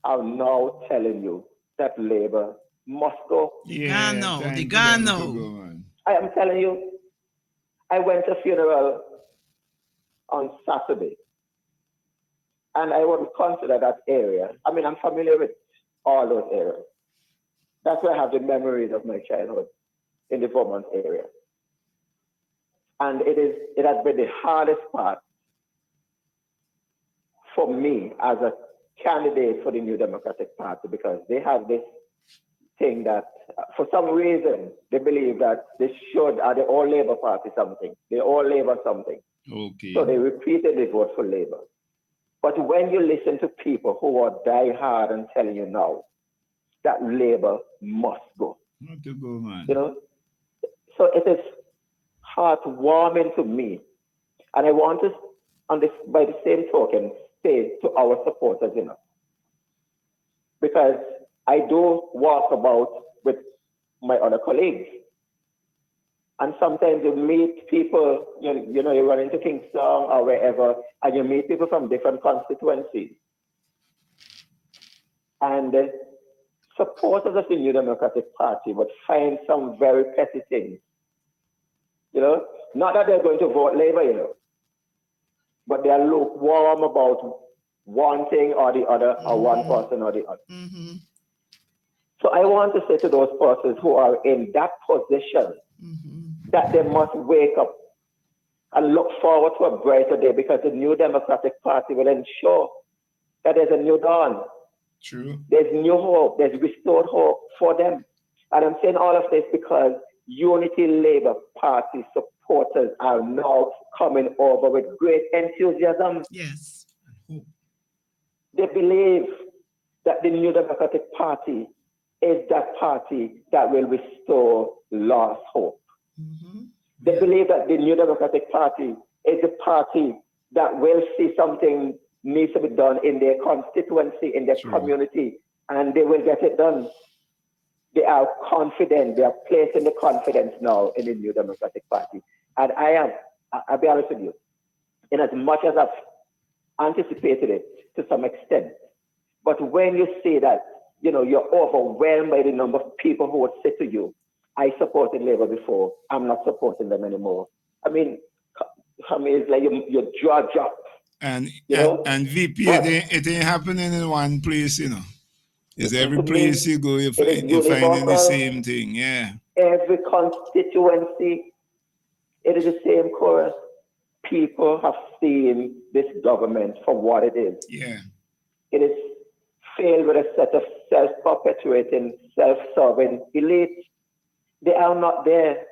I'm now telling you that Labour must go. Yeah, they gone now. I am telling you, I went to a funeral on Saturday, and I would consider that area. I mean, I'm familiar with all those areas. That's where I have the memories of my childhood, in the Vermont area. And it has been the hardest part for me as a candidate for the New Democratic Party, because they have this thing that for some reason they believe that they should, are the all Labour Party something, they all Labour something. Okay. So they repeatedly vote for Labour. But when you listen to people who are die hard and telling you now that Labour must go, not to go, man. You know, so it is heartwarming to me, and I want to, by the same token, say to our supporters, you know, because I do walk about with my other colleagues, and sometimes you meet people, you know, you run into Kingston or wherever, and you meet people from different constituencies, and supporters of the New Democratic Party would find some very petty things. You know, not that they're going to vote Labour, you know, but they are lukewarm about one thing or the other, or one person or the other. So I want to say to those persons who are in that position that they must wake up and look forward to a brighter day, because the New Democratic Party will ensure that there's a new dawn. True. There's new hope. There's restored hope for them. And I'm saying all of this because Unity Labour Party supporters are now coming over with great enthusiasm. Yes. They believe that the New Democratic Party is that party that will restore lost hope. They believe that the New Democratic Party is the party that will see something needs to be done in their constituency, in their community, and they will get it done. They are confident, they are placing the confidence now in the New Democratic Party. And I'll be honest with you, in as much as I've anticipated it to some extent, but when you see that, you know, you're overwhelmed by the number of people who would say to you, I supported Labour before, I'm not supporting them anymore. I mean, it's like your jaw drops. And you and VP, it ain't happening in one place, you know. It's every place you go, you're finding the same thing, yeah. Every constituency, It is the same chorus. People have seen this government for what it is. Yeah. It is filled with a set of self-perpetuating, self-serving elites. They are not there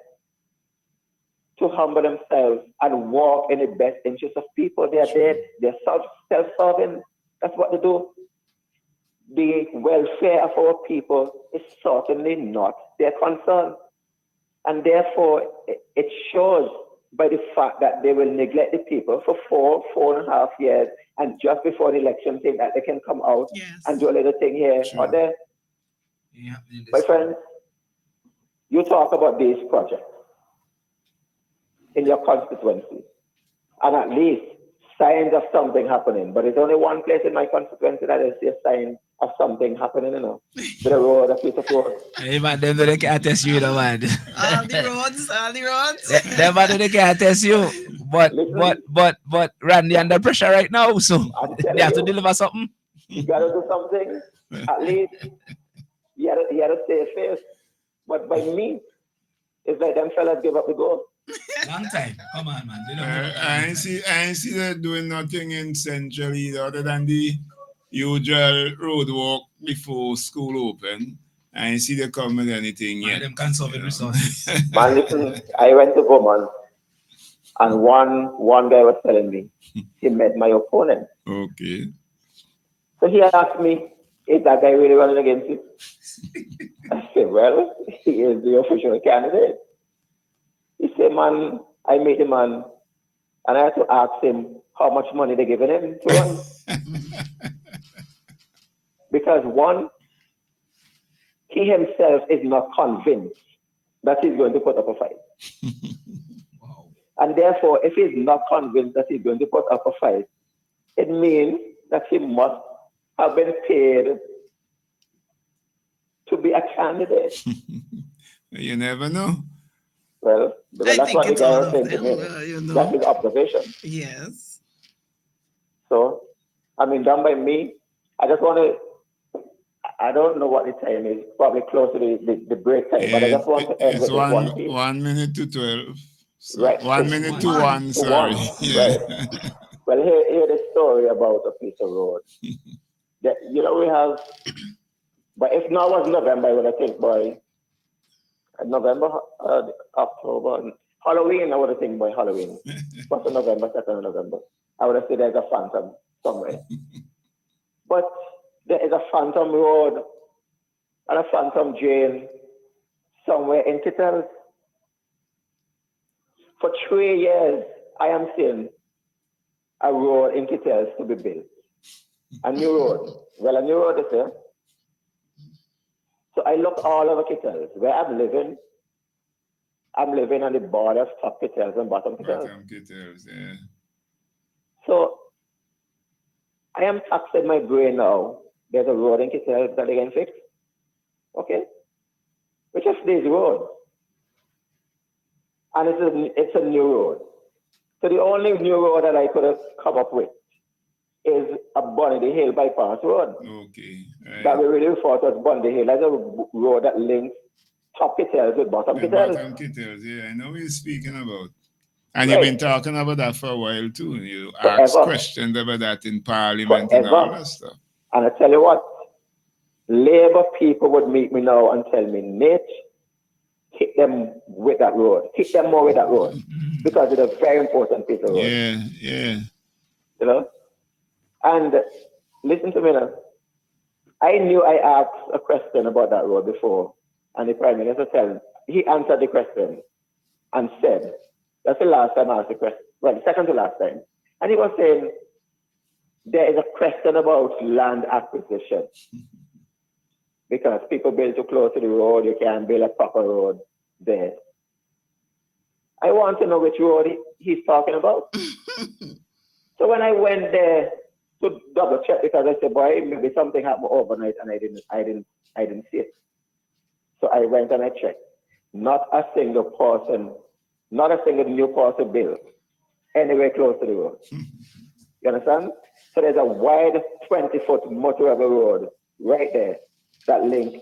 to humble themselves and walk in the best interest of people. They are there. They're self-serving. That's what they do. The welfare of our people is certainly not their concern. And therefore, it shows by the fact that they will neglect the people for 4.5 years, and just before the election think that they can come out and do a little thing here or there. Yeah, my friends, you talk about these projects in your constituency, and at least signs of something happening. But it's only one place in my constituency that I see a sign of something happening, with a road, a piece of road. Hey man, them they can't test you, man. All the roads. Them man they can't test you. But Randy under pressure right now, so they have to deliver something. You gotta do something. At least you gotta stay face. But by me, it's like them fellas give up the ghost. Long time. Come on, man. I ain't see them doing nothing in Central either, other than the usual road walk before school open. I ain't see them come with anything yet. Them conserving resources. Man, listen, I went to Vermont, and one guy was telling me he met my opponent. Okay. So he asked me, is that guy really running against you? I said, well, he is the official candidate. He said, man, I met the man, and I had to ask him how much money they're giving him to run. Because one, he himself is not convinced that he's going to put up a fight. Wow. And therefore, if he's not convinced that he's going to put up a fight, it means that he must have been paid to be a candidate. You never know. Well, that's what the guy was saying to me. That's his observation. Yes. So, I mean, done by me. I just want to, I don't know what the time is, probably close to the break time, but I just want to end with this one piece. 1 minute to 12. So Right. 1 minute to 1, sorry. Yeah. Right. Well, hear the story about a piece of road. That, we have, but if now was November, I would think by November, October, Halloween, I would think by Halloween. What's November, 2nd of November? I would have said there's a phantom somewhere. But there is a phantom road and a phantom drain somewhere in Kittels. For 3 years, I am seeing a road in Kittels to be built. A new road. Well, a new road is here. So I look all over Kittels. Where I'm living on the border of top Kittels and bottom Kittels. Bottom Kittels, yeah. So I am taxing my brain now. There's a road in Kittels that they can fix. Okay. Which is this road. And it's a new road. So the only new road that I could have come up with is a Bundy Hill bypass road. Okay. Right. That we really refer to as Bundy Hill. That's a road that links top Kittels with bottom Kittels. Bottom Kittels, yeah. I know what you're speaking about. And you've been talking about that for a while too. You asked questions about that in Parliament and all that stuff. And I tell you what, Labour people would meet me now and tell me, Nate, hit them with that road. Hit them more with that road. Because it's a very important piece of road. Yeah. And listen to me now. I knew I asked a question about that road before, and the Prime Minister said, he answered the question and said, that's the last time I asked the question, well, the second to last time. And he was saying, there is a question about land acquisition. Because people build too close to the road, you can't build a proper road there. I want to know which road he's talking about. So when I went there to double check, because I said, boy, maybe something happened overnight and I didn't see it. So I went and I checked. Not a single person, not a single new person built anywhere close to the road. You understand? So there's a wide 20-foot motorable road right there that links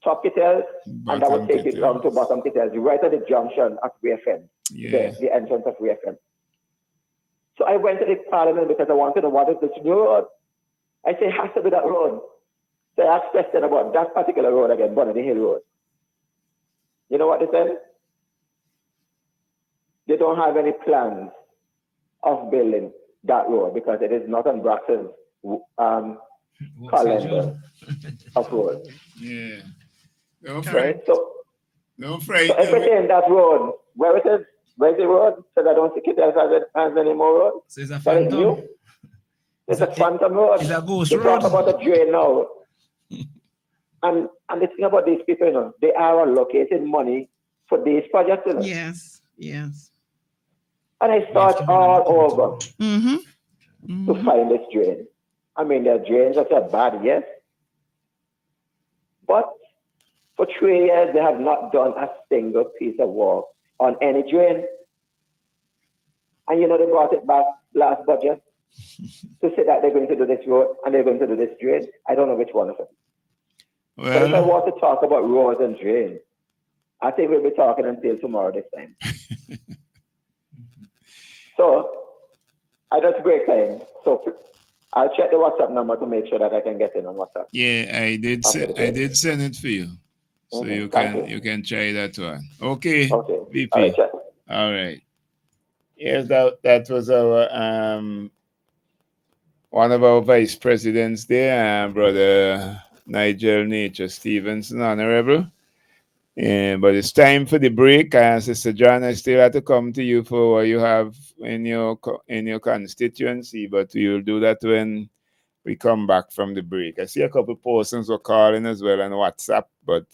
top Kittels, and that would take you down to bottom Kittels, right at the junction of WFM, the entrance of WFM. So I went to the parliament because I wanted to know what is this new road. I say, it has to be that road. So I asked question about that particular road again, Bonnie Hill Road. You know what they said? They don't have any plans of building that road because it is not on Braxton's calendar of road. Yeah. No right? So fright. everything in that road, where's the road? So I don't think it has any more road. So it's a that is phantom. new. It's a phantom road. It's a ghost they road. Talk about a drain now. and the thing about these people, you know, they are allocating money for these projects. You know? Yes. And I start all over to find this drain. I mean, there are drains that are bad, yes. But for 3 years, they have not done a single piece of work on any drain. And you know, they brought it back last budget to say that they're going to do this road and they're going to do this drain. I don't know which one of them. Well, but if I want to talk about roads and drains, I think we'll be talking until tomorrow this time. So I just break time. So I'll check the WhatsApp number to make sure that I can get in on WhatsApp. Yeah, I did send it for you. So you can try that one. Okay. BP. All right. Yes, that was our one of our vice presidents there, Brother Nigel Nature Stevenson, Honorable. But it's time for the break. Sister John, I still have to come to you for what you have in your constituency, but we'll do that when we come back from the break. I see a couple persons were calling as well on WhatsApp, but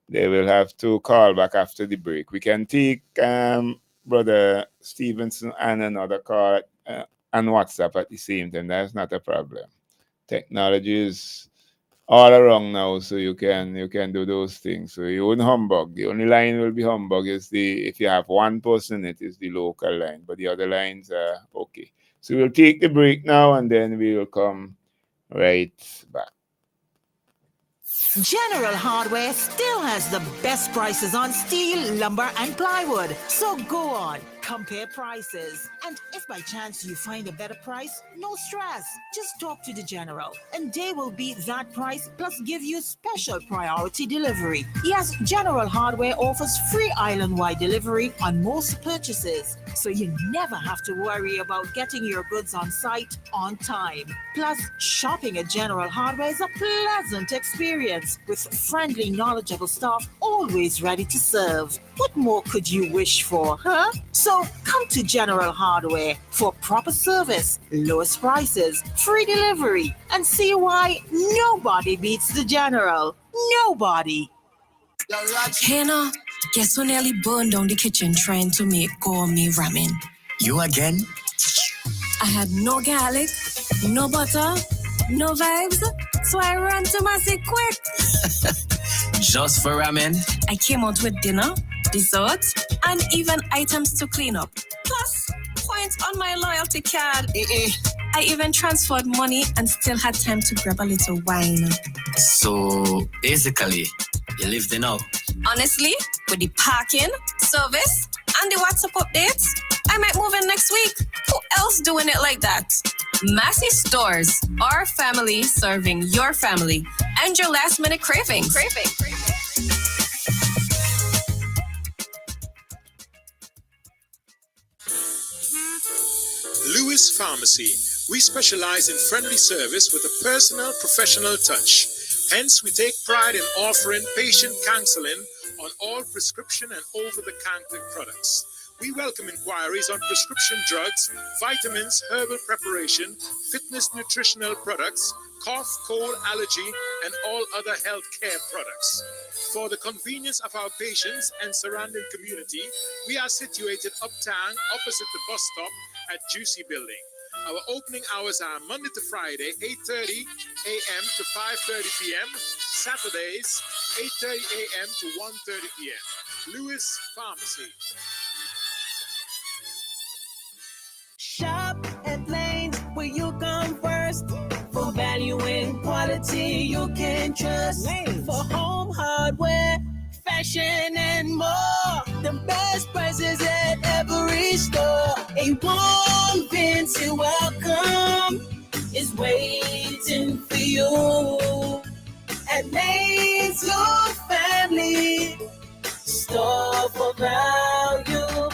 they will have to call back after the break. We can take Brother Stevenson and another call on WhatsApp at the same time. That's not a problem. Technology is all around now, so you can do those things. So you wouldn't humbug. The only line will be humbug is if you have one person, it is the local line, but the other lines are okay. So we'll take the break now, and then we will come right back. General Hardware still has the best prices on steel, lumber, and plywood. So go on, compare prices. And if by chance you find a better price, no stress. Just talk to the General, and they will beat that price plus give you special priority delivery. Yes, General Hardware offers free island-wide delivery on most purchases, so you never have to worry about getting your goods on site on time. Plus, shopping at General Hardware is a pleasant experience with friendly, knowledgeable staff always ready to serve. What more could you wish for, huh? So come to General Hardware for proper service, lowest prices, free delivery, and see why nobody beats the General. Nobody. Hannah, guess who nearly burned down the kitchen trying to make gourmet ramen? You again? I had no garlic, no butter, no vibes, so I ran to my seat quick. Just for ramen? I came out with dinner, dessert, and even items to clean up. Plus, points on my loyalty card. I even transferred money and still had time to grab a little wine. So, basically, you live there now? Honestly, with the parking, service, and the WhatsApp updates, I might move in next week. Who else doing it like that? Massy Stores, our family serving your family and your last minute cravings. Lewis Pharmacy. We specialize in friendly service with a personal, professional touch. Hence, we take pride in offering patient counseling on all prescription and over-the-counter products. We welcome inquiries on prescription drugs, vitamins, herbal preparation, fitness nutritional products, cough, cold, allergy, and all other health care products. For the convenience of our patients and surrounding community, we are situated uptown opposite the bus stop at Juicy Building. Our opening hours are Monday to Friday, 8:30 a.m. to 5:30 p.m. Saturdays, 8:30 a.m. to 1:30 p.m. Lewis Pharmacy. Shop at Lanes where you come first for bad. value and quality you can trust. For home hardware, fashion, and more. The best prices at every store. A warm Vincent welcome is waiting for you at Lane's Your Family Store for Value.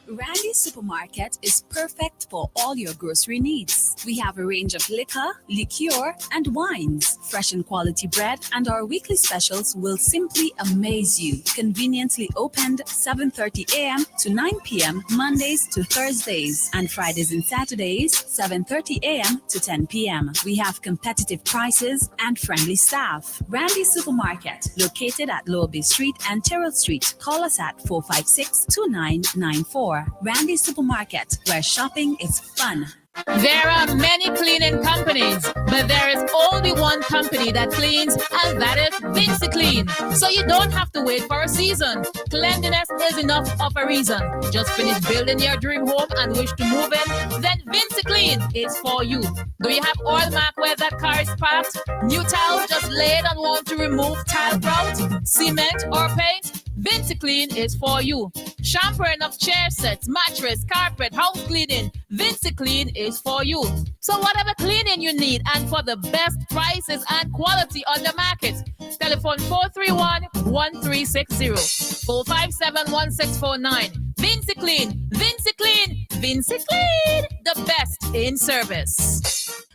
Randy's Supermarket is perfect for all your grocery needs. We have a range of liquor, liqueur, and wines, fresh and quality bread, and our weekly specials will simply amaze you. Conveniently opened 7:30 a.m. to 9 p.m. Mondays to Thursdays, and Fridays and Saturdays 7:30 a.m. to 10 p.m. We have competitive prices and friendly staff. Randy's Supermarket, located at Lower Bay Street and Terrell Street. Call us at 456-2994. Randy's Supermarket, where shopping is fun. There are many cleaning companies, but there is only one company that cleans, and that is Vinci Clean. So you don't have to wait for a season. Cleanliness is enough of a reason. Just finish building your dream home and wish to move in? Then Vinci Clean is for you. Do you have oil mark where that car is parked? New tiles just laid and want to remove tile grout, cement, or paint? Vinci Clean is for you. Shampooing of chair sets, mattress, carpet, house cleaning. Vinci Clean is for you. So whatever cleaning you need and for the best prices and quality on the market, telephone 431-1360, 457-1649. Vinci Clean, Vinci Clean, Vinci Clean, the best in service.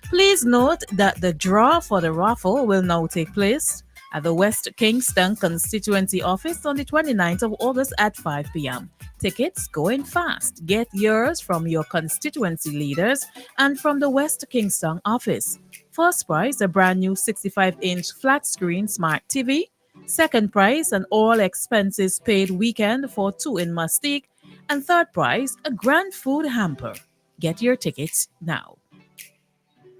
Please note that the draw for the raffle will now take place at the West Kingston Constituency Office on the 29th of August at 5 p.m. Tickets going fast. Get yours from your constituency leaders and from the West Kingston office. First prize, a brand new 65-inch flat screen smart TV. Second prize, an all expenses paid weekend for two in Mustique. And third prize, a grand food hamper. Get your tickets now.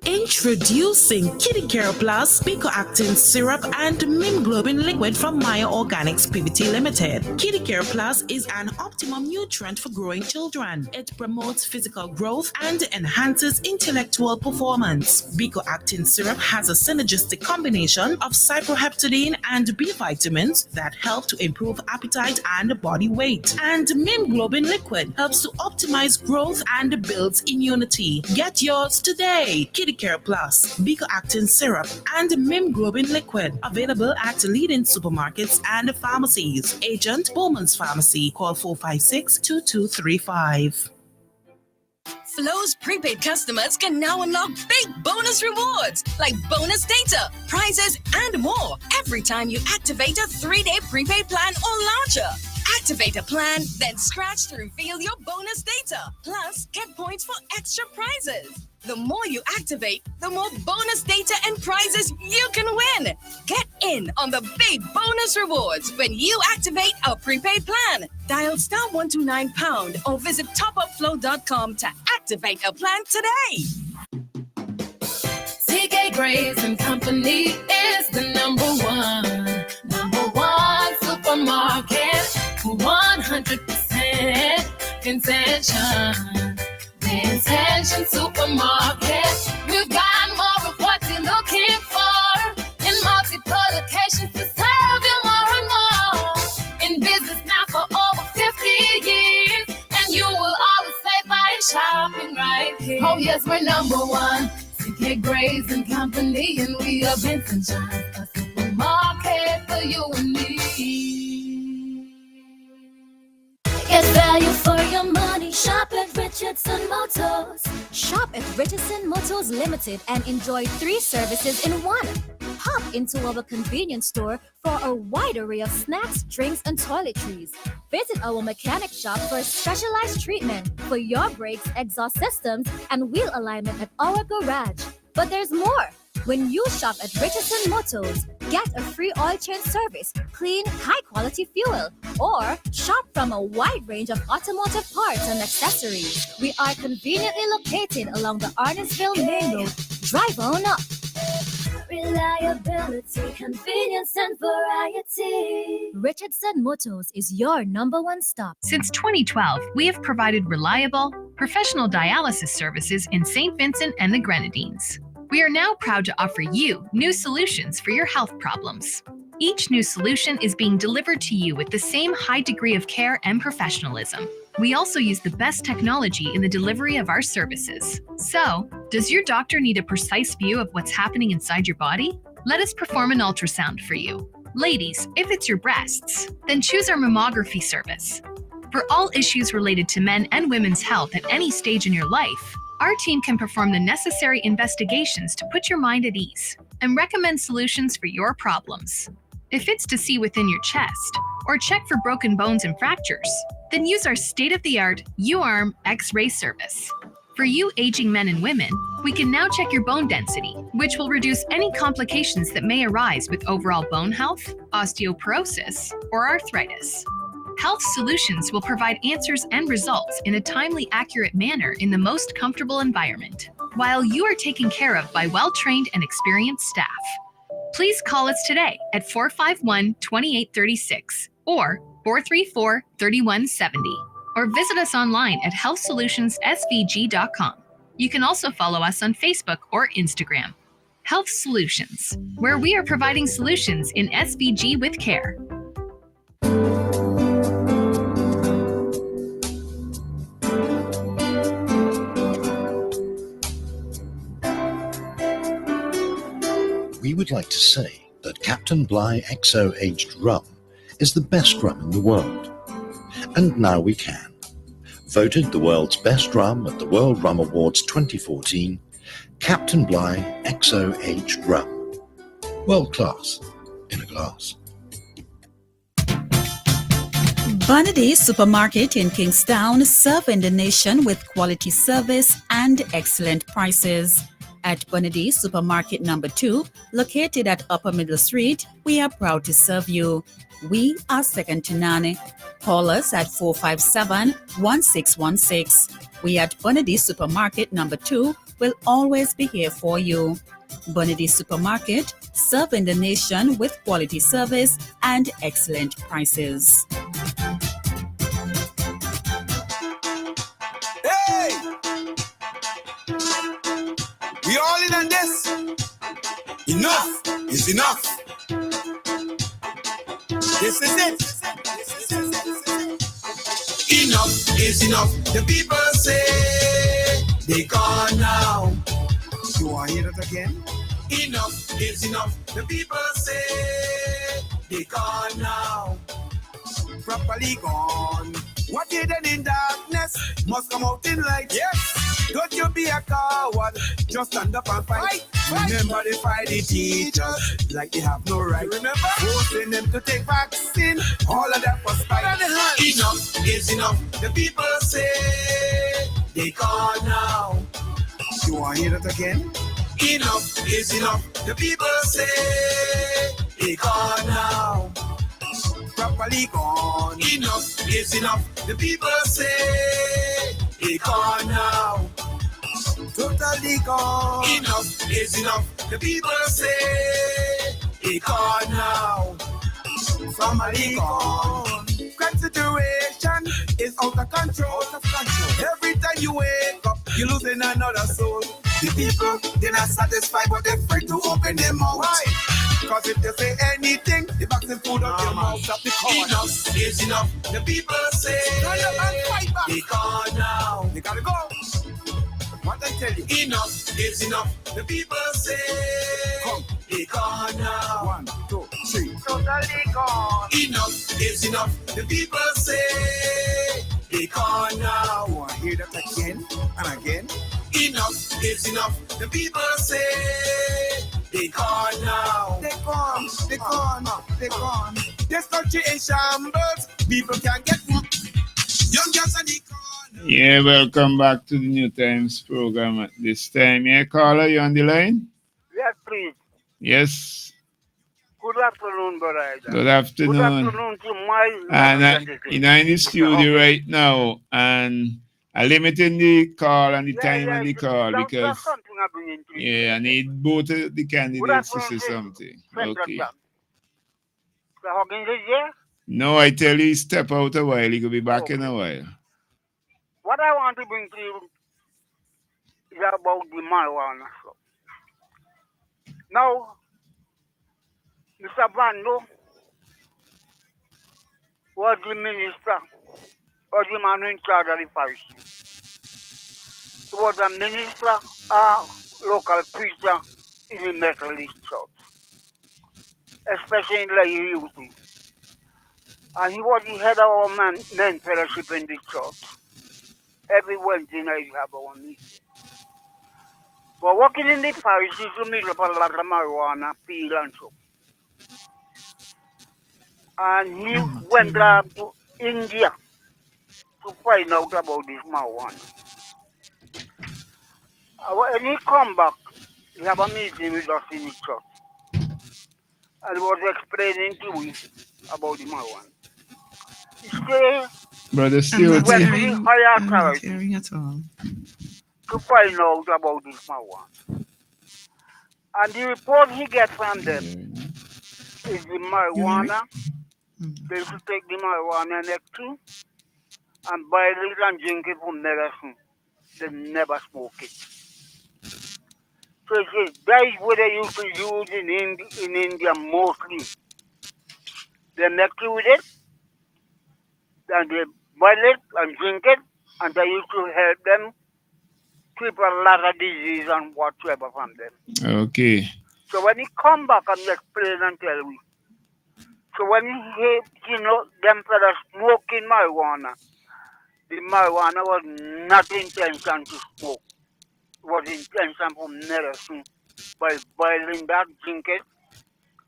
Introducing Kitty Care Plus, Picoactin Syrup, and Mimglobin Liquid from Maya Organics PVT Limited. Kitty Care Plus is an optimum nutrient for growing children. It promotes physical growth and enhances intellectual performance. Picoactin Syrup has a synergistic combination of cyproheptadine and B vitamins that help to improve appetite and body weight. And Mimglobin Liquid helps to optimize growth and builds immunity. Get yours today. Kitty Care Plus, Picoactin Syrup, and Mimglobin Liquid. Available at leading supermarkets and pharmacies. Agent Bowman's Pharmacy. Call 456-2235. Flo's prepaid customers can now unlock big bonus rewards like bonus data, prizes, and more every time you activate a 3-day prepaid plan or launcher. Activate a plan, then scratch to reveal your bonus data. Plus, get points for extra prizes. The more you activate, the more bonus data and prizes you can win. Get in on the big bonus rewards when you activate a prepaid plan. Dial *129# or visit topupflow.com to activate a plan today. CK Graves and Company is the number one supermarket, 100% intention. Intention Supermarket. We've got more of what you're looking for in multiple locations to serve you more and more. In business now for over 50 years, and you will always save by shopping right here. Oh yes, we're number one. CK Graves and Company, and we are Vincent John, a supermarket for you and me. Get value for your money. Shop at Richardson Motors. Shop at Richardson Motors Limited and enjoy 3 services in one. Hop into our convenience store for a wide array of snacks, drinks, and toiletries. Visit our mechanic shop for specialized treatment for your brakes, exhaust systems, and wheel alignment at our garage. But there's more. When you shop at Richardson Motors, get a free oil change service, clean, high-quality fuel, or shop from a wide range of automotive parts and accessories. We are conveniently located along the Arnesville Main Road. Drive on up. Reliability, convenience, and variety. Richardson Motors is your #1 stop. Since 2012, we have provided reliable, professional dialysis services in St. Vincent and the Grenadines. We are now proud to offer you new solutions for your health problems. Each new solution is being delivered to you with the same high degree of care and professionalism. We also use the best technology in the delivery of our services. So, does your doctor need a precise view of what's happening inside your body? Let us perform an ultrasound for you. Ladies, if it's your breasts, then choose our mammography service. For all issues related to men and women's health at any stage in your life, our team can perform the necessary investigations to put your mind at ease and recommend solutions for your problems. If it's to see within your chest or check for broken bones and fractures, then use our state-of-the-art U-arm X-ray service. For you aging men and women, we can now check your bone density, which will reduce any complications that may arise with overall bone health, osteoporosis, or arthritis. Health Solutions will provide answers and results in a timely, accurate manner in the most comfortable environment, while you are taken care of by well-trained and experienced staff. Please call us today at 451-2836 or 434-3170, or visit us online at healthsolutionssvg.com. You can also follow us on Facebook or Instagram. Health Solutions, where we are providing solutions in SVG with care. We would like to say that Captain Bligh XO aged rum is the best rum in the world. And now we can. Voted the world's best rum at the World Rum Awards 2014, Captain Bligh XO aged rum. World class in a glass. Bonady Supermarket in Kingstown, serving the nation with quality service and excellent prices. At Bonady Supermarket number 2, located at Upper Middle Street, we are proud to serve you. We are second to none. Call us at 457-1616. We at Bonady Supermarket number 2 will always be here for you. Bonady Supermarket, serving the nation with quality service and excellent prices. Hey! We all in on this. Enough is enough. This is it. Enough is enough. The people say they gone now. You want to hear that again? Enough is enough. The people say they gone now. Properly gone. What did it in darkness must come out in light. Yes. Don't you be a coward. Just stand up and fight. Remember they fight the teachers like they have no right. Remember forcing them to take vaccine. All of that for spite. Enough is enough. The people say they gone now. You want to hear that again? Enough is enough. The people say they gone now. Properly gone. Enough is enough. The people say they gone now. Totally gone. Enough is enough. The people say they gone now. Family gone. Current situation is out of control. Every time you wake up, you're losing another soul. The people, they're not satisfied, but they're afraid to open their mouth. Why? Because if they say anything, the vaccine food out their mouth up the corner. Enough is enough. The people say they gone now. They gotta go. What I tell you? Enough is enough. The people say come. They gone now. 1, 2, 3. Totally gone. Enough is enough. The people say they gone now. Oh, I hear that again and again. Enough is enough. The people say they gone now. They gone. They gone. They gone. This country is shambles. People can't get young girls and they gone. Yeah, welcome back to the New Times program at this time. Yeah, caller, you on the line? Yes, please. Yes. Good afternoon, brother. Good afternoon. Good afternoon to my And in the studio right now, and I'm limiting the call and the time on the call because I need both of the candidates to say something. Okay. No, I tell you, step out a while. He could be back in a while. What I want to bring to you is about the marijuana. Now, Mr. Bando was the minister or the man in charge of the parish. He was a minister, a local preacher in the Methodist church, especially in the youth. And he was the head of our men fellowship in the church. Every Wednesday night we have our meeting. But working in the parish is to meet up a lot of marijuana, field and so. And he went to India to find out about this marijuana. When he come back, he have a meeting with us in the church. And he was explaining to me about the marijuana. He said Brother he went Stewart. to the higher I'm not authority hearing at all. to find out about this marijuana. And the report he gets from them is the marijuana. They should take the marijuana next to and boil it and drink it for medicine. They never smoke it. So he says that is what they used to use in India mostly. They mix it with it, and they boil it and drink it, and they used to help them keep a lot of disease and whatsoever from them. Okay. So when he come back and explain and tell me, so when them fellas smoking marijuana, the marijuana was not intention to smoke. It was intention for medicine by boiling that, drink it,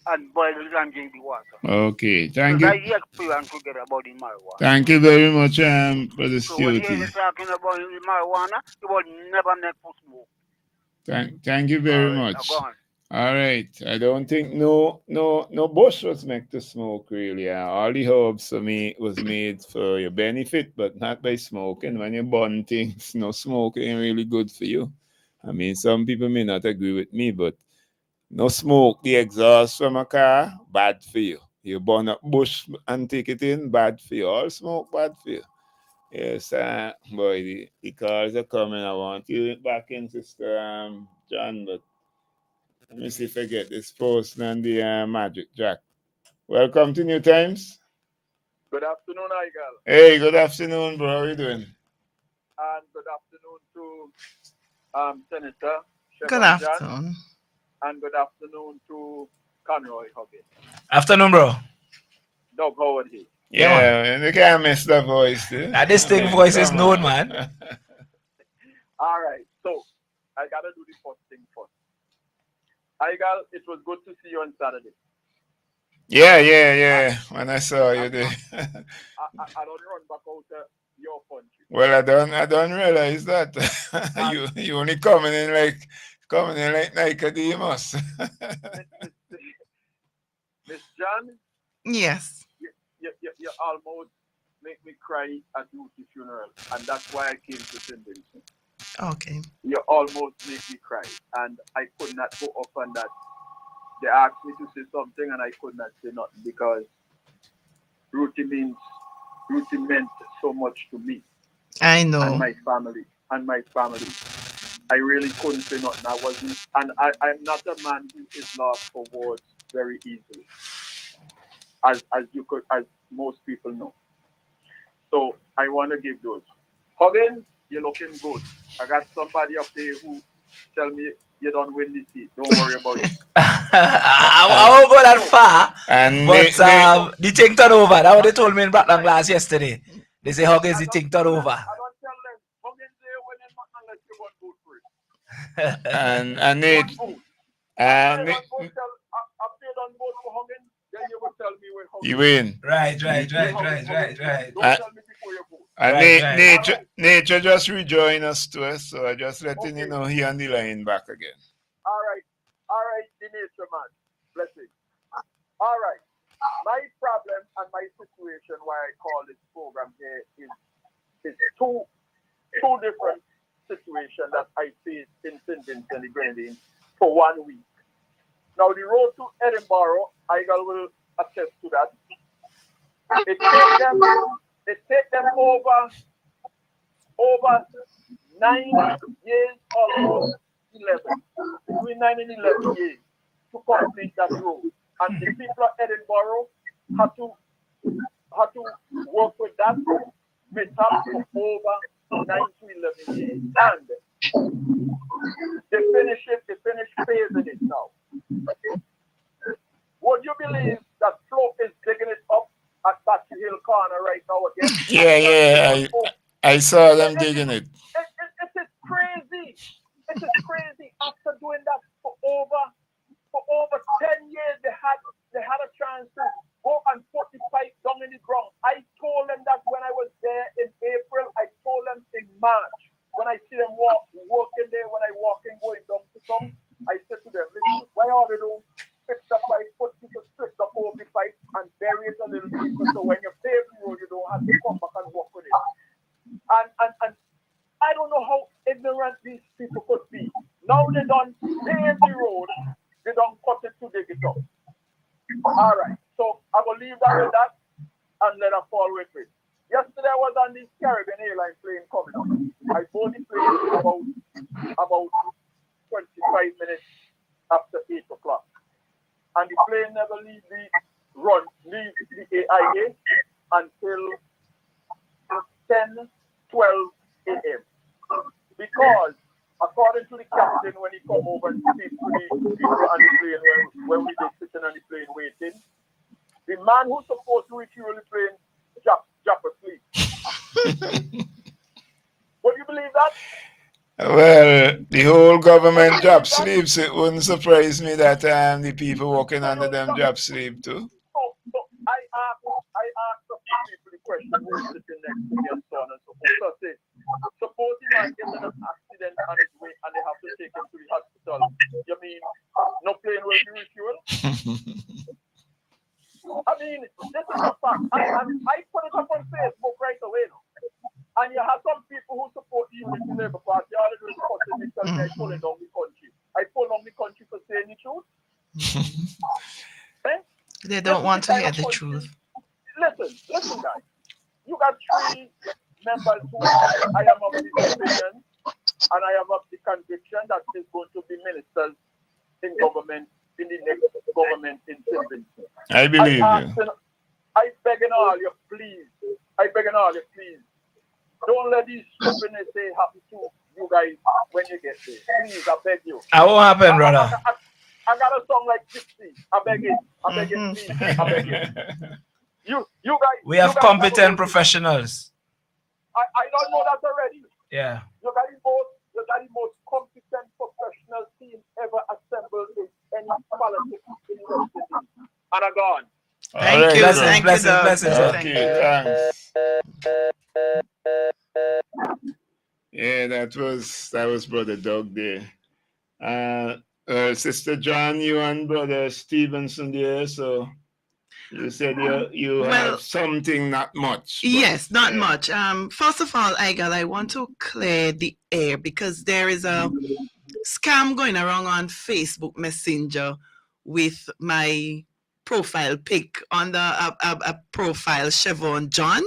and boil it and drink the water. Okay. So Thank that's you. the experience we get about the marijuana. Thank you very much, Brother So when Stewart. you're talking about the marijuana, it was never meant for smoke. Thank you very All right, much. now go on. All right. I don't think no bush was meant to smoke really. All the herbs for me was made for your benefit, but not by smoking. When you burn things, no smoking ain't really good for you. I mean, some people may not agree with me, but no smoke, the exhaust from a car, bad for you. You burn up bush and take it in, bad for you. All smoke, bad for you. Yes, boy, the cars are coming. I want you back in, Sister John, but let me see if I get this post and the magic jack. Welcome to New Times. Good afternoon, Igal. Hey, good afternoon, bro. How are you doing? And good afternoon to Senator Good Chevron John. afternoon. And good afternoon to Conroy Huggins. Afternoon, bro. Doug Howard here. Yeah, man. You can't miss the voice, dude. That distinct voice is known, man. All right, so I gotta do the first thing first. Igal, it was good to see you on Saturday. Yeah. When I saw you there. I don't run back out your country. Well, I don't realize that. you only coming in like Nicodemus. Miss John? Yes. You almost make me cry at Lucy's funeral, and that's why I came to St. Vincent. Okay. You almost make me cry, and I could not go up on that. They asked me to say something, and I could not say nothing because Ruthie meant so much to me. I know. And my family. I really couldn't say nothing. I wasn't, and I'm not a man who is lost for words very easily, as most people know. So I want to give those. Huggins, you're looking good. I got somebody up there who tell me you don't win this seat. Don't worry about it. I won't go that far. But the thing turned over. That's what they told me in Blackland Glass yesterday. They say Huggins, the thing turned over. and Nate, you win. Right. And Nature just rejoined us to us, so I just letting you know he on the line back again. All right, the nature man. Blessing. All right. My problem and my situation why I call this program here is two different situations that I faced in St. Vincent and the Grenadines for 1 week. Now the road to Edinburgh, I will attest to that. It take them over 9 years, almost 11. Between 9 and 11 years to complete that road. And the people of Edinburgh had to work with that mishap for over 9 to 11 years. And they finished phasing it now. Would you believe that Flo is digging it up at Battery Hill Corner right now again? Yeah, I saw them digging it. It is crazy. It is crazy. After doing that for over 10 years, they had a chance to go and put the pipe down in the ground. I told them that when I was there in April. I told them in March. When I see them working there, when I walking going down to some, I said to them, listen, why are they doing? Fix the pipe, put people strip the whole the pipe and bury it a little deeper so when you pave the road, you don't have to come back and walk with it. And I don't know how ignorant these people could be. Now they done pave the road, they don't cut it to dig it up. All right, so I will leave that with that and let them fall with it. Yesterday I was on the Caribbean Airline plane coming up. I boarded the plane about 25 minutes after 8 o'clock. And the plane never leave the AIA until 10, 12 a.m. Because according to the captain, when he come over and speak to the people on the plane, when we did sitting on the plane waiting, the man who's supposed to refuel the plane jump asleep. Would you believe that? Well, the whole government job sleeps. It wouldn't surprise me that the people working under them job sleep too. So I asked the people the question who's sitting next to me and so on and so forth. So I say, suppose the man gets in an accident on his way and they have to take him to the hospital. You mean no plane will be refueled? I mean, this is a fact. I put it up on Facebook right away now. And you have some people who support the Unity Labour Party. All they do is cutting me, telling me I pull down the country. I pull down the country for saying the truth. They don't want to hear the truth. Listen, guys. You got 3 members who I am of the opinion and I am of the conviction that is going to be ministers in government, in the next government in St. Vincent. I believe you. I begging all you, please. Don't let these stupidness happen to you guys when you get there. Please, I beg you. That won't happen, brother. I got a song like Gypsy. I beg it, please. I beg it. You guys. We have competent professionals. I don't know that already. Yeah. You got the most competent professional team ever assembled in any politics in the West Indies. And I'm gone. Thank you. Blessings. Okay, thanks. Yeah, that was Brother Doug there. Sister John, you and Brother Stevenson there, so you said you have something, not much. Yes, not much. First of all, I want to clear the air because there is a scam going around on Facebook Messenger with my profile pic under a profile Chevron John,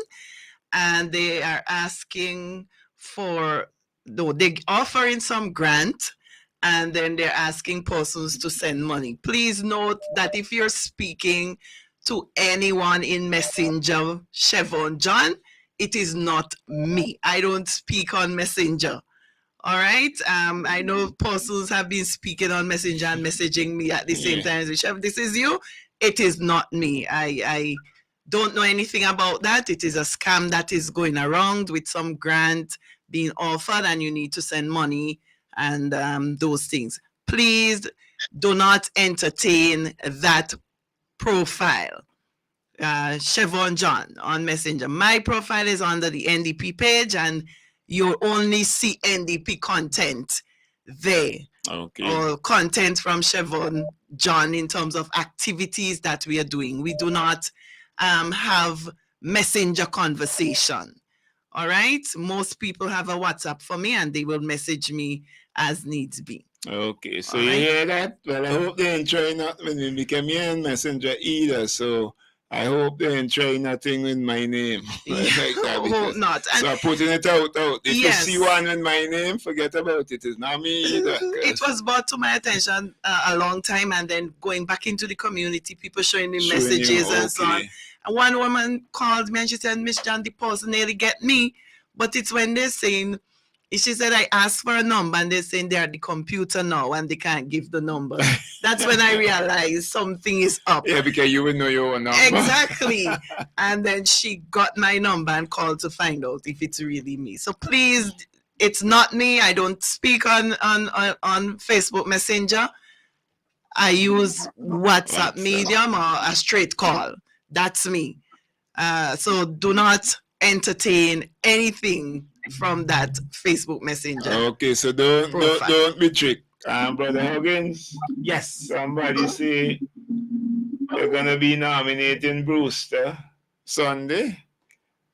and they are asking for, they're offering some grant, and then they're asking persons to send money. Please note that if you're speaking to anyone in Messenger Chevron John, it is not me. I don't speak on Messenger. All right. I know persons have been speaking on Messenger and messaging me at the same time. Chef, this is you. It is not me. I don't know anything about that. It is a scam that is going around with some grant being offered and you need to send money and those things. Please do not entertain that profile. Chevron John on Messenger. My profile is under the NDP page and you'll only see NDP content there. Okay. Or content from Chevron John in terms of activities that we are doing. We do not have messenger conversation. All right. Most people have a WhatsApp for me and they will message me as needs be. Okay, so you hear that? Well, I hope they ain't trying not when we become here in Messenger either. So I hope they ain't trying nothing with my name. Like that, Hope not. So I'm putting it out. If Yes. you see one with my name, forget about it. It's not me either. It was brought to my attention a long time, and then going back into the community, people showing me Showing messages you, and so on. okay. And one woman called me and she said, Miss John, the person nearly get me. But it's when they're saying, she said, I asked for a number and they're saying they're at the computer now and they can't give the number. That's when I realized something is up. Yeah, because you would know your own number. Exactly. And then she got my number and called to find out if it's really me. So please, it's not me. I don't speak on Facebook Messenger. I use WhatsApp medium or a straight call. That's me. So do not entertain anything from that Facebook Messenger. Okay, so don't be tricked. Brother Huggins. Yes. Somebody say you're gonna be nominating Brewster Sunday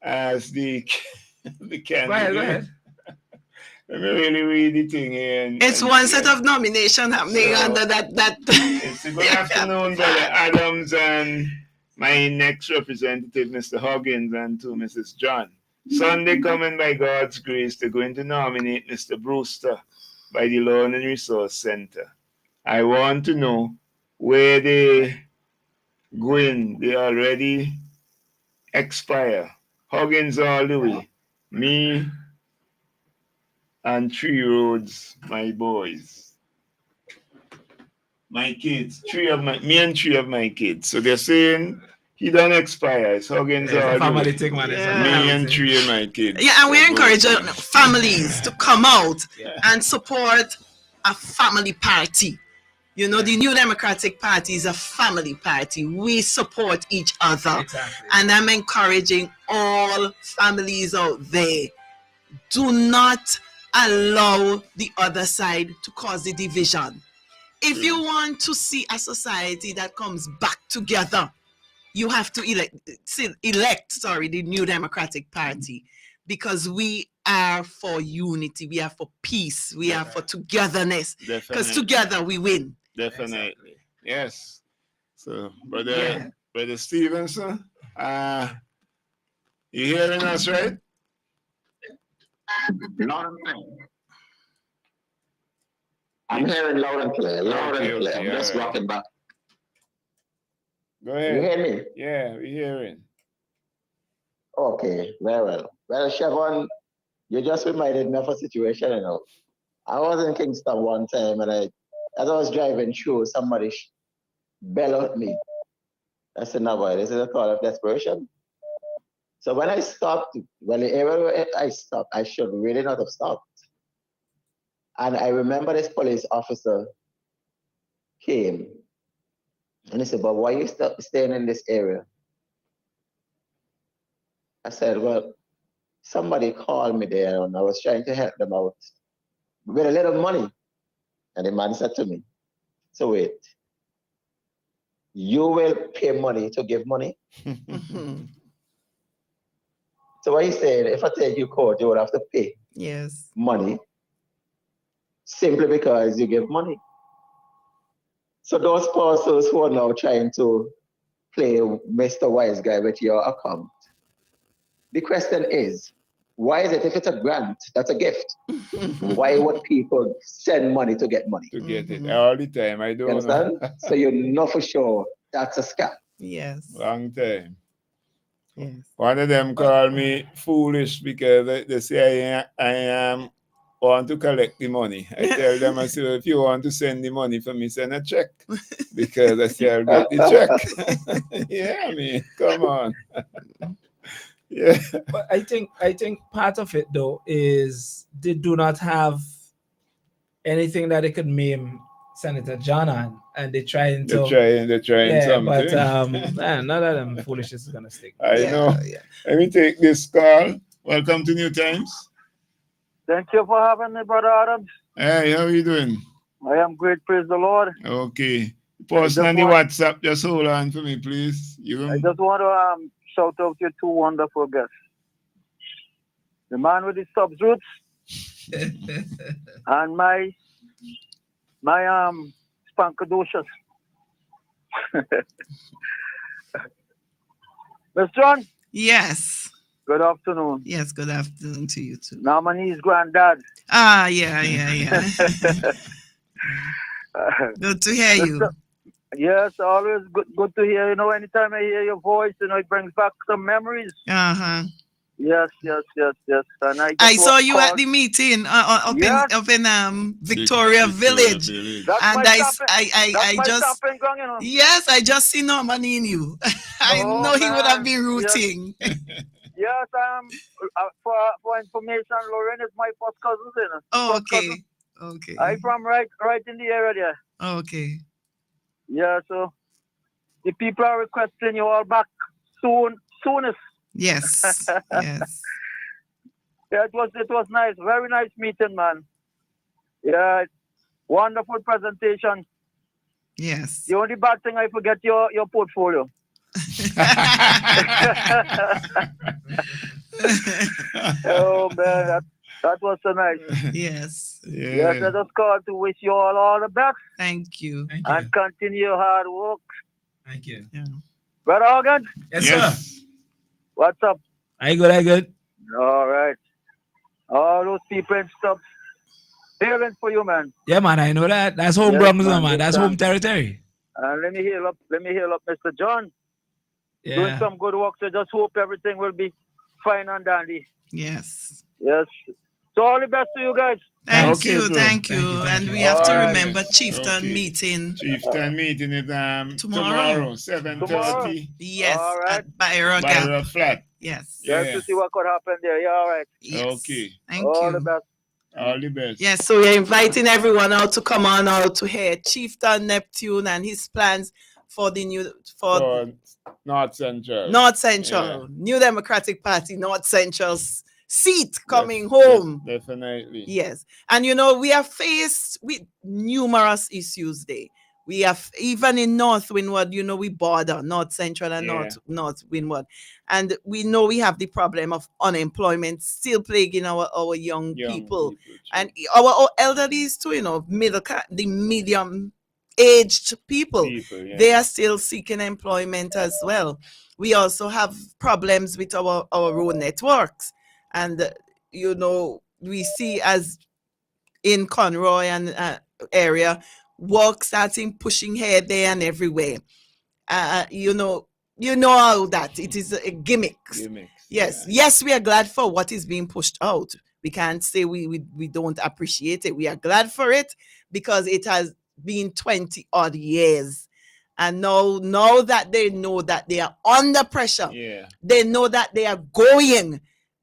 as the candidate. Go ahead. Let me really read the thing here. It's one set of nomination happening under that. It's a good afternoon, Brother Adams, and my next representative, Mr. Huggins, and to Mrs. John. Sunday coming by God's grace, they're going to nominate Mr. Brewster by the Learning Resource Center. I want to know where they going. They already expire. Huggins all the way. Me and 3 roads, my boys. My kids. Me and 3 of my kids. So they're saying he don't expire. It's Huggins all the family way. thing, man. Me and 3 of my kids. Yeah, and we encourage families to come out and support a family party. You know, the New Democratic Party is a family party. We support each other. Exactly. And I'm encouraging all families out there. Do not allow the other side to cause the division. If you want to see a society that comes back together, you have to elect the New Democratic Party, because we are for unity, we are for peace, we are for togetherness, because together we win. Definitely. Yes. So, Brother Stevenson, you hearing us, right? Loud and clear. I'm hearing loud and clear. I'm just walking back. Go ahead. You hear me? Yeah, we're hearing. Okay, very well. Well, Chevron, you just reminded me of a situation, you know. I was in Kingston one time, and as I was driving through, somebody bellowed at me. I said, no, boy, this is a call of desperation. So when I stopped, the area where I stopped, I should really not have stopped. And I remember this police officer came, and he said, but why are you staying in this area? I said, well, somebody called me there, and I was trying to help them out with a little money. And the man said to me, so wait, you will pay money to give money? So what he said, if I take you court, you would have to pay money simply because you give money. So those pastors who are now trying to play Mr. Wise Guy with your account, the question is, why is it, if it's a grant, that's a gift, why would people send money to get money? To get it all the time. I don't understand? know. So you know for sure that's a scam. Yes. Long time. Yes. One of them called me foolish because they say I want to collect the money. I tell them, I say, if you want to send the money for me, send a check. Because I say I'll get the check. Yeah, I mean, come on. Yeah. But I think part of it though is they do not have anything that they could meme Senator John on, and they're trying something. But none of them foolishness is gonna stick. I know. Yeah. Let me take this call. Welcome to New Times. Thank you for having me, Brother Adams. Hey, how are you doing? I am great, praise the Lord. Okay. Person on the WhatsApp, just hold on for me, please. I just want to shout out your 2 wonderful guests. The man with the subs roots and my Spankadocious. Miss John? Yes. Good afternoon. Yes, good afternoon to you too. Nominee's granddad. Ah, yeah. Good to hear you. Yes, always good to hear. Anytime I hear your voice, it brings back some memories. Uh-huh. Yes. And I saw you at the meeting up in Victoria Village. That's and my just stomping ground, Yes, I just see Norman in you. I know he would have been rooting. Yes, for information, Lauren is my first cousin. Oh, okay. I'm from right in the area there. Okay. Yeah, so the people are requesting you all back soonest. Yes. Yes. Yeah, it was nice. Very nice meeting, man. Yeah, wonderful presentation. Yes. The only bad thing I forget your portfolio. Oh man, that was so nice. Yes. Yes, I just called to wish you all the best. Thank you. And continue your hard work. Thank you. Yeah. Brother Hogan? Yes, sir. What's up? I good. All right. All those people and stuff. Parents for you, man. Yeah, man, I know that. That's home Bronx, man. That's home territory. Let me heal up, Mr. John. Yeah. Doing some good work, so just hope everything will be fine and dandy. Yes. Yes. So all the best to you guys. Thank you. And we have to remember Chieftain meeting. Chieftain meeting is tomorrow, 7:30. Yes, all right. at Byra Flat. Yes. Just to see what could happen there. Yeah, all right. Yes. Okay. Thank you. All the best. All the best. Yes, so we're inviting everyone out to come on out to hear Chieftain Neptune and his plans for the North Central. Yeah. New Democratic Party, North Central seat coming home. Definitely. Yes. And we are faced with numerous issues there. We have, even in North Windward, we border North Central and North Windward. And we know we have the problem of unemployment still plaguing our young people. And our elderlies too, the medium-aged people. They are still seeking employment as well. We also have problems with our road networks. And, we see as in Conroy and area, work starting pushing here, there, and everywhere. You know how that it is a gimmick. Yes, we are glad for what is being pushed out. We can't say we don't appreciate it. We are glad for it because it has been 20 odd years. And now that they know that they are under pressure, they know that they are going.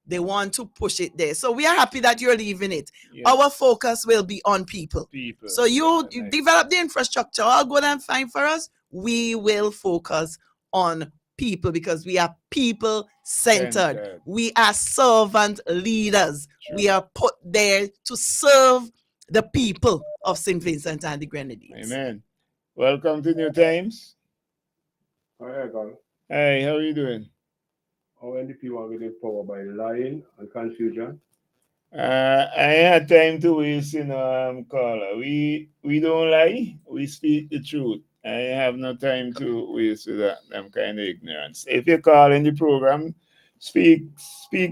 They want to push it there. So we are happy that you're leaving it. Yes. Our focus will be on people. So you develop the infrastructure, all good and fine for us. We will focus on people because we are people-centered. We are servant leaders. Sure. We are put there to serve the people of St. Vincent and the Grenadines. Amen. Welcome to New Times. Hi, God. Hey, how are you doing? How NDP want to get power by lying and confusion? I had time to waste, caller. We don't lie. We speak the truth. I have no time to waste with that kind of ignorance. If you call in the program, speak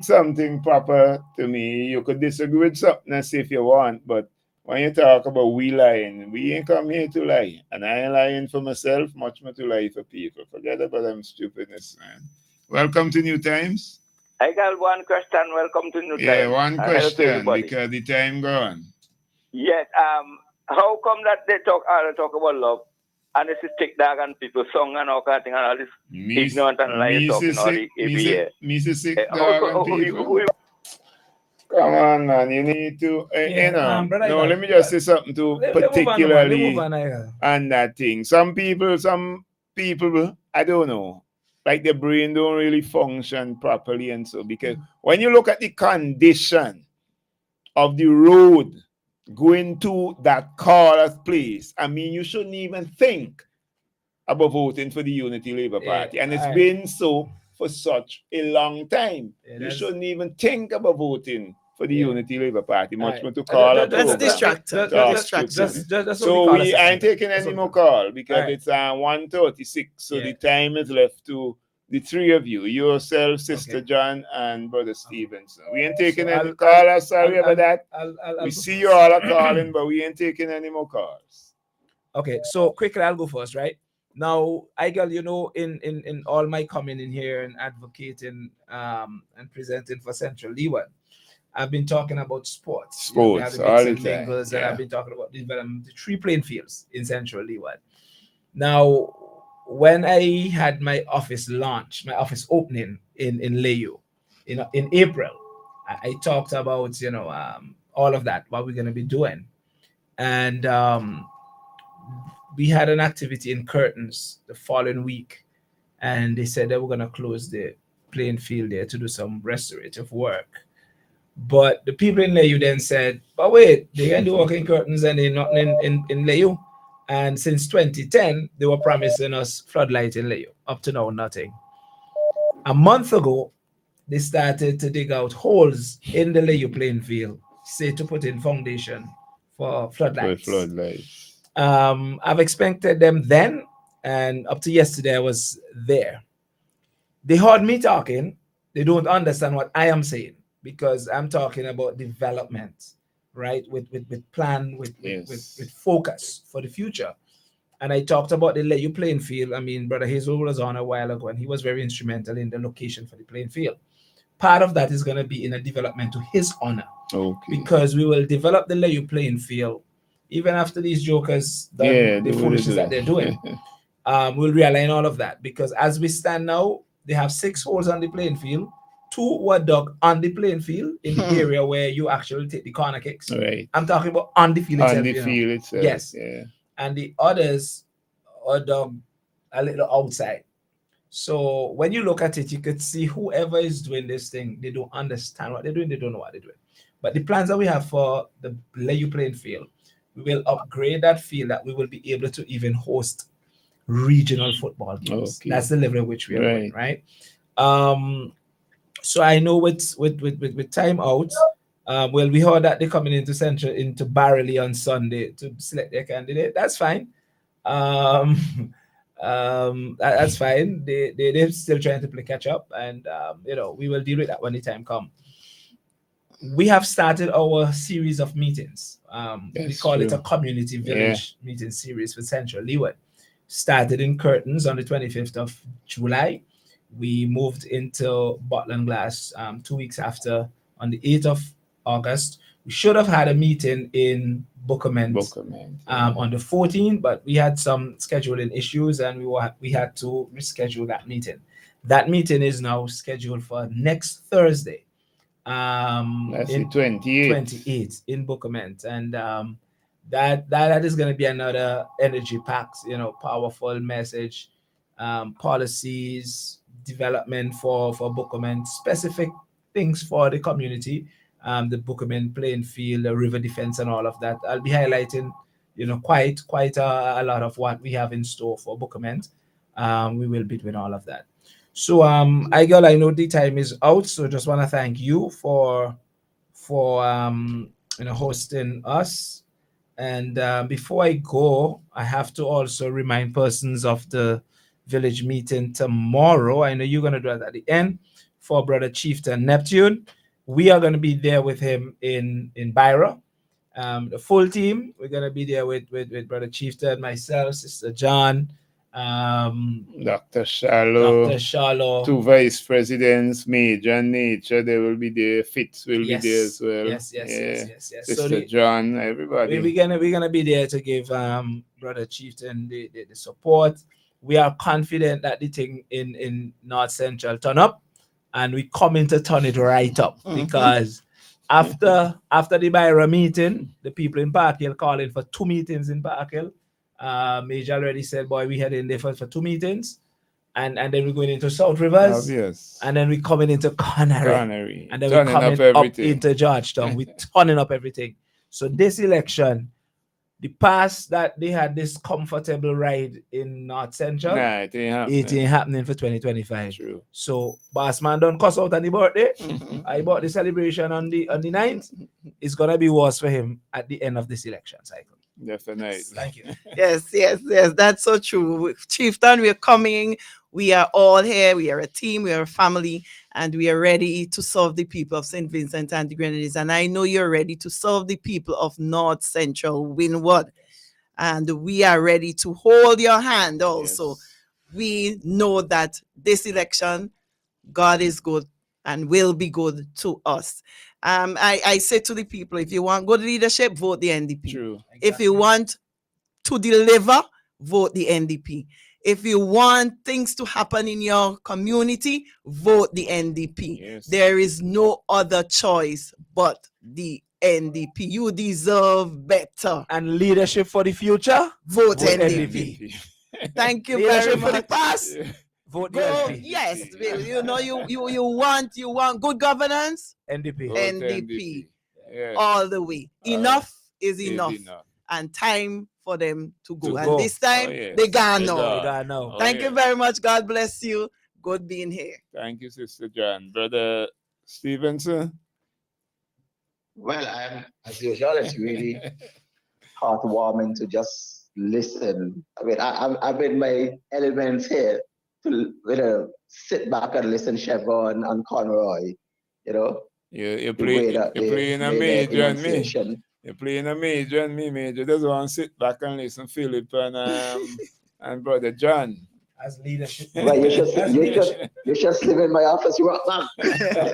something proper to me. You could disagree with something if you want, but when you talk about we lying, we ain't come here to lie. And I ain't lying for myself, much more to lie for people. Forget about them stupidness, man. Welcome to New Times. I got one question. Welcome to New Times. Yeah, one question because the time gone. Yes. How come that they talk about love and this is tick dog and people song and all kind of thing and all this ignorant and lying talking all the every year? Sick dog and people. Come on, man. You need to, let me just say something to particularly on that thing. Some people, I don't know. Like the brain don't really function properly and so because when you look at the condition of the road going to that Carter's place, I mean, you shouldn't even think about voting for the Unity Labour Party. And it's been so for such a long time. You shouldn't even think about voting for the Unity Labour Party, much more to call it. That's distracting. So we ain't taking any more call because it's 1:36, so the time is left to The three of you, yourself, Sister John, and Brother Stevenson. We ain't taking So any calls. Sorry about that. We I'll see you all are calling, but we ain't taking any more calls. Okay, so quickly I'll go first, right? Now, Igel, you know, in all my coming in here and advocating and presenting for Central Leeward, I've been talking about sports. You know, we have Sports, the all mix the and time. mingles, and Yeah. I've been talking about the 3 playing fields in Central Leeward. Now, when I had my office launch, my office opening in Layu, in April, I talked about, you know, all of that, what we're going to be doing. And we had an activity in Curtains the following week, and they said they were going to close the playing field there to do some restorative work. But the people in Layu then said, but wait, they can do work in Curtains and they're not in Layu. And since 2010, they were promising us floodlight in Layu. Up to now, nothing. A month ago, they started to dig out holes in the Layu playing field, say to put in foundation for floodlights. I've expected them then, and up to yesterday I was there. They heard me talking. They don't understand what I am saying because I'm talking about development, right? With plan, with focus for the future. And I talked about the Layu playing field. I mean, Brother Hazel was on a while ago, and he was very instrumental in the location for the playing field. Part of that is going to be in a development to his honor. Okay. Because we will develop the Layu playing field even after these jokers done the foolishness that they're doing. We'll realign all of that because as we stand now, they have 6 holes on the playing field. 2 were dug on the playing field in the area where you actually take the corner kicks. Right. I'm talking about on the field itself. On the field itself. Yes. Yeah. And the others are dug a little outside. So when you look at it, you could see whoever is doing this thing, they don't understand what they're doing. They don't know what they're doing. But the plans that we have for the Layu playing field, we will upgrade that field that we will be able to even host regional football games. Okay. That's the level at which we are going, right? So I know with time out, well, we heard that they're coming into Barley on Sunday to select their candidate. That's fine. That's fine. They're still trying to play catch up, and you know, we will deal with that when the time comes. We have started our series of meetings. We call it a community village meeting series for Central Leeward. Started in Curtains on the 25th of July. We moved into Butland Glass 2 weeks after on the 8th of August. We should have had a meeting in Bookament on the 14th, but we had some scheduling issues and we had to reschedule that meeting. That meeting is now scheduled for next Thursday. That's the 28th in Bookament, and that is going to be another energy packed, you know, powerful message, policies, development for Bookament, specific things for the community, the Bookament playing field, the river defense, and all of that. I'll be highlighting, you know, quite a lot of what we have in store for Bookament. We will be doing all of that. So, Igel, I know the time is out, so just want to thank you for you know, hosting us. And before I go, I have to also remind persons of the village meeting tomorrow. I know you're going to do it at the end for Brother Chieftain Neptune. We are going to be there with him in Byra. The full team, we're going to be there with Brother Chieftain, myself, Sister John, Dr. Shallow, 2 vice presidents, Major and Nature, they will be there. Fitz will be there as well. Yes. Sister John, everybody. We're gonna be there to give Brother Chieftain the support. We are confident that the thing in North Central turn up, and we coming to turn it right up because after the Byra meeting, the people in Park Hill calling for 2 meetings in Park Hill. Major already said, boy, we heading there for 2 meetings, and then we're going into South Rivers, and then we're coming into Connery, and then we're coming up into Georgetown. We're turning up everything. So this election, the past that they had this comfortable ride in North Central, it ain't happening for 2025. True. So Bossman don't cuss out on the birthday. I bought the celebration on the 9th. It's gonna be worse for him at the end of this election cycle. Definitely. Thank you. Yes. That's so true. Chieftain, we're coming We are all here. We are a team. We are a family. And we are ready to serve the people of St. Vincent and the Grenadines. And I know you're ready to serve the people of North Central Windward. And we are ready to hold your hand also. Yes. We know that this election, God is good and will be good to us. I say to the people, if you want good leadership, vote the NDP. True. Exactly. If you want to deliver, vote the NDP. If you want things to happen in your community, vote the NDP. Yes. There is no other choice but the NDP. You deserve better. And leadership for the future? Vote NDP. Thank you very much. For the past? Yeah. Vote the LP. Yes, you know, you want good governance? NDP. NDP. Yes. All the way. Enough is enough. And time for them to go. And this time, they gotta know. Thank you very much. God bless you. Good being here. Thank you, Sister John. Brother Stevenson? Well, as usual, it's really heartwarming to just listen. I mean, I'm in my elements here to sit back and listen Chevron and Conroy, You're playing a major and me. You're playing a major and me, major. Just want to sit back and listen Philip and Brother John. As leadership. Well, you should live in my office right now.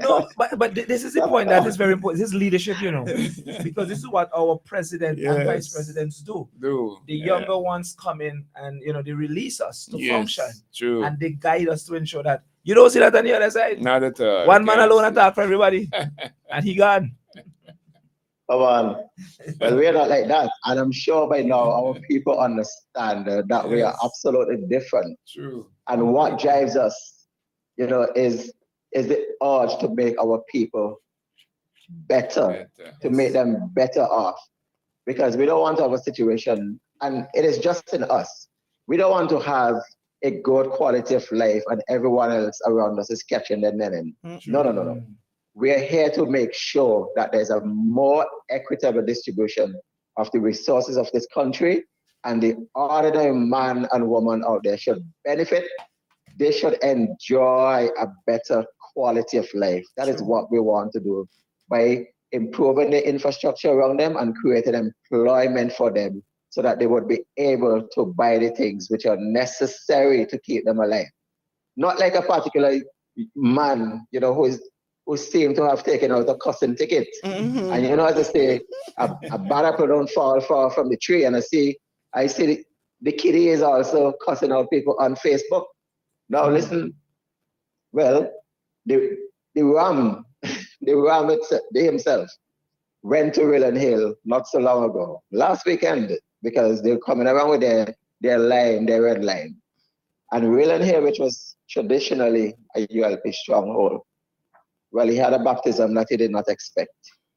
No, but this is the point that is very important. This is leadership, because this is what our president and vice presidents do. The younger ones come in and they release us to function. True. And they guide us to ensure that you don't see that on the other side. Not at all. One man alone attack for everybody. And he gone. Come on. Well, we're not like that. And I'm sure by now our people understand that we are absolutely different. True. And what drives us, is the urge to make our people better, to make them better off. Because we don't want to have a situation, and it is just in us. We don't want to have a good quality of life and everyone else around us is catching their netting. No. We are here to make sure that there's a more equitable distribution of the resources of this country, and the ordinary man and woman out there should benefit. They should enjoy a better quality of life. That is what we want to do by improving the infrastructure around them and creating employment for them so that they would be able to buy the things which are necessary to keep them alive. Not like a particular man, who seem to have taken out a cussing ticket. Mm-hmm. And as I say, a bad apple don't fall far from the tree. And I see the kitty is also cussing out people on Facebook. Now listen, well, the Ram himself went to Rillen Hill not so long ago, last weekend, because they're coming around with their red line. And Rillen Hill, which was traditionally a ULP stronghold, well, he had a baptism that he did not expect.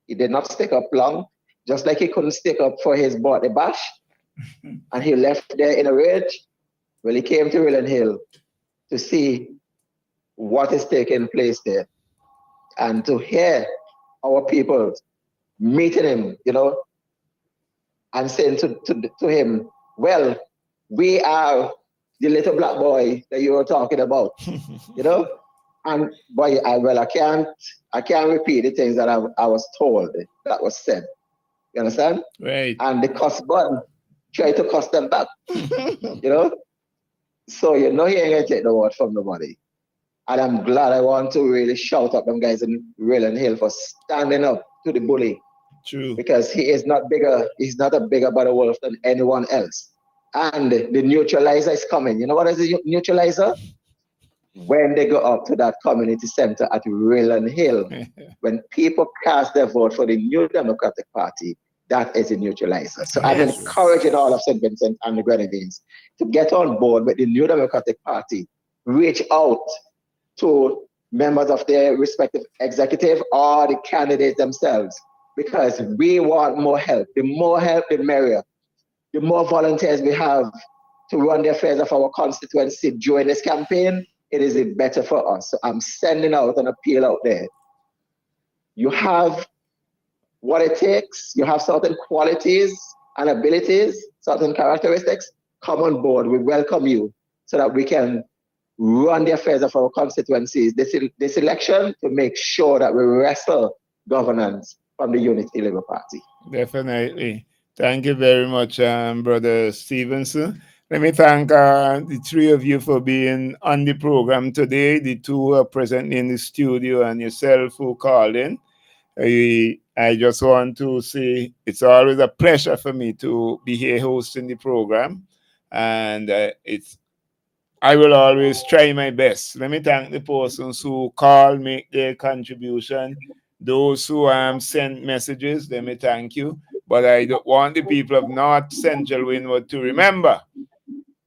He did not stick up long, just like he couldn't stick up for his birthday bash. And he left there in a rage. Well, he came to Rillen Hill to see what is taking place there. And to hear our people meeting him, and saying to him, well, we are the little black boy that you were talking about, And boy, I can't repeat the things that I was told that was said. You understand? Right. And the cuss button tried to cuss them back. So he ain't gonna take the word from nobody. And I'm glad. I want to really shout out them guys in Rillen Hill for standing up to the bully. True. Because he's not a bigger bad wolf than anyone else. And the neutralizer is coming. You know what is the neutralizer? When they go up to that community center at Rillen Hill, when people cast their vote for the New Democratic Party, that is a neutralizer. So I'm encouraging all of St. Vincent and the Grenadines to get on board with the New Democratic Party, reach out to members of their respective executive or the candidates themselves, because we want more help. The more help, the merrier. The more volunteers we have to run the affairs of our constituency during this campaign, it is better for us. So I'm sending out an appeal out there. You have what it takes. You have certain qualities and abilities, certain characteristics. Come on board. We welcome you so that we can run the affairs of our constituencies this election to make sure that we wrestle governance from the Unity Labour Party. Definitely. Thank you very much, Brother Stevenson. Let me thank the three of you for being on the program today, the two who are present in the studio and yourself who called in. I just want to say it's always a pleasure for me to be here hosting the program, and I will always try my best. Let me thank the persons who call, make their contribution. Those who sent messages, let me thank you. But I don't want the people of North Central Windward to remember,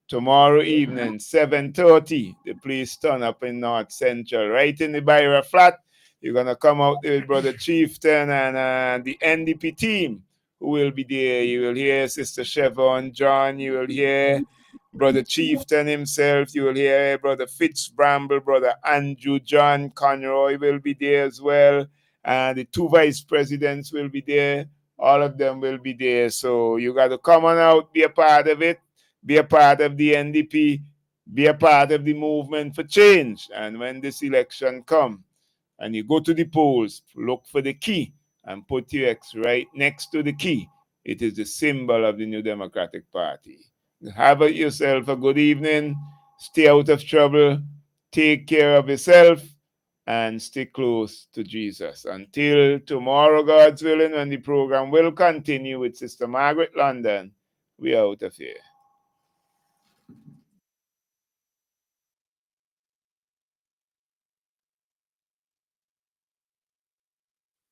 tomorrow evening, 7:30, the police turn up in North Central, right in the Byra flat. You're going to come out there with Brother Chieftain and the NDP team who will be there. You will hear Sister Chevon John. You will hear Brother Chieftain himself. You will hear Brother Fitz Bramble, Brother Andrew John Conroy will be there as well. And the two vice presidents will be there. All of them will be there. So you got to come on out, be a part of it, be a part of the NDP, be a part of the movement for change. And when this election comes and you go to the polls, look for the key and put your X right next to the key. It is the symbol of the New Democratic Party. Have yourself a good evening. Stay out of trouble. Take care of yourself and stay close to Jesus. Until tomorrow, God's willing, when the program will continue with Sister Margaret London, we are out of here.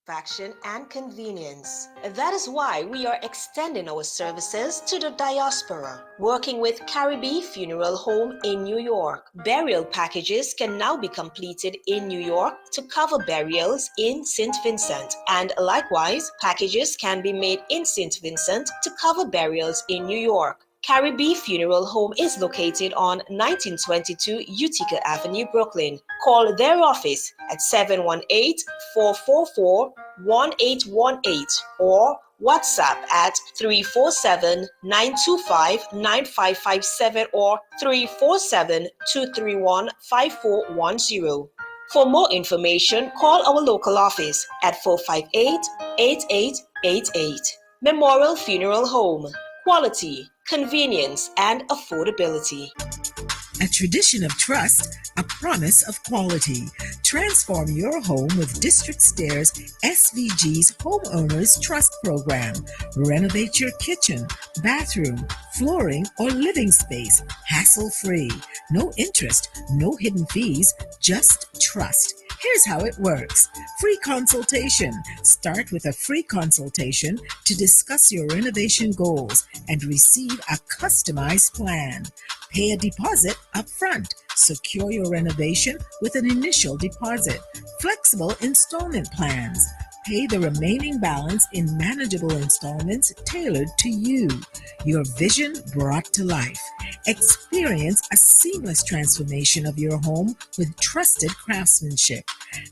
Satisfaction and convenience. That is why we are extending our services to the diaspora. Working with Caribbean Funeral Home in New York, burial packages can now be completed in New York to cover burials in St. Vincent, and likewise, packages can be made in St. Vincent to cover burials in New York. Caribbean Funeral Home is located on 1922 Utica Avenue, Brooklyn. Call their office at 718-444-1818 or WhatsApp at 347-925-9557 or 347-231-5410. For more information, call our local office at 458-8888. Memorial Funeral Home. Quality, convenience, and affordability. A tradition of trust, a promise of quality. Transform your home with District Stairs SVG's Homeowners Trust Program. Renovate your kitchen, bathroom, flooring, or living space, hassle-free. No interest, no hidden fees, just trust. Here's how it works. Free consultation. Start with a free consultation to discuss your renovation goals and receive a customized plan. Pay a deposit up front. Secure your renovation with an initial deposit. Flexible installment plans. Pay the remaining balance in manageable installments tailored to you. Your vision brought to life. Experience a seamless transformation of your home with trusted craftsmanship.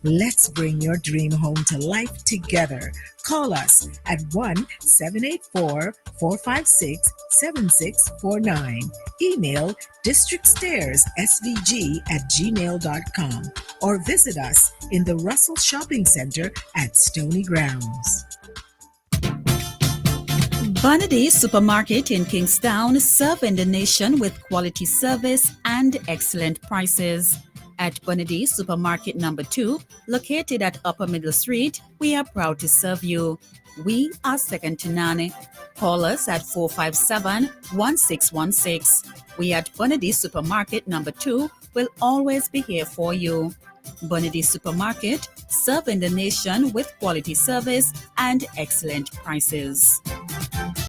Let's bring your dream home to life together. Call us at 1-784-456-7649. Email districtstairs.svg@gmail.com or visit us in the Russell Shopping Center at Stony Grounds. Bonady Supermarket in Kingstown, serving the nation with quality service and excellent prices. At Bonady Supermarket number 2, located at Upper Middle Street, we are proud to serve you. We are second to none. Call us at 457-1616. We at Bonady Supermarket number 2 will always be here for you. Bonady Supermarket, serving the nation with quality service and excellent prices.